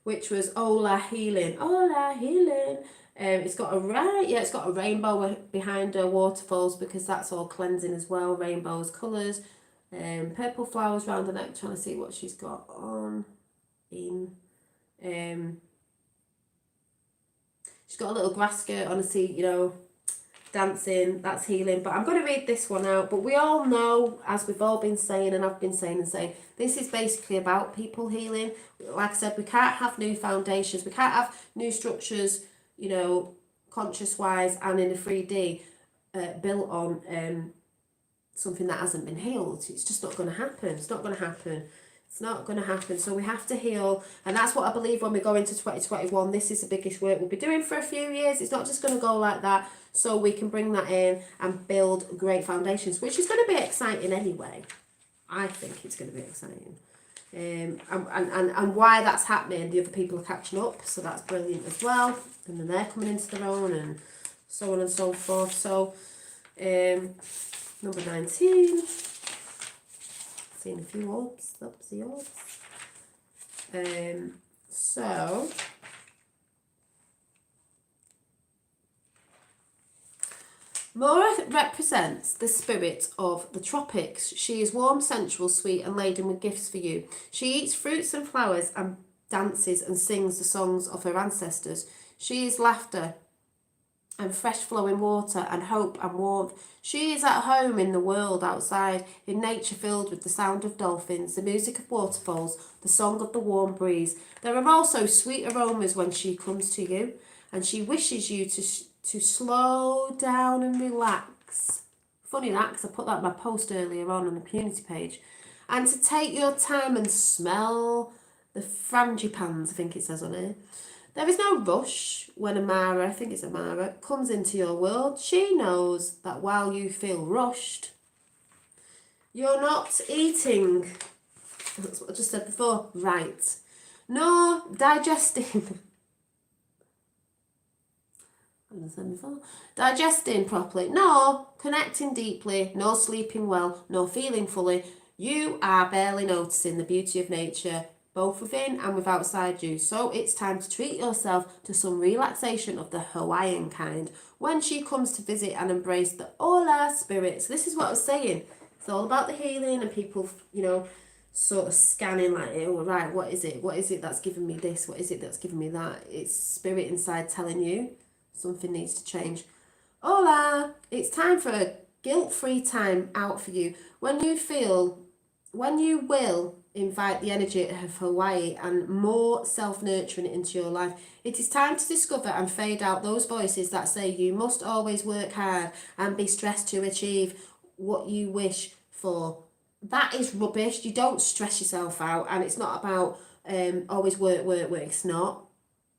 Which was Ola Healing. It's got a rainbow behind her, waterfalls, because that's all cleansing as well. Rainbows, colours, purple flowers round the neck. Trying to see what she's got on. She's got a little grass skirt on. You know, dancing. That's healing. But I'm going to read this one out. But we all know, as we've all been saying, and I've been saying, this is basically about people healing. Like I said, we can't have new foundations. We can't have new structures, you know, conscious-wise and in a 3D built on something that hasn't been healed. It's just not going to happen. It's not going to happen. So we have to heal. And that's what I believe when we go into 2021. This is the biggest work we'll be doing for a few years. It's not just going to go like that. So we can bring that in and build great foundations, which is going to be exciting anyway. I think it's going to be exciting. And why that's happening, the other people are catching up, so that's brilliant as well. And then they're coming into their own, and so on and so forth. So, number 19. Seeing a few orbs. That's the orbs. So, Mora represents the spirit of the tropics. She is warm, sensual, sweet, and laden with gifts for you. She eats fruits and flowers and dances and sings the songs of her ancestors. She is laughter and fresh flowing water and hope and warmth. She is at home in the world outside, in nature filled with the sound of dolphins, the music of waterfalls, the song of the warm breeze. There are also sweet aromas when she comes to you, and she wishes you to slow down and relax. Funny that, because I put that in my post earlier on the community page. And to take your time and smell the frangipans, I think it says on here. There is no rush when Amara, I think it's Amara, comes into your world. She knows that while you feel rushed, you're not eating, that's what I just said before, right, nor digesting. Digesting properly, nor connecting deeply, nor sleeping well, nor feeling fully. You are barely noticing the beauty of nature, both within and with outside you. So it's time to treat yourself to some relaxation of the Hawaiian kind when she comes to visit and embrace the Ola spirits. This is what I was saying. It's all about the healing and people, you know, sort of scanning like, oh, right, what is it? What is it that's giving me this? What is it that's giving me that? It's spirit inside telling you something needs to change. Hola! It's time for a guilt-free time out for you. When you will invite the energy of Hawaii and more self-nurturing into your life, it is time to discover and fade out those voices that say you must always work hard and be stressed to achieve what you wish for. That is rubbish. You don't stress yourself out, and it's not about always work. It's not.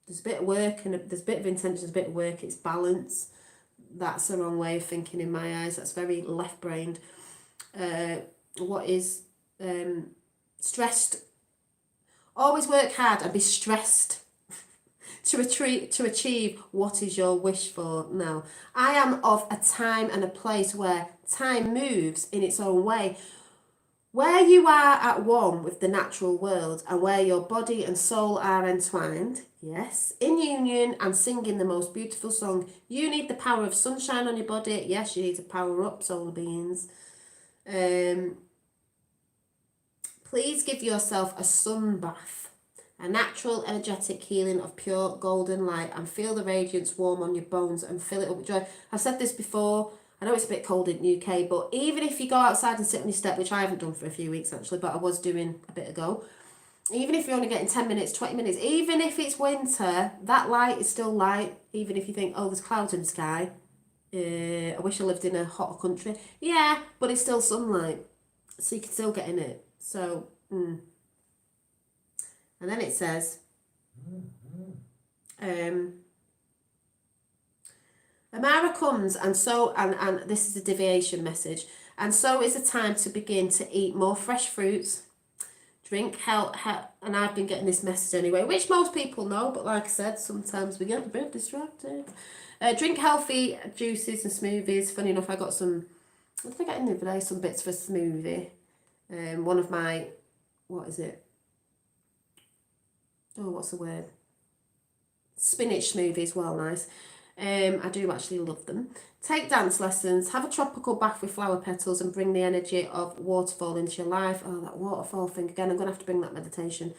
There's a bit of work and there's a bit of intention, there's a bit of work, it's balance. That's the wrong way of thinking in my eyes. That's very left-brained. What is stressed? Always work hard and be stressed to achieve what is your wish for. No, I am of a time and a place where time moves in its own way. Where you are at one with the natural world and where your body and soul are entwined, yes, in union and singing the most beautiful song. You need the power of sunshine on your body. Yes, you need to power up, solar beings. Please give yourself a sun bath, a natural energetic healing of pure golden light, and feel the radiance warm on your bones and fill it up with joy. I've said this before. I know it's a bit cold in the UK, but even if you go outside and sit on your step, which I haven't done for a few weeks actually, but I was doing a bit ago, even if you're only getting 10 minutes, 20 minutes, even if it's winter, that light is still light, even if you think, oh, there's clouds in the sky. I wish I lived in a hotter country. Yeah, but it's still sunlight, so you can still get in it. So, and then it says, Amara comes, and this is a deviation message, and so is the time to begin to eat more fresh fruits, drink and I've been getting this message anyway, which most people know, but like I said, sometimes we get a bit distracted. Drink healthy juices and smoothies. Funny enough, I got some, what did I get in the other day? Some bits for a smoothie. One of my, what is it? Oh, what's the word? Spinach smoothies, well nice. I do actually love them. Take dance lessons, have a tropical bath with flower petals and bring the energy of waterfall into your life. Oh, that waterfall thing again, I'm going to have to bring that meditation.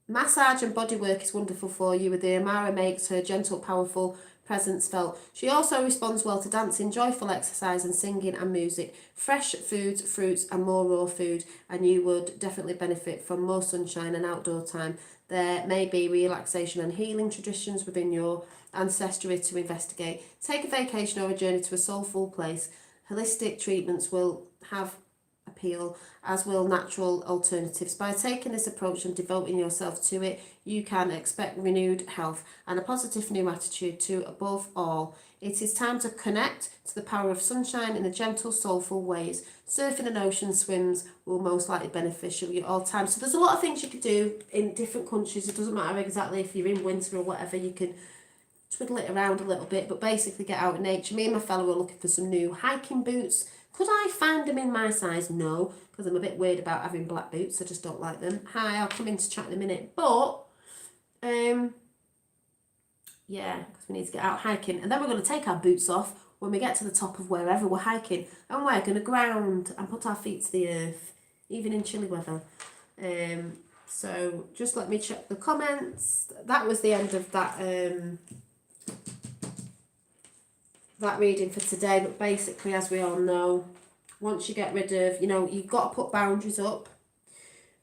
Massage and body work is wonderful for you. With the Amara makes her gentle, powerful presence felt. She also responds well to dancing, joyful exercise and singing and music. Fresh foods, fruits and more raw food, and you would definitely benefit from more sunshine and outdoor time. There may be relaxation and healing traditions within your ancestry to investigate. Take a vacation or a journey to a soulful place. Holistic treatments will have appeal, as will natural alternatives. By taking this approach and devoting yourself to it, you can expect renewed health and a positive new attitude to, above all, it is time to connect to the power of sunshine in a gentle, soulful ways. Surfing an ocean swims will most likely beneficial you at all times. So there's a lot of things you could do in different countries. It doesn't matter exactly if you're in winter or whatever, you can twiddle it around a little bit, but basically get out in nature. Me and my fellow were looking for some new hiking boots. Could I find them in my size? No, because I'm a bit weird about having black boots. I just don't like them. Hi, I'll come in to chat in a minute. But, yeah, because we need to get out hiking. And then we're going to take our boots off when we get to the top of wherever we're hiking. And we're going to ground and put our feet to the earth, even in chilly weather. So just let me check the comments. That was the end of that that reading for today. But basically, as we all know, once you get rid of, you've got to put boundaries up.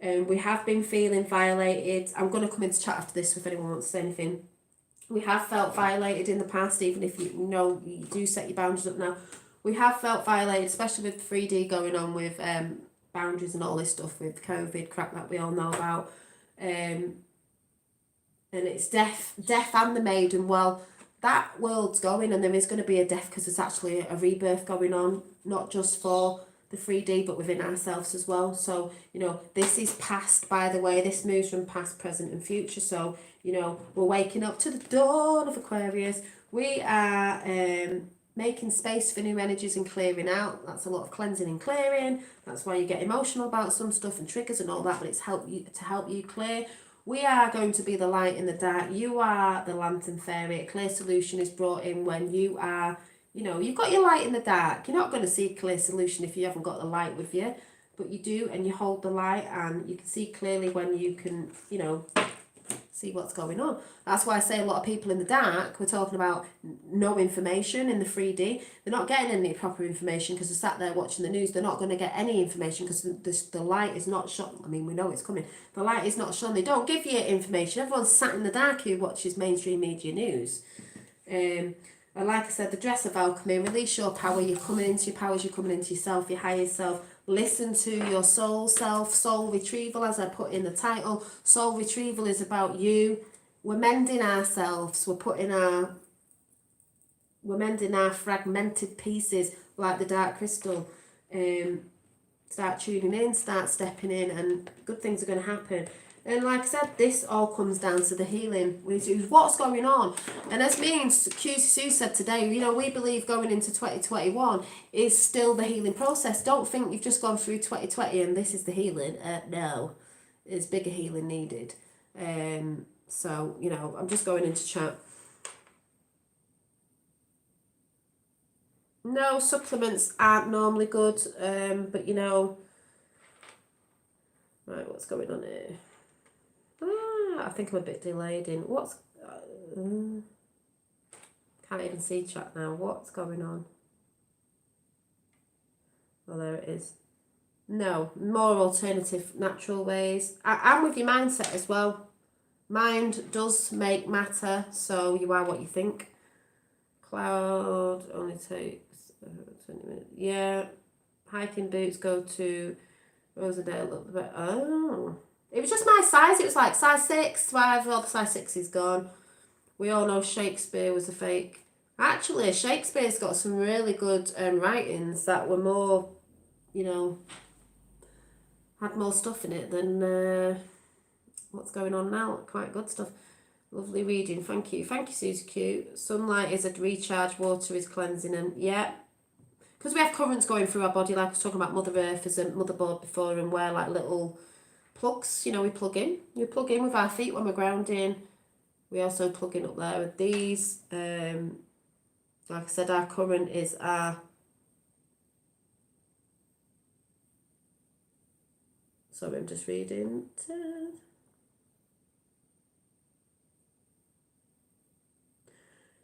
We have been feeling violated. I'm going to come into chat after this if anyone wants to say anything. We have felt violated in the past, even if you do set your boundaries up now. We have felt violated, especially with 3D going on with boundaries and all this stuff with COVID crap that we all know about. And it's death and the maiden. Well, that world's going, and there is going to be a death because there's actually a rebirth going on, not just for the 3D but within ourselves as well. So this is past, by the way. This moves from past, present and future. So we're waking up to the dawn of Aquarius. We are making space for new energies and clearing out. That's a lot of cleansing and clearing. That's why you get emotional about some stuff and triggers and all that, but it's help you clear. We are going to be the light in the dark. You are the lantern fairy. A clear solution is brought in when you are, you've got your light in the dark. You're not going to see a clear solution if you haven't got the light with you, but you do, and you hold the light and you can see clearly when you can, see what's going on. That's why I say a lot of people in the dark, we're talking about no information in the 3D. They're not getting any proper information because they're sat there watching the news. They're not going to get any information because the light is not shone. I mean, we know it's coming. The light is not shone. They don't give you information. Everyone's sat in the dark who watches mainstream media news. And like I said, the dress of alchemy, release your power. You're coming into your powers. You're coming into yourself, your higher self. Listen to your soul self. Soul retrieval, as I put in the title. Soul retrieval is about you. We're mending ourselves. We're mending our fragmented pieces like the dark crystal. Start tuning in, start stepping in, and good things are going to happen. And like I said, this all comes down to the healing, which is what's going on. And as me and QC Sue said today, you know, we believe going into 2021 is still the healing process. Don't think you've just gone through 2020 and this is the healing. No, there's bigger healing needed. So, you know, I'm just going into chat. No, supplements aren't normally good, but you know, right, what's going on here? I think I'm a bit delayed in what's. Can't even see chat now. What's going on? Oh, there it is. No, more alternative, natural ways. I'm with your mindset as well. Mind does make matter, so you are what you think. Cloud only takes 20 minutes. Yeah, hiking boots go to Rosendale a little bit. Oh. It was just my size. It was like size 6. Whatever, all the size 6 is gone. We all know Shakespeare was a fake. Actually, Shakespeare's got some really good writings that were more, you know, had more stuff in it than what's going on now. Quite good stuff. Lovely reading. Thank you. Thank you, Susie Q. Sunlight is a recharge. Water is cleansing. And yeah, because we have currents going through our body, like I was talking about Mother Earth as a motherboard before, and we're like little plugs, you know, we plug in. We plug in with our feet when we're grounding. We also plug in up there with these. Like I said, our current is our... Sorry, I'm just reading.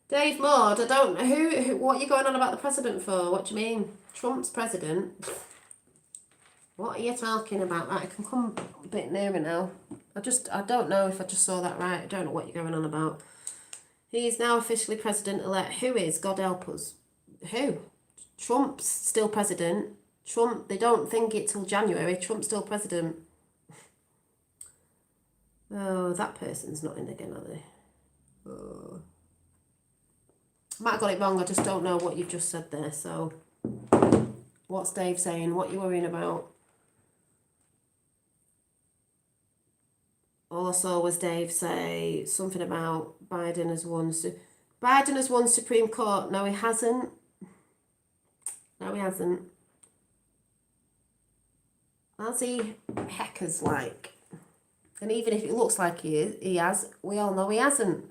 Dave Maud, I don't know who what are you going on about the president for? What do you mean? Trump's president? What are you talking about? Right, I can come a bit nearer now. I don't know if I just saw that right. I don't know what you're going on about. He is now officially president-elect. Who is? God help us. Who? Trump's still president. Trump, they don't think it till January. Trump's still president. Oh, that person's not in again, are they? Oh. I might have got it wrong. I just don't know what you've just said there. So, what's Dave saying? What are you worrying about? All I saw was Dave say something about Biden has won. Biden has won Supreme Court. No, he hasn't. No, he hasn't. As he heckers like. And even if it looks like he has, we all know he hasn't.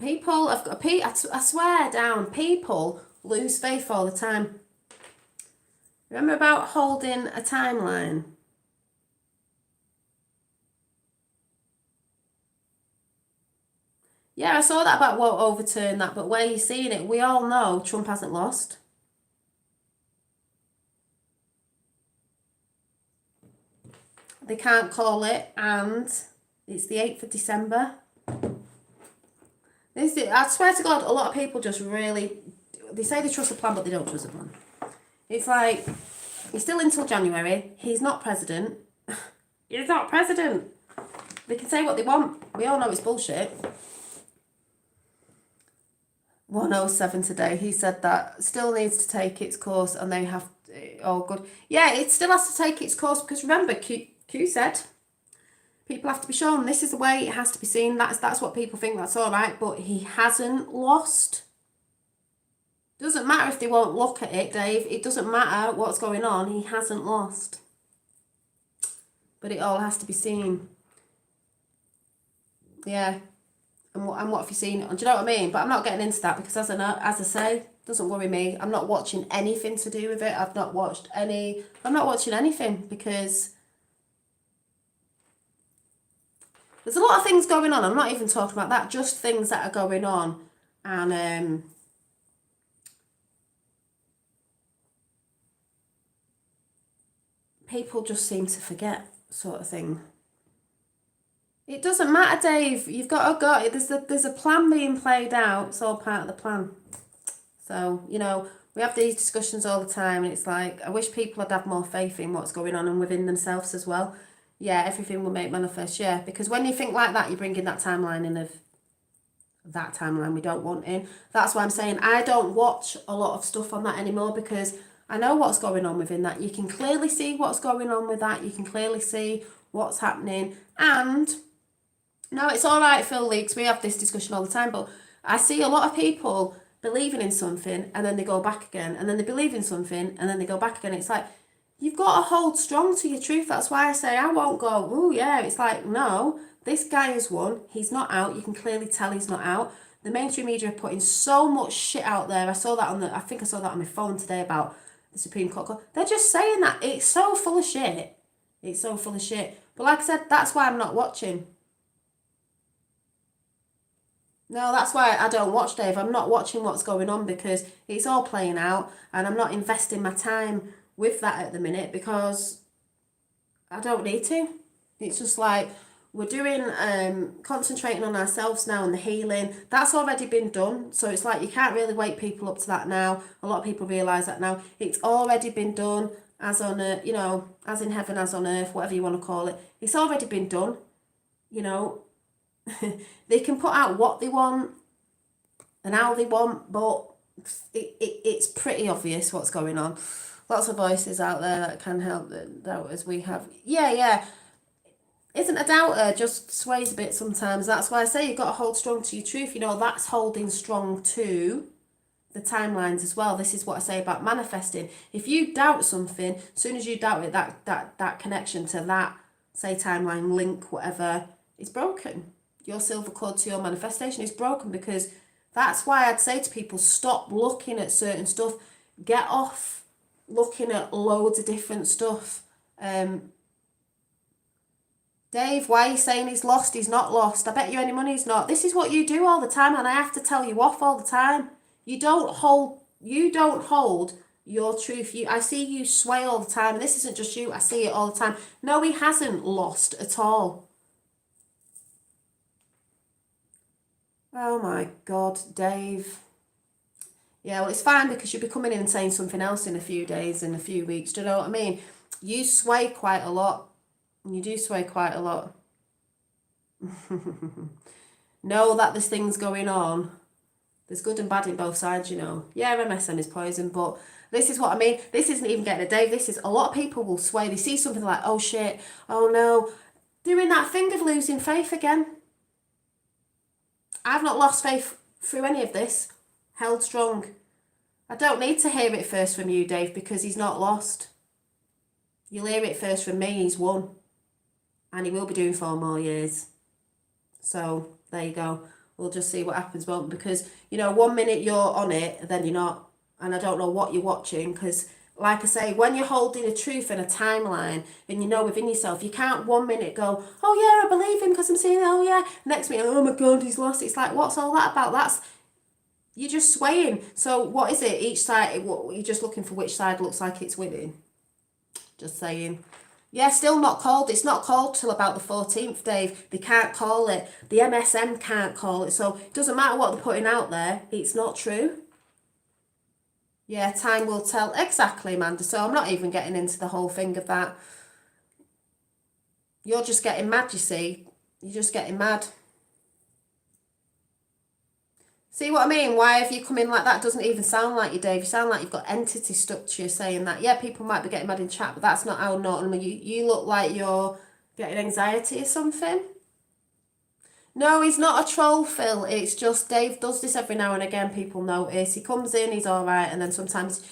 People have got, I swear down, people lose faith all the time. Remember about holding a timeline? Yeah, I saw that about won't overturn that, but where you're seeing it, we all know Trump hasn't lost. They can't call it, and it's the 8th of December. I swear to God, a lot of people just really, they say they trust the plan, but they don't trust the plan. It's like, he's still until January. He's not president. He's not president. They can say what they want. We all know it's bullshit. 107 today. He said that still needs to take its course, and they have, oh good. Yeah, it still has to take its course, because remember, Q said, people have to be shown this is the way it has to be seen. That's what people think. That's all right. But he hasn't lost. Doesn't matter if they won't look at it, Dave. It doesn't matter what's going on. He hasn't lost. But it all has to be seen. Yeah. And what have you seen? Do you know what I mean? But I'm not getting into that because as I say, doesn't worry me. I'm not watching anything to do with it. I'm not watching anything because there's a lot of things going on. I'm not even talking about that. Just things that are going on. And people just seem to forget, sort of thing. It doesn't matter, Dave. You've got to go. There's a plan being played out. It's all part of the plan. So, you know, we have these discussions all the time, and it's like, I wish people would have more faith in what's going on and within themselves as well. Yeah, everything will make manifest, yeah. Because when you think like that, you bring in that timeline in of that timeline we don't want in. That's why I'm saying I don't watch a lot of stuff on that anymore, because I know what's going on within that. You can clearly see what's going on with that. You can clearly see what's happening. And no, it's all right, Phil Leaks. We have this discussion all the time, but I see a lot of people believing in something and then they go back again, and then they believe in something and then they go back again. It's like, you've got to hold strong to your truth. That's why I say I won't go, oh yeah. It's like, no, this guy has won. He's not out. You can clearly tell he's not out. The mainstream media are putting so much shit out there. I think I saw that on my phone today about the Supreme Court. They're just saying that. It's so full of shit. It's so full of shit. But like I said, that's why I'm not watching. No, that's why I don't watch, Dave. I'm not watching what's going on because it's all playing out, and I'm not investing my time with that at the minute because I don't need to. It's just like we're doing, concentrating on ourselves now and the healing. That's already been done. So it's like you can't really wake people up to that now. A lot of people realise that now. It's already been done, as on earth, as in heaven, as on earth, whatever you want to call it. It's already been done, They can put out what they want and how they want, but it's pretty obvious what's going on. Lots of voices out there that can help the doubters we have. Yeah. Isn't a doubter, just sways a bit sometimes. That's why I say you've got to hold strong to your truth. That's holding strong to the timelines as well. This is what I say about manifesting. If you doubt something, as soon as you doubt it, that connection to that, say, timeline, link, whatever, is broken. Your silver cord to your manifestation is broken, because that's why I'd say to people, stop looking at certain stuff. Get off looking at loads of different stuff. Dave, why are you saying he's lost? He's not lost. I bet you any money he's not. This is what you do all the time, and I have to tell you off all the time. You don't hold your truth. I see you sway all the time. This isn't just you. I see it all the time. No, he hasn't lost at all. Oh my God, Dave. Yeah, well, it's fine, because you'll be coming in and saying something else in a few days, in a few weeks. Do you know what I mean? You sway quite a lot. You do sway quite a lot. Know that there's things going on. There's good and bad in both sides, Yeah, MSM is poison, but this is what I mean. This isn't even getting a Dave. This is, a lot of people will sway. They see something like, oh shit, oh no. Doing that thing of losing faith again. I've not lost faith through any of this. Held strong. I don't need to hear it first from you, Dave, because he's not lost. You'll hear it first from me. He's won. And he will be doing 4 more years. So, there you go. We'll just see what happens, won't we? Because, 1 minute you're on it, then you're not. And I don't know what you're watching, because, like I say, when you're holding a truth and a timeline, and within yourself, you can't 1 minute go, oh yeah, I believe him because I'm seeing it, oh yeah. Next minute, oh my God, he's lost. It's like, what's all that about? You're just swaying. So what is it? Each side, you're just looking for which side looks like it's winning. Just saying. Yeah, still not called. It's not called till about the 14th, Dave. They can't call it. The MSM can't call it. So it doesn't matter what they're putting out there. It's not true. Yeah, time will tell. Exactly, Amanda. So I'm not even getting into the whole thing of that. You're just getting mad, you see. You're just getting mad. See what I mean? Why have you come in like that? Doesn't even sound like you, Dave. You sound like you've got entity stuck to you saying that. Yeah, people might be getting mad in chat, but that's not how normal. You look like you're getting anxiety or something. No, he's not a troll, Phil. It's just Dave does this every now and again. People notice. He comes in, he's all right, and then sometimes,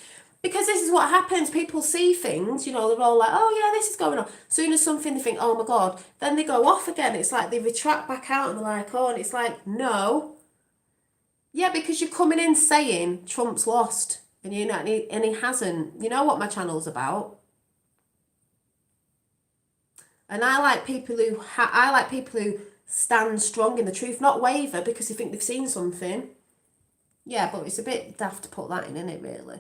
because this is what happens, people see things, they're all like, oh yeah, this is going on. As soon as something, they think, oh my God, then they go off again. It's like they retract back out and they're like, oh, and it's like, no. Yeah, because you're coming in saying Trump's lost, and and he hasn't. You know what my channel's about. And I like people who stand strong in the truth, not waver because they think they've seen something. Yeah, but it's a bit daft to put that in, isn't it, really?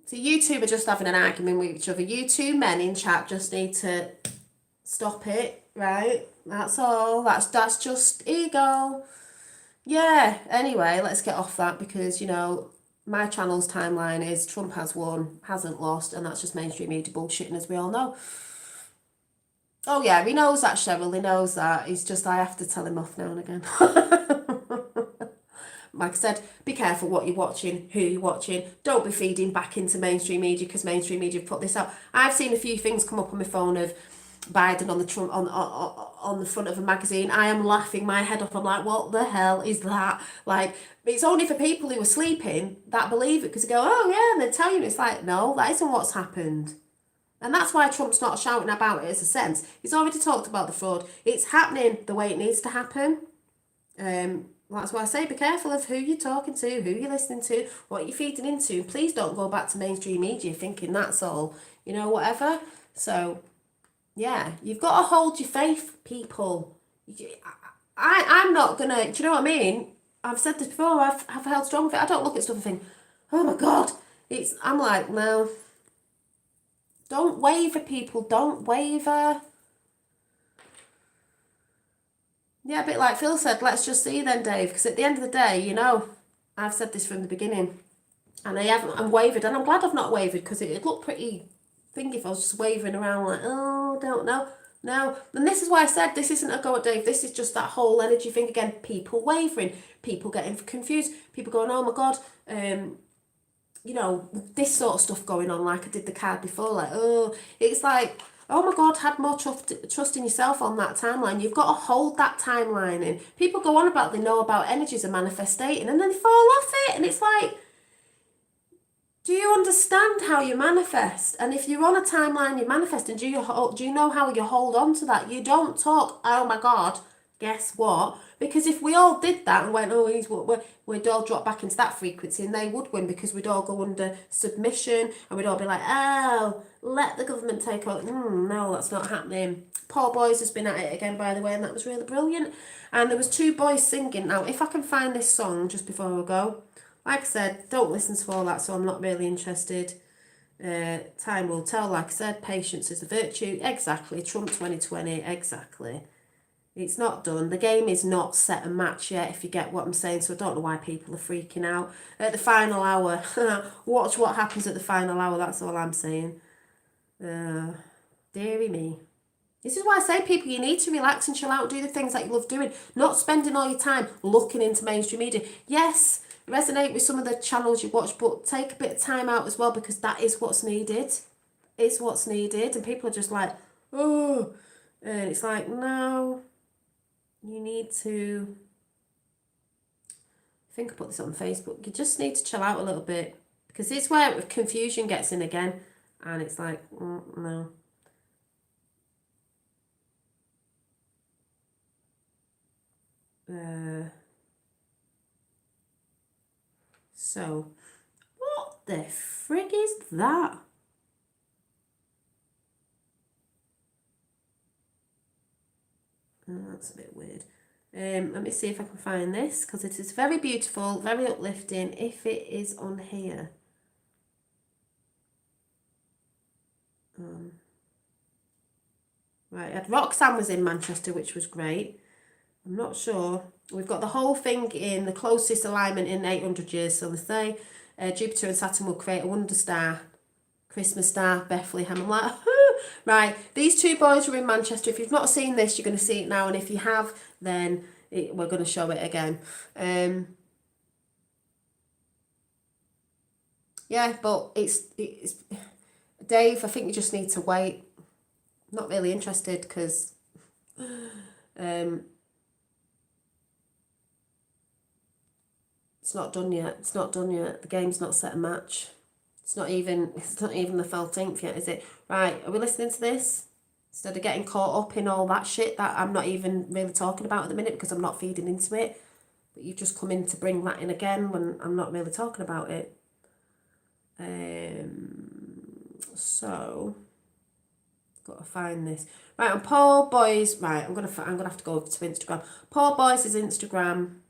So you two are just having an argument with each other. You two men in chat just need to stop it, right? That's all. That's just ego. Yeah, anyway, let's get off that, because, my channel's timeline is Trump has won, hasn't lost, and that's just mainstream media bullshitting, as we all know. Oh yeah, he knows that, Cheryl. He knows that. He's just, I have to tell him off now and again. Like I said, be careful what you're watching, who you're watching. Don't be feeding back into mainstream media because mainstream media have put this out. I've seen a few things come up on my phone of Biden on the Trump on the front of a magazine. I am laughing my head off. I'm like, what the hell is that? Like, it's only for people who are sleeping that believe it because they go, oh yeah, and they tell you. It's like, no, that isn't what's happened. And that's why Trump's not shouting about it as a sense. He's already talked about the fraud. It's happening the way it needs to happen. That's why I say be careful of who you're talking to, who you're listening to, what you're feeding into. Please don't go back to mainstream media thinking that's all, whatever. So, yeah, you've got to hold your faith, people. I'm not going to, do you know what I mean? I've said this before, I've held strong with it. I don't look at stuff and think, oh my God. I'm like, no. Don't waver, people. Don't waver. Yeah, a bit like Phil said, let's just see then, Dave. Because at the end of the day, I've said this from the beginning. And I'm wavered. And I'm glad I've not wavered because it looked pretty thingy if I was just wavering around like, oh, don't know. No. And this is why I said this isn't a go at Dave. This is just that whole energy thing again. People wavering. People getting confused. People going, oh my God. This sort of stuff going on, like I did the card before, like, oh, it's like, oh my God, had more trust in yourself on that timeline. You've got to hold that timeline in. People go on about they know about energies and manifesting, and then they fall off it, and it's like, do you understand how you manifest? And if you're on a timeline, you're manifesting, do you know how you hold on to that? You don't talk, oh my God, guess what? Because if we all did that and went, oh, we'd all drop back into that frequency and they would win because we'd all go under submission and we'd all be like, oh, let the government take over. No, that's not happening. Paul Boys has been at it again, by the way, and that was really brilliant. And there was two boys singing. Now, if I can find this song just before I go, like I said, don't listen to all that, so I'm not really interested. Time will tell, like I said, patience is a virtue. Exactly. Trump 2020, exactly. It's not done. The game is not set and match yet, if you get what I'm saying, so I don't know why people are freaking out. At the final hour, watch what happens at the final hour, that's all I'm saying. Deary me. This is why I say, people, you need to relax and chill out, do the things that you love doing, not spending all your time looking into mainstream media. Yes, resonate with some of the channels you watch, but take a bit of time out as well, because that is what's needed. It's what's needed, and people are just like, oh, and it's like, no, you need to, I think I put this on Facebook, you just need to chill out a little bit, because it's where confusion gets in again, and it's like, no. So, what the frig is that? Oh, that's a bit weird. Let me see if I can find this, because it is very beautiful, very uplifting, if it is on here. Right, Roxanne was in Manchester, which was great. I'm not sure. We've got the whole thing in the closest alignment in 800 years. So they say Jupiter and Saturn will create a wonder star, Christmas star, Bethlehem. I'm like, right. These two boys were in Manchester. If you've not seen this, you're going to see it now. And if you have, then we're going to show it again. Yeah, but it's Dave, I think you just need to wait. Not really interested because it's not done yet. It's not done yet. The game's not set a match. It's not even the 13th yet, is it? Right, are we listening to this? Instead of getting caught up in all that shit that I'm not even really talking about at the minute because I'm not feeding into it. But you've just come in to bring that in again when I'm not really talking about it. So got to find this. Right, on Paul Boys. Right, I'm gonna have to go over to Instagram. Paul Boys' Instagram.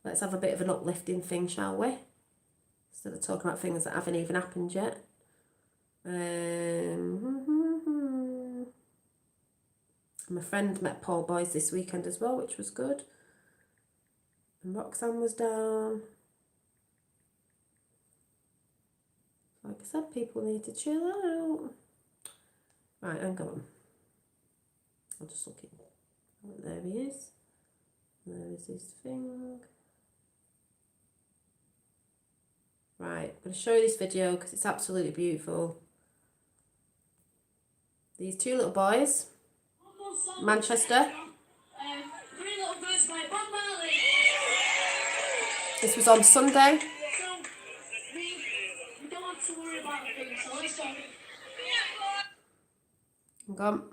Let's have a bit of an uplifting thing, shall we? Instead of talking about things that haven't even happened yet. My friend met Paul Boys this weekend as well, which was good. And Roxanne was down. Like I said, people need to chill out. Right, hang on. I'll just look at there he is. There is his thing. Right, I'm going to show you this video because it's absolutely beautiful. These two little boys, Manchester. This was on Sunday. I'm gone.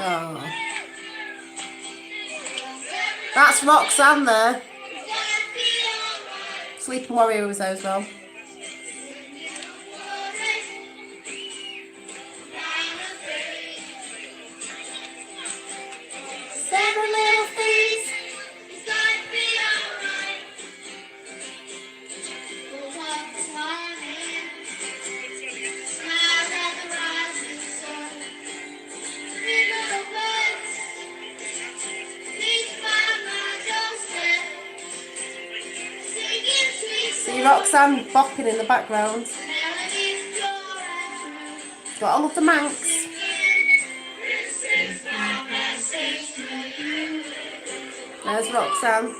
Oh. That's Roxanne there. Sleeping Warrior was there as well. Seven little things. See Roxanne bopping in the background. Got all of the Manx. There's Roxanne.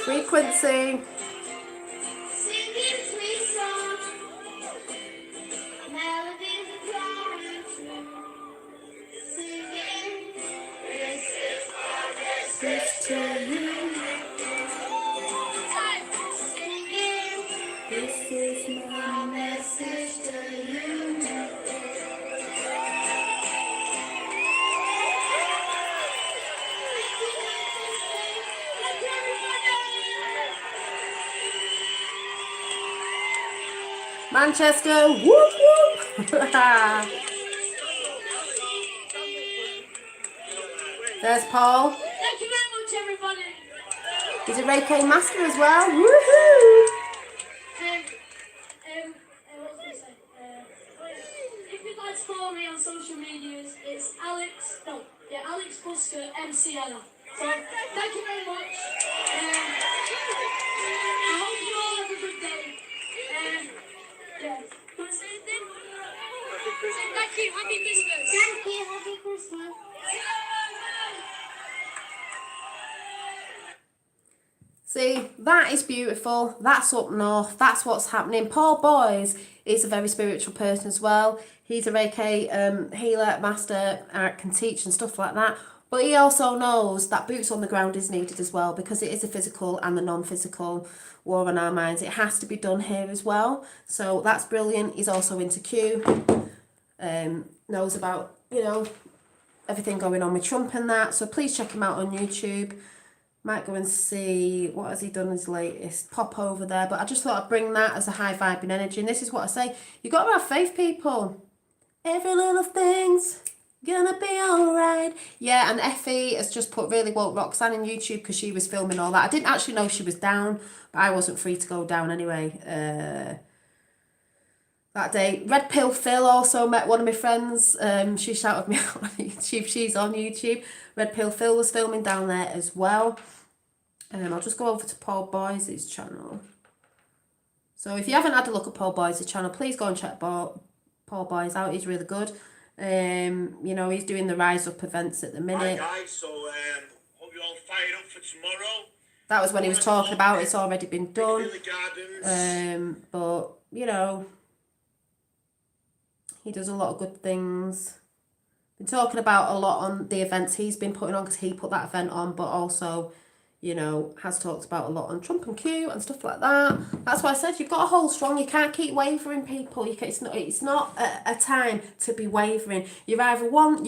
Frequency. This is my message to you. Manchester, whoop whoop. There's Paul. Thank you very much, everybody. He's a Reiki master as well. Woohoo! What was I say? If you'd like to follow me on social medias, it's Alex Busker MCL. So thank you very much. I hope you all have a good day. Yeah. Can I say anything? Thank you. Happy Christmas. Thank you. Happy Christmas. See, that is beautiful. That's up north. That's what's happening. Paul Boyes is a very spiritual person as well. He's a Reiki healer, master, can teach and stuff like that. But he also knows that boots on the ground is needed as well, because it is a physical and the non-physical war on our minds. It has to be done here as well. So that's brilliant. He's also into Q. Knows about, everything going on with Trump and that. So please check him out on YouTube. Might go and see what has he done his latest. Pop over there. But I just thought I'd bring that as a high vibing energy. And this is what I say. You got to have faith, people. Every little thing's gonna be alright. Yeah, and Effie has just put really woke Roxanne on YouTube because she was filming all that. I didn't actually know she was down, but I wasn't free to go down anyway. That day. Red Pill Phil also met one of my friends. She shouted me out on YouTube. She's on YouTube. Red Pill Phil was filming down there as well. I'll just go over to Paul Boyes' channel. So if you haven't had a look at Paul Boyes' channel, please go and check Paul Boyes out. He's really good. He's doing the Rise Up events at the minute. Hi guys, so hope you're all fired up for tomorrow. That was when he was talking about it's already been done. But he does a lot of good things. Been talking about a lot on the events he's been putting on, because he put that event on, but also, you know, has talked about a lot on Trump and Q and stuff like that. That's why I said you've got to hold strong. You can't keep wavering, people. It's not a time to be wavering. You're either on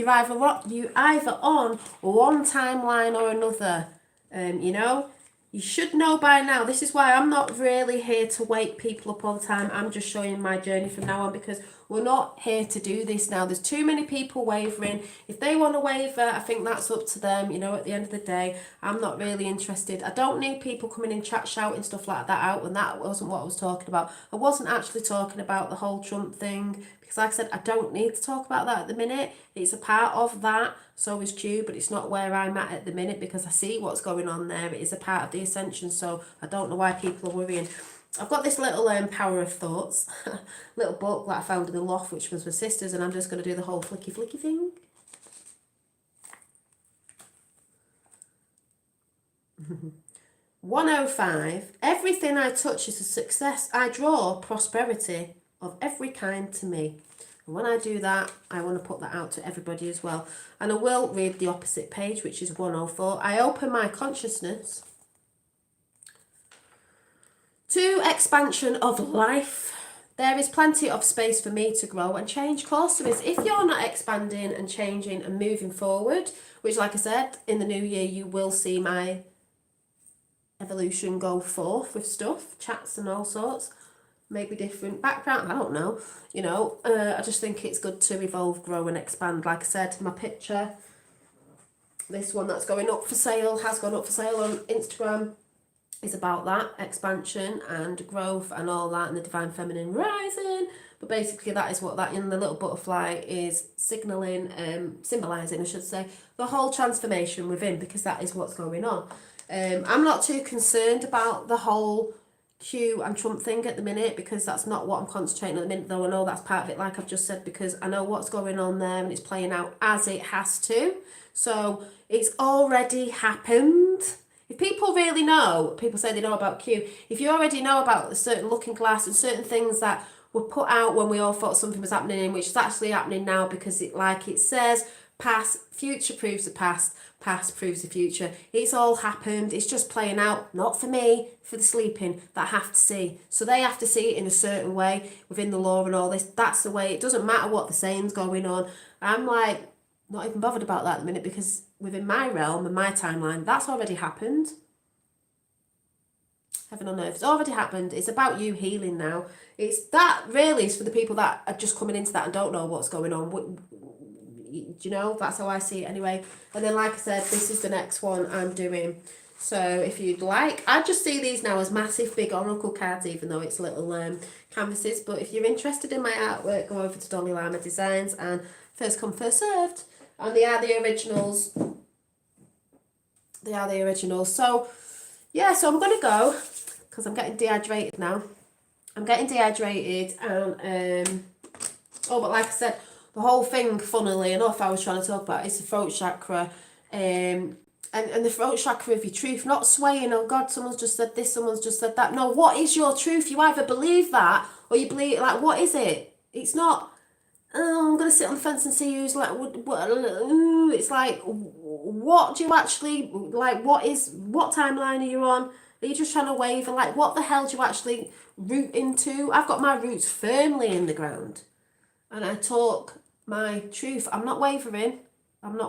one timeline or another. You know, you should know by now. This is why I'm not really here to wake people up all the time. I'm just showing my journey from now on, because we're not here to do this now. There's too many people wavering. If they want to waver, I think that's up to them. You know, at the end of the day, I'm not really interested. I don't need people coming in chat shouting stuff like that out, and that wasn't what I was talking about. I wasn't actually talking about the whole Trump thing, because like I said, I don't need to talk about that at the minute. It's a part of that. So is Q, but it's not where I'm at the minute, because I see what's going on there. It is a part of the ascension, so I don't know why people are worrying. I've got this little Power of Thoughts little book that I found in the loft, which was my sister's, and I'm just going to do the whole flicky thing. Mm-hmm. 105. Everything I touch is a success. I draw prosperity of every kind to me. And when I do that, I want to put that out to everybody as well. And I will read the opposite page, which is 104. I open my consciousness to expansion of life. There is plenty of space for me to grow and change course. So if you're not expanding and changing and moving forward, which like I said, in the new year, you will see my evolution go forth with stuff, chats and all sorts, maybe different background, I don't know, you know, I just think it's good to evolve, grow and expand. Like I said, my picture, this one that's going up for sale, has gone up for sale on Instagram, is about that, expansion and growth and all that, and the divine feminine rising. But basically that is what that in the little butterfly is signaling, symbolizing I should say, the whole transformation within, because that is what's going on. I'm not too concerned about the whole Q and Trump thing at the minute, because that's not what I'm concentrating on at the minute, though I know that's part of it, like I've just said, because I know what's going on there and it's playing out as it has to. So it's already happened. If people really know, people say they know about Q, if you already know about a certain looking glass and certain things that were put out when we all thought something was happening, which is actually happening now, because it, like it says, future proves the past proves the future. It's all happened. It's just playing out, not for me, for the sleeping that have to see. So they have to see it in a certain way within the law and all this. That's the way. It doesn't matter what the saying's going on. I'm like, not even bothered about that at the minute, because within my realm and my timeline, that's already happened. Heaven on earth, it's already happened. It's about you healing now. It's that really is for the people that are just coming into that and don't know what's going on. Do you know? That's how I see it anyway. And then, like I said, this is the next one I'm doing. So if you'd like, I just see these now as massive, big oracle cards, even though it's little canvases. But if you're interested in my artwork, go over to Dolly Lima Designs, and first come, first served. And they are the originals. They are the originals. So, yeah, so I'm going to go, because I'm getting dehydrated now. I'm getting dehydrated, and, but like I said, the whole thing, funnily enough, I was trying to talk about is the throat chakra, and the throat chakra of your truth, not swaying, oh God, someone's just said this, someone's just said that. No, what is your truth? You either believe that, or you believe, like, what is it? It's not, oh, I'm going to sit on the fence and see who's like, it's like, what do you actually, like, what timeline are you on? Are you just trying to waver? Like, what the hell do you actually root into? I've got my roots firmly in the ground, and I talk my truth. I'm not wavering. And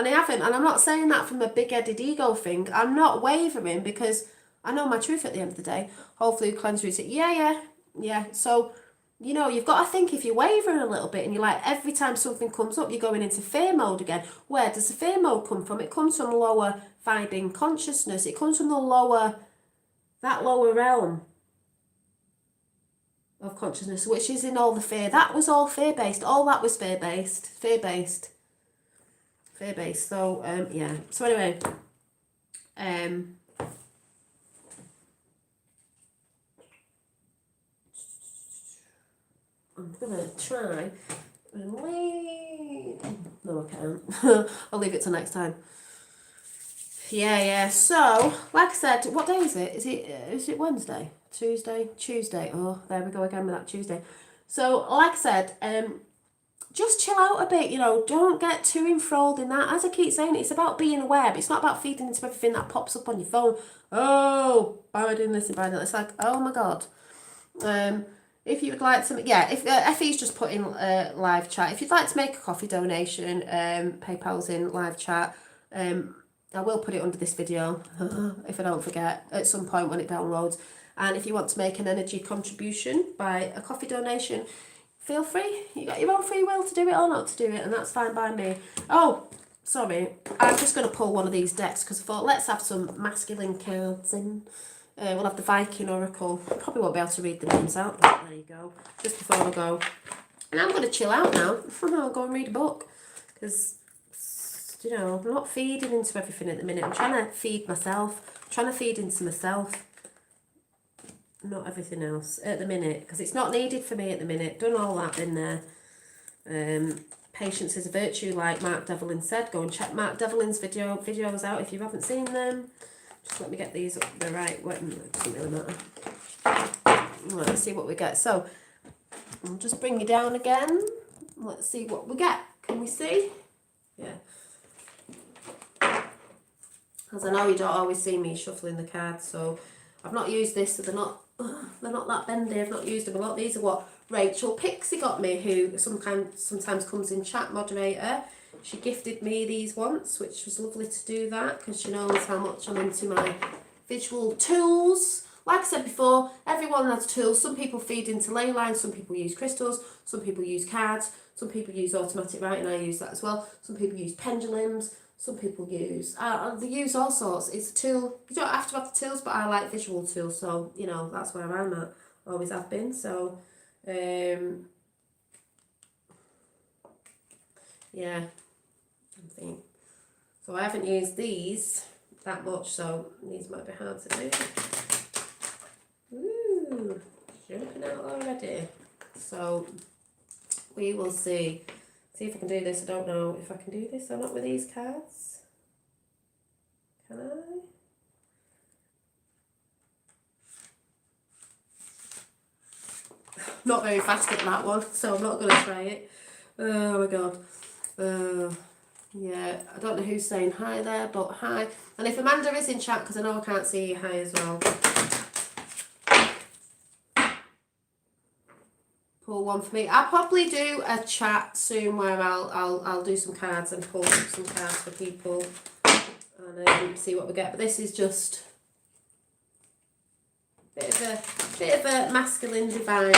I haven't. And I'm not saying that from a big-headed ego thing. I'm not wavering because I know my truth at the end of the day. Hopefully, cleanse root it. Yeah. So, you know, you've got to think, if you're wavering a little bit and you're like, every time something comes up, you're going into fear mode again. Where does the fear mode come from? It comes from lower vibing consciousness. It comes from that lower realm of consciousness, which is in all the fear. That was all fear-based. All that was fear-based. So, yeah. So anyway, I'm going to try and leave. No, I can't. I'll leave it till next time. Yeah. So, like I said, what day is it? Is it Wednesday? Tuesday? Oh, there we go again with that Tuesday. So, like I said, just chill out a bit, you know, don't get too enthralled in that. As I keep saying, it's about being aware, but it's not about feeding into everything that pops up on your phone. Oh, Biden this and Biden that. It's like, oh my God. If you would like to, if Effie's just put in live chat. If you'd like to make a coffee donation, PayPal's in live chat. I will put it under this video if I don't forget at some point when it downloads. And if you want to make an energy contribution by a coffee donation, feel free. You got your own free will to do it or not to do it, and that's fine by me. Oh, sorry, I'm just going to pull one of these decks because I thought let's have some masculine cards in. We'll have the Viking Oracle. Probably won't be able to read the names out, but there you go. Just before I go. And I'm going to chill out now. I'll go and read a book. Because, you know, I'm not feeding into everything at the minute. I'm trying to feed myself. I'm trying to feed into myself. Not everything else at the minute. Because it's not needed for me at the minute. Done all that in there. Patience is a virtue, like Mark Devlin said. Go and check Mark Devlin's videos out if you haven't seen them. Just let me get these up the right way. It doesn't really matter. Let's see what we get. So, I'll just bring you down again. Let's see what we get. Can we see? Yeah. As I know you don't always see me shuffling the cards, so I've not used this, so they're not that bendy. I've not used them a lot. These are what Rachel Pixie got me, who sometimes comes in chat moderator. She gifted me these once, which was lovely to do that because she knows how much I'm into my visual tools. Like I said before, everyone has tools. Some people feed into ley lines, some people use crystals, some people use cards, some people use automatic writing, I use that as well. Some people use pendulums, some people use, they use all sorts. It's a tool. You don't have to have the tools, but I like visual tools, so, you know, that's where I'm at. Always have been, so, yeah. So I haven't used these that much, so these might be hard to do. Ooh, jumping out already. So we will see. See if I can do this. I don't know if I can do this or not with these cards. Can I? Not very fast at that one, so I'm not going to try it. Oh my God. Yeah, I don't know who's saying hi there, but hi. And if Amanda is in chat, because I know I can't see you, hi as well. Pull one for me. I'll probably do a chat soon where I'll do some cards and pull some cards for people and see what we get. But this is just a bit of a masculine divine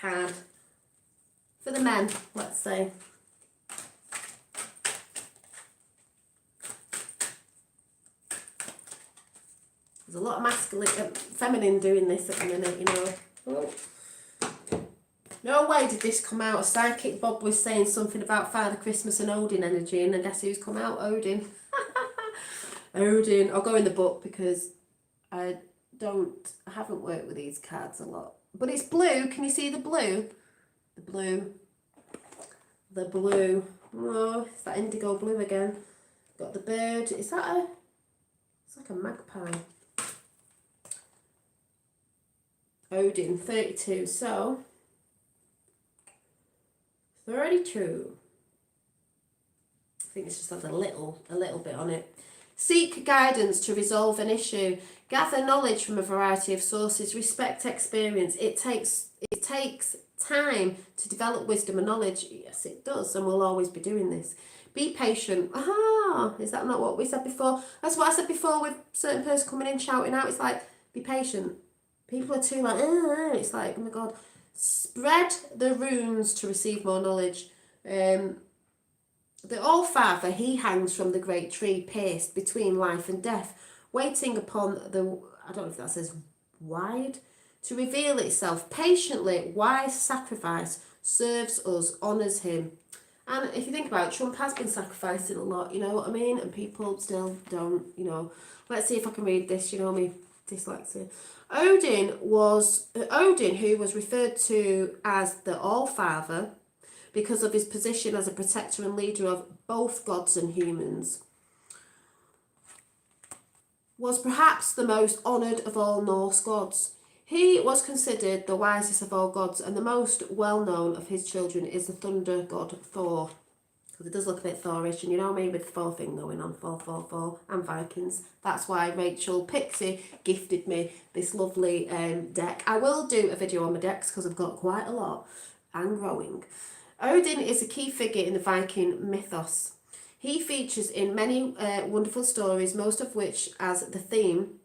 card for the men, let's say. There's a lot of masculine, feminine doing this at the minute, you know. Oh. No way did this come out. Psychic Bob was saying something about Father Christmas and Odin energy, and guess who's come out? Odin. Odin. I'll go in the book because I haven't worked with these cards a lot. But it's blue. Can you see the blue? The blue. The blue. Oh, it's that indigo blue again. Got the bird. Is that a... It's like a magpie. Odin, 32. So, 32. I think it's just had a little bit on it. Seek guidance to resolve an issue. Gather knowledge from a variety of sources. Respect experience. It takes time to develop wisdom and knowledge. Yes, it does, and we'll always be doing this. Be patient. Aha! Is that not what we said before? That's what I said before with certain person coming in shouting out. It's like, be patient. People are too like, it's like, oh my God. Spread the runes to receive more knowledge. The All-Father, he hangs from the great tree pierced between life and death, waiting upon the, I don't know if that says wide, to reveal itself. Patiently, wise sacrifice serves us, honours him. And if you think about it, Trump has been sacrificing a lot, you know what I mean? And people still don't, you know. Let's see if I can read this, you know me, dyslexia. Odin, who was referred to as the All-Father because of his position as a protector and leader of both gods and humans, was perhaps the most honoured of all Norse gods. He was considered the wisest of all gods, and the most well-known of his children is the thunder god Thor. Because it does look a bit Thorish, and you know me with the Thor thing going on, Thor, and Vikings. That's why Rachel Pixie gifted me this lovely deck. I will do a video on my decks because I've got quite a lot and growing. Odin is a key figure in the Viking mythos. He features in many wonderful stories, most of which as the theme,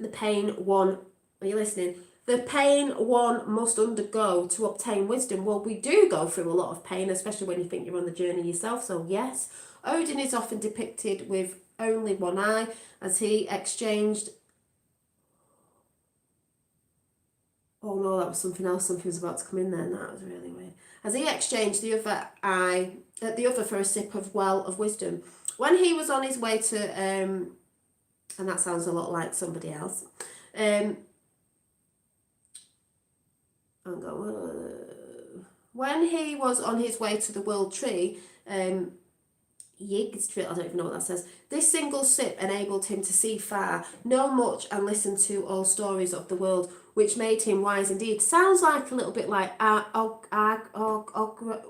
the pain one, are you listening? The pain one must undergo to obtain wisdom. Well, we do go through a lot of pain, especially when you think you're on the journey yourself. So yes, Odin is often depicted with only one eye as he exchanged... Oh no, that was something else. Something was about to come in there and that was really weird. As he exchanged the other for a sip of well of wisdom. When he was on his way to, and that sounds a lot like somebody else, when he was on his way to the world tree, Yggdrasil, I don't even know what that says. This single sip enabled him to see far, know much, and listen to all stories of the world, which made him wise indeed. Sounds like a little bit like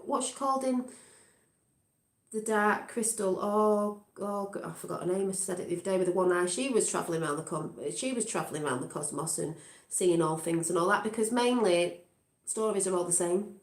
what's she called in the Dark Crystal? I forgot her name. I said it the other day with the one eye. She was travelling around the cosmos and seeing all things and all that, because mainly stories are all the same.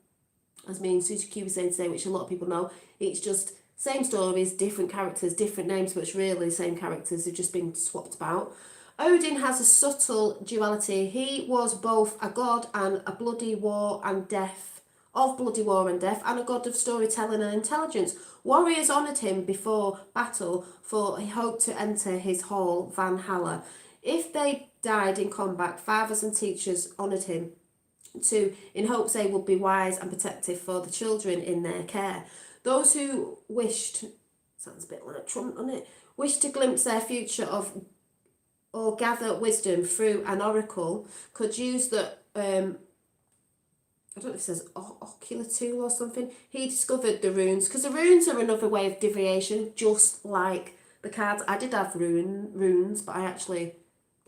As me and Susie Q was saying today, which a lot of people know, it's just same stories, different characters, different names, but it's really the same characters who've just been swapped about. Odin has a subtle duality. He was both a god and a bloody war and death, and a god of storytelling and intelligence. Warriors honoured him before battle, for he hoped to enter his hall, Valhalla. If they died in combat, fathers and teachers honoured him too, in hopes they would be wise and protective for the children in their care. Those who wished, sounds a bit like Trump, doesn't it? Wished to glimpse their future or gather wisdom through an oracle could use the, I don't know if it says ocular tool or something. He discovered the runes, because the runes are another way of divination, just like the cards. I did have runes, but they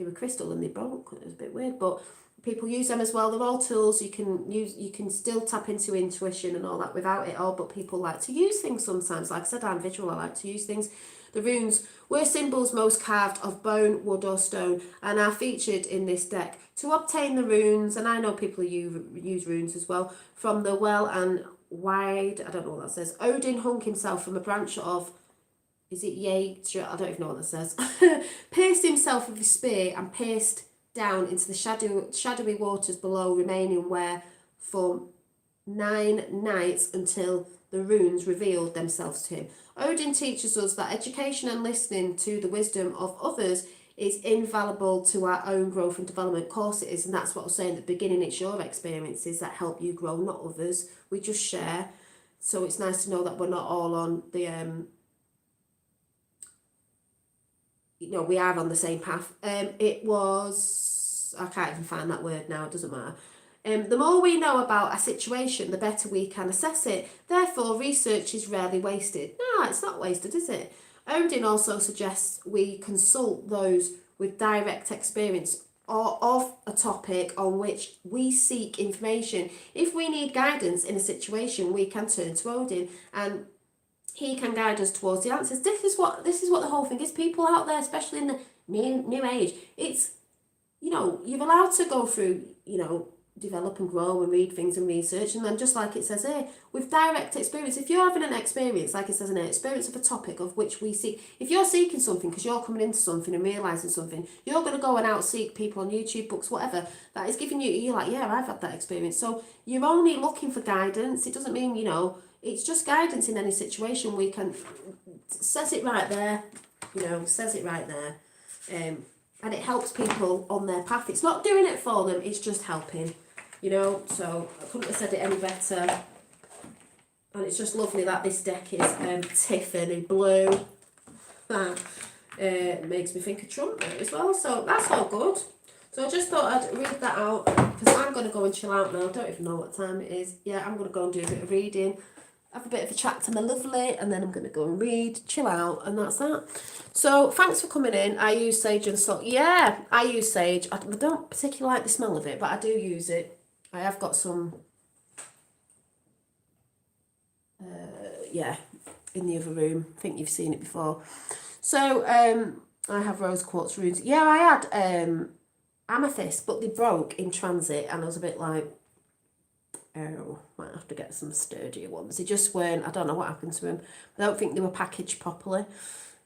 were crystal and they broke. It was a bit weird, but people use them as well. They're all tools you can use. You can still tap into intuition and all that without it all, but people like to use things sometimes. Like I said, I'm visual, I like to use things. The runes were symbols most carved of bone, wood or stone, and are featured in this deck. To obtain the runes, and I know people use runes as well, from the well and wide, I don't know what that says, Odin hung himself from a branch of, is it Yggdrasil? I don't even know what that says. Pierced himself with a spear and pierced down into the shadowy waters below, remaining where for 9 nights until the runes revealed themselves to him. Odin teaches us that education and listening to the wisdom of others is invaluable to our own growth and development. Of course it is, and that's what I was saying at the beginning. It's your experiences that help you grow, not others. We just share. So it's nice to know that we're not all on the we are on the same path. It was, I can't even find that word now, it doesn't matter. The more we know about a situation, the better we can assess it. Therefore, research is rarely wasted. No, it's not wasted, is it? Odin also suggests we consult those with direct experience or of a topic on which we seek information. If we need guidance in a situation, we can turn to Odin, and he can guide us towards the answers. This is what the whole thing is. People out there, especially in the new age, it's, you're allowed to go through, develop and grow and read things and research, and then just like it says here, with direct experience, if you're having an experience, like it says in here, experience of a topic of which we seek, if you're seeking something because you're coming into something and realising something, you're going to go and out-seek people on YouTube, books, whatever, that is giving you're like, yeah, I've had that experience. So you're only looking for guidance. It doesn't mean, it's just guidance in any situation. We can, says it right there, says it right there. And it helps people on their path. It's not doing it for them, it's just helping. So I couldn't have said it any better. And it's just lovely that this deck is Tiffany blue. That makes me think of Trump as well. So that's all good. So I just thought I'd read that out, because I'm going to go and chill out now. I don't even know what time it is. Yeah, I'm going to go and do a bit of reading. have a bit of a chat to my lovely, and then I'm going to go and read, chill out, and that's that. So thanks for coming in. I use sage and salt. Yeah, I use sage. I don't particularly like the smell of it, but I do use it. I have got some, in the other room. I think you've seen it before. So I have rose quartz runes. Yeah, I had amethyst, but they broke in transit, and I was a bit like, oh, might have to get some sturdier ones. They just weren't, I don't know what happened to them. I don't think they were packaged properly.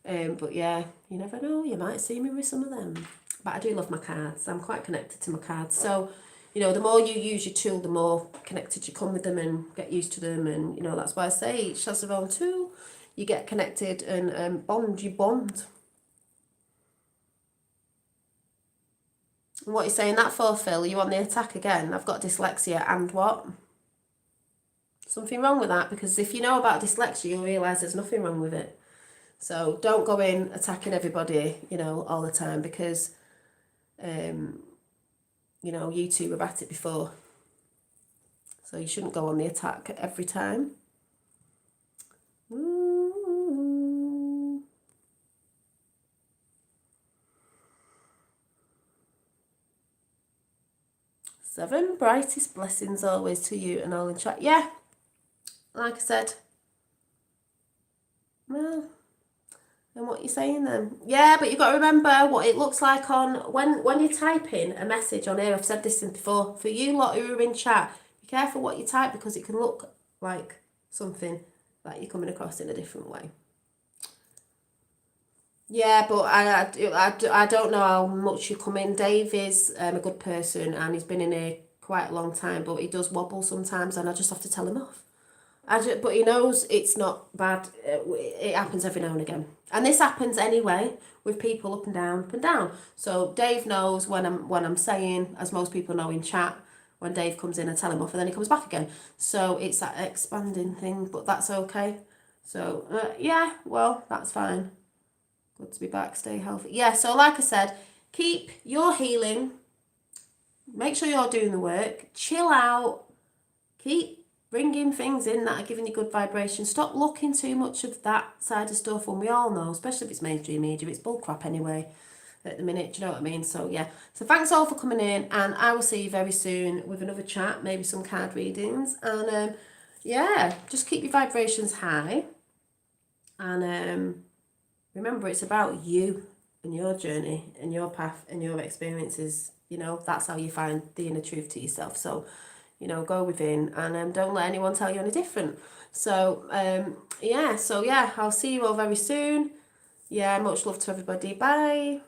But yeah, you never know, you might see me with some of them. But I do love my cards. I'm quite connected to my cards. So, you know, the more you use your tool, the more connected you come with them and get used to them. And, you know, that's why I say each has their own tool. You get connected and you bond. And what are you saying that for, Phil? Are you on the attack again? I've got dyslexia and what? Something wrong with that? Because if you know about dyslexia, you'll realise there's nothing wrong with it. So don't go in attacking everybody, you know, all the time, because, you know, you two were at it before. So you shouldn't go on the attack every time. Ooh. Seven, brightest blessings always to you and all in chat. Yeah, like I said. Well, and what you're saying then? Yeah, but you've got to remember what it looks like on when you're typing a message on here. I've said this before. For you lot who are in chat, be careful what you type, because it can look like something that you're coming across in a different way. Yeah, but I don't know how much you come in. Dave is a good person, and he's been in here quite a long time, but he does wobble sometimes, and I just have to tell him off. But he knows it's not bad. It happens every now and again. And this happens anyway with people up and down. So Dave knows when I'm saying, as most people know in chat, when Dave comes in, I tell him off, and then he comes back again. So it's that expanding thing, but that's okay. So, yeah, well, that's fine. Good to be back. Stay healthy. Yeah, so like I said, keep your healing. Make sure you're doing the work. Chill out. Keep bringing things in that are giving you good vibration. Stop looking too much of that side of stuff when we all know, especially if it's mainstream media, it's bull crap anyway at the minute, do you know what I mean? So yeah, so thanks all for coming in, and I will see you very soon with another chat, maybe some card readings, and yeah, just keep your vibrations high, and remember, it's about you and your journey and your path and your experiences. You know, that's how you find the inner truth to yourself. So, you know, go within, and don't let anyone tell you any different. So, yeah, I'll see you all very soon. Yeah, much love to everybody. Bye.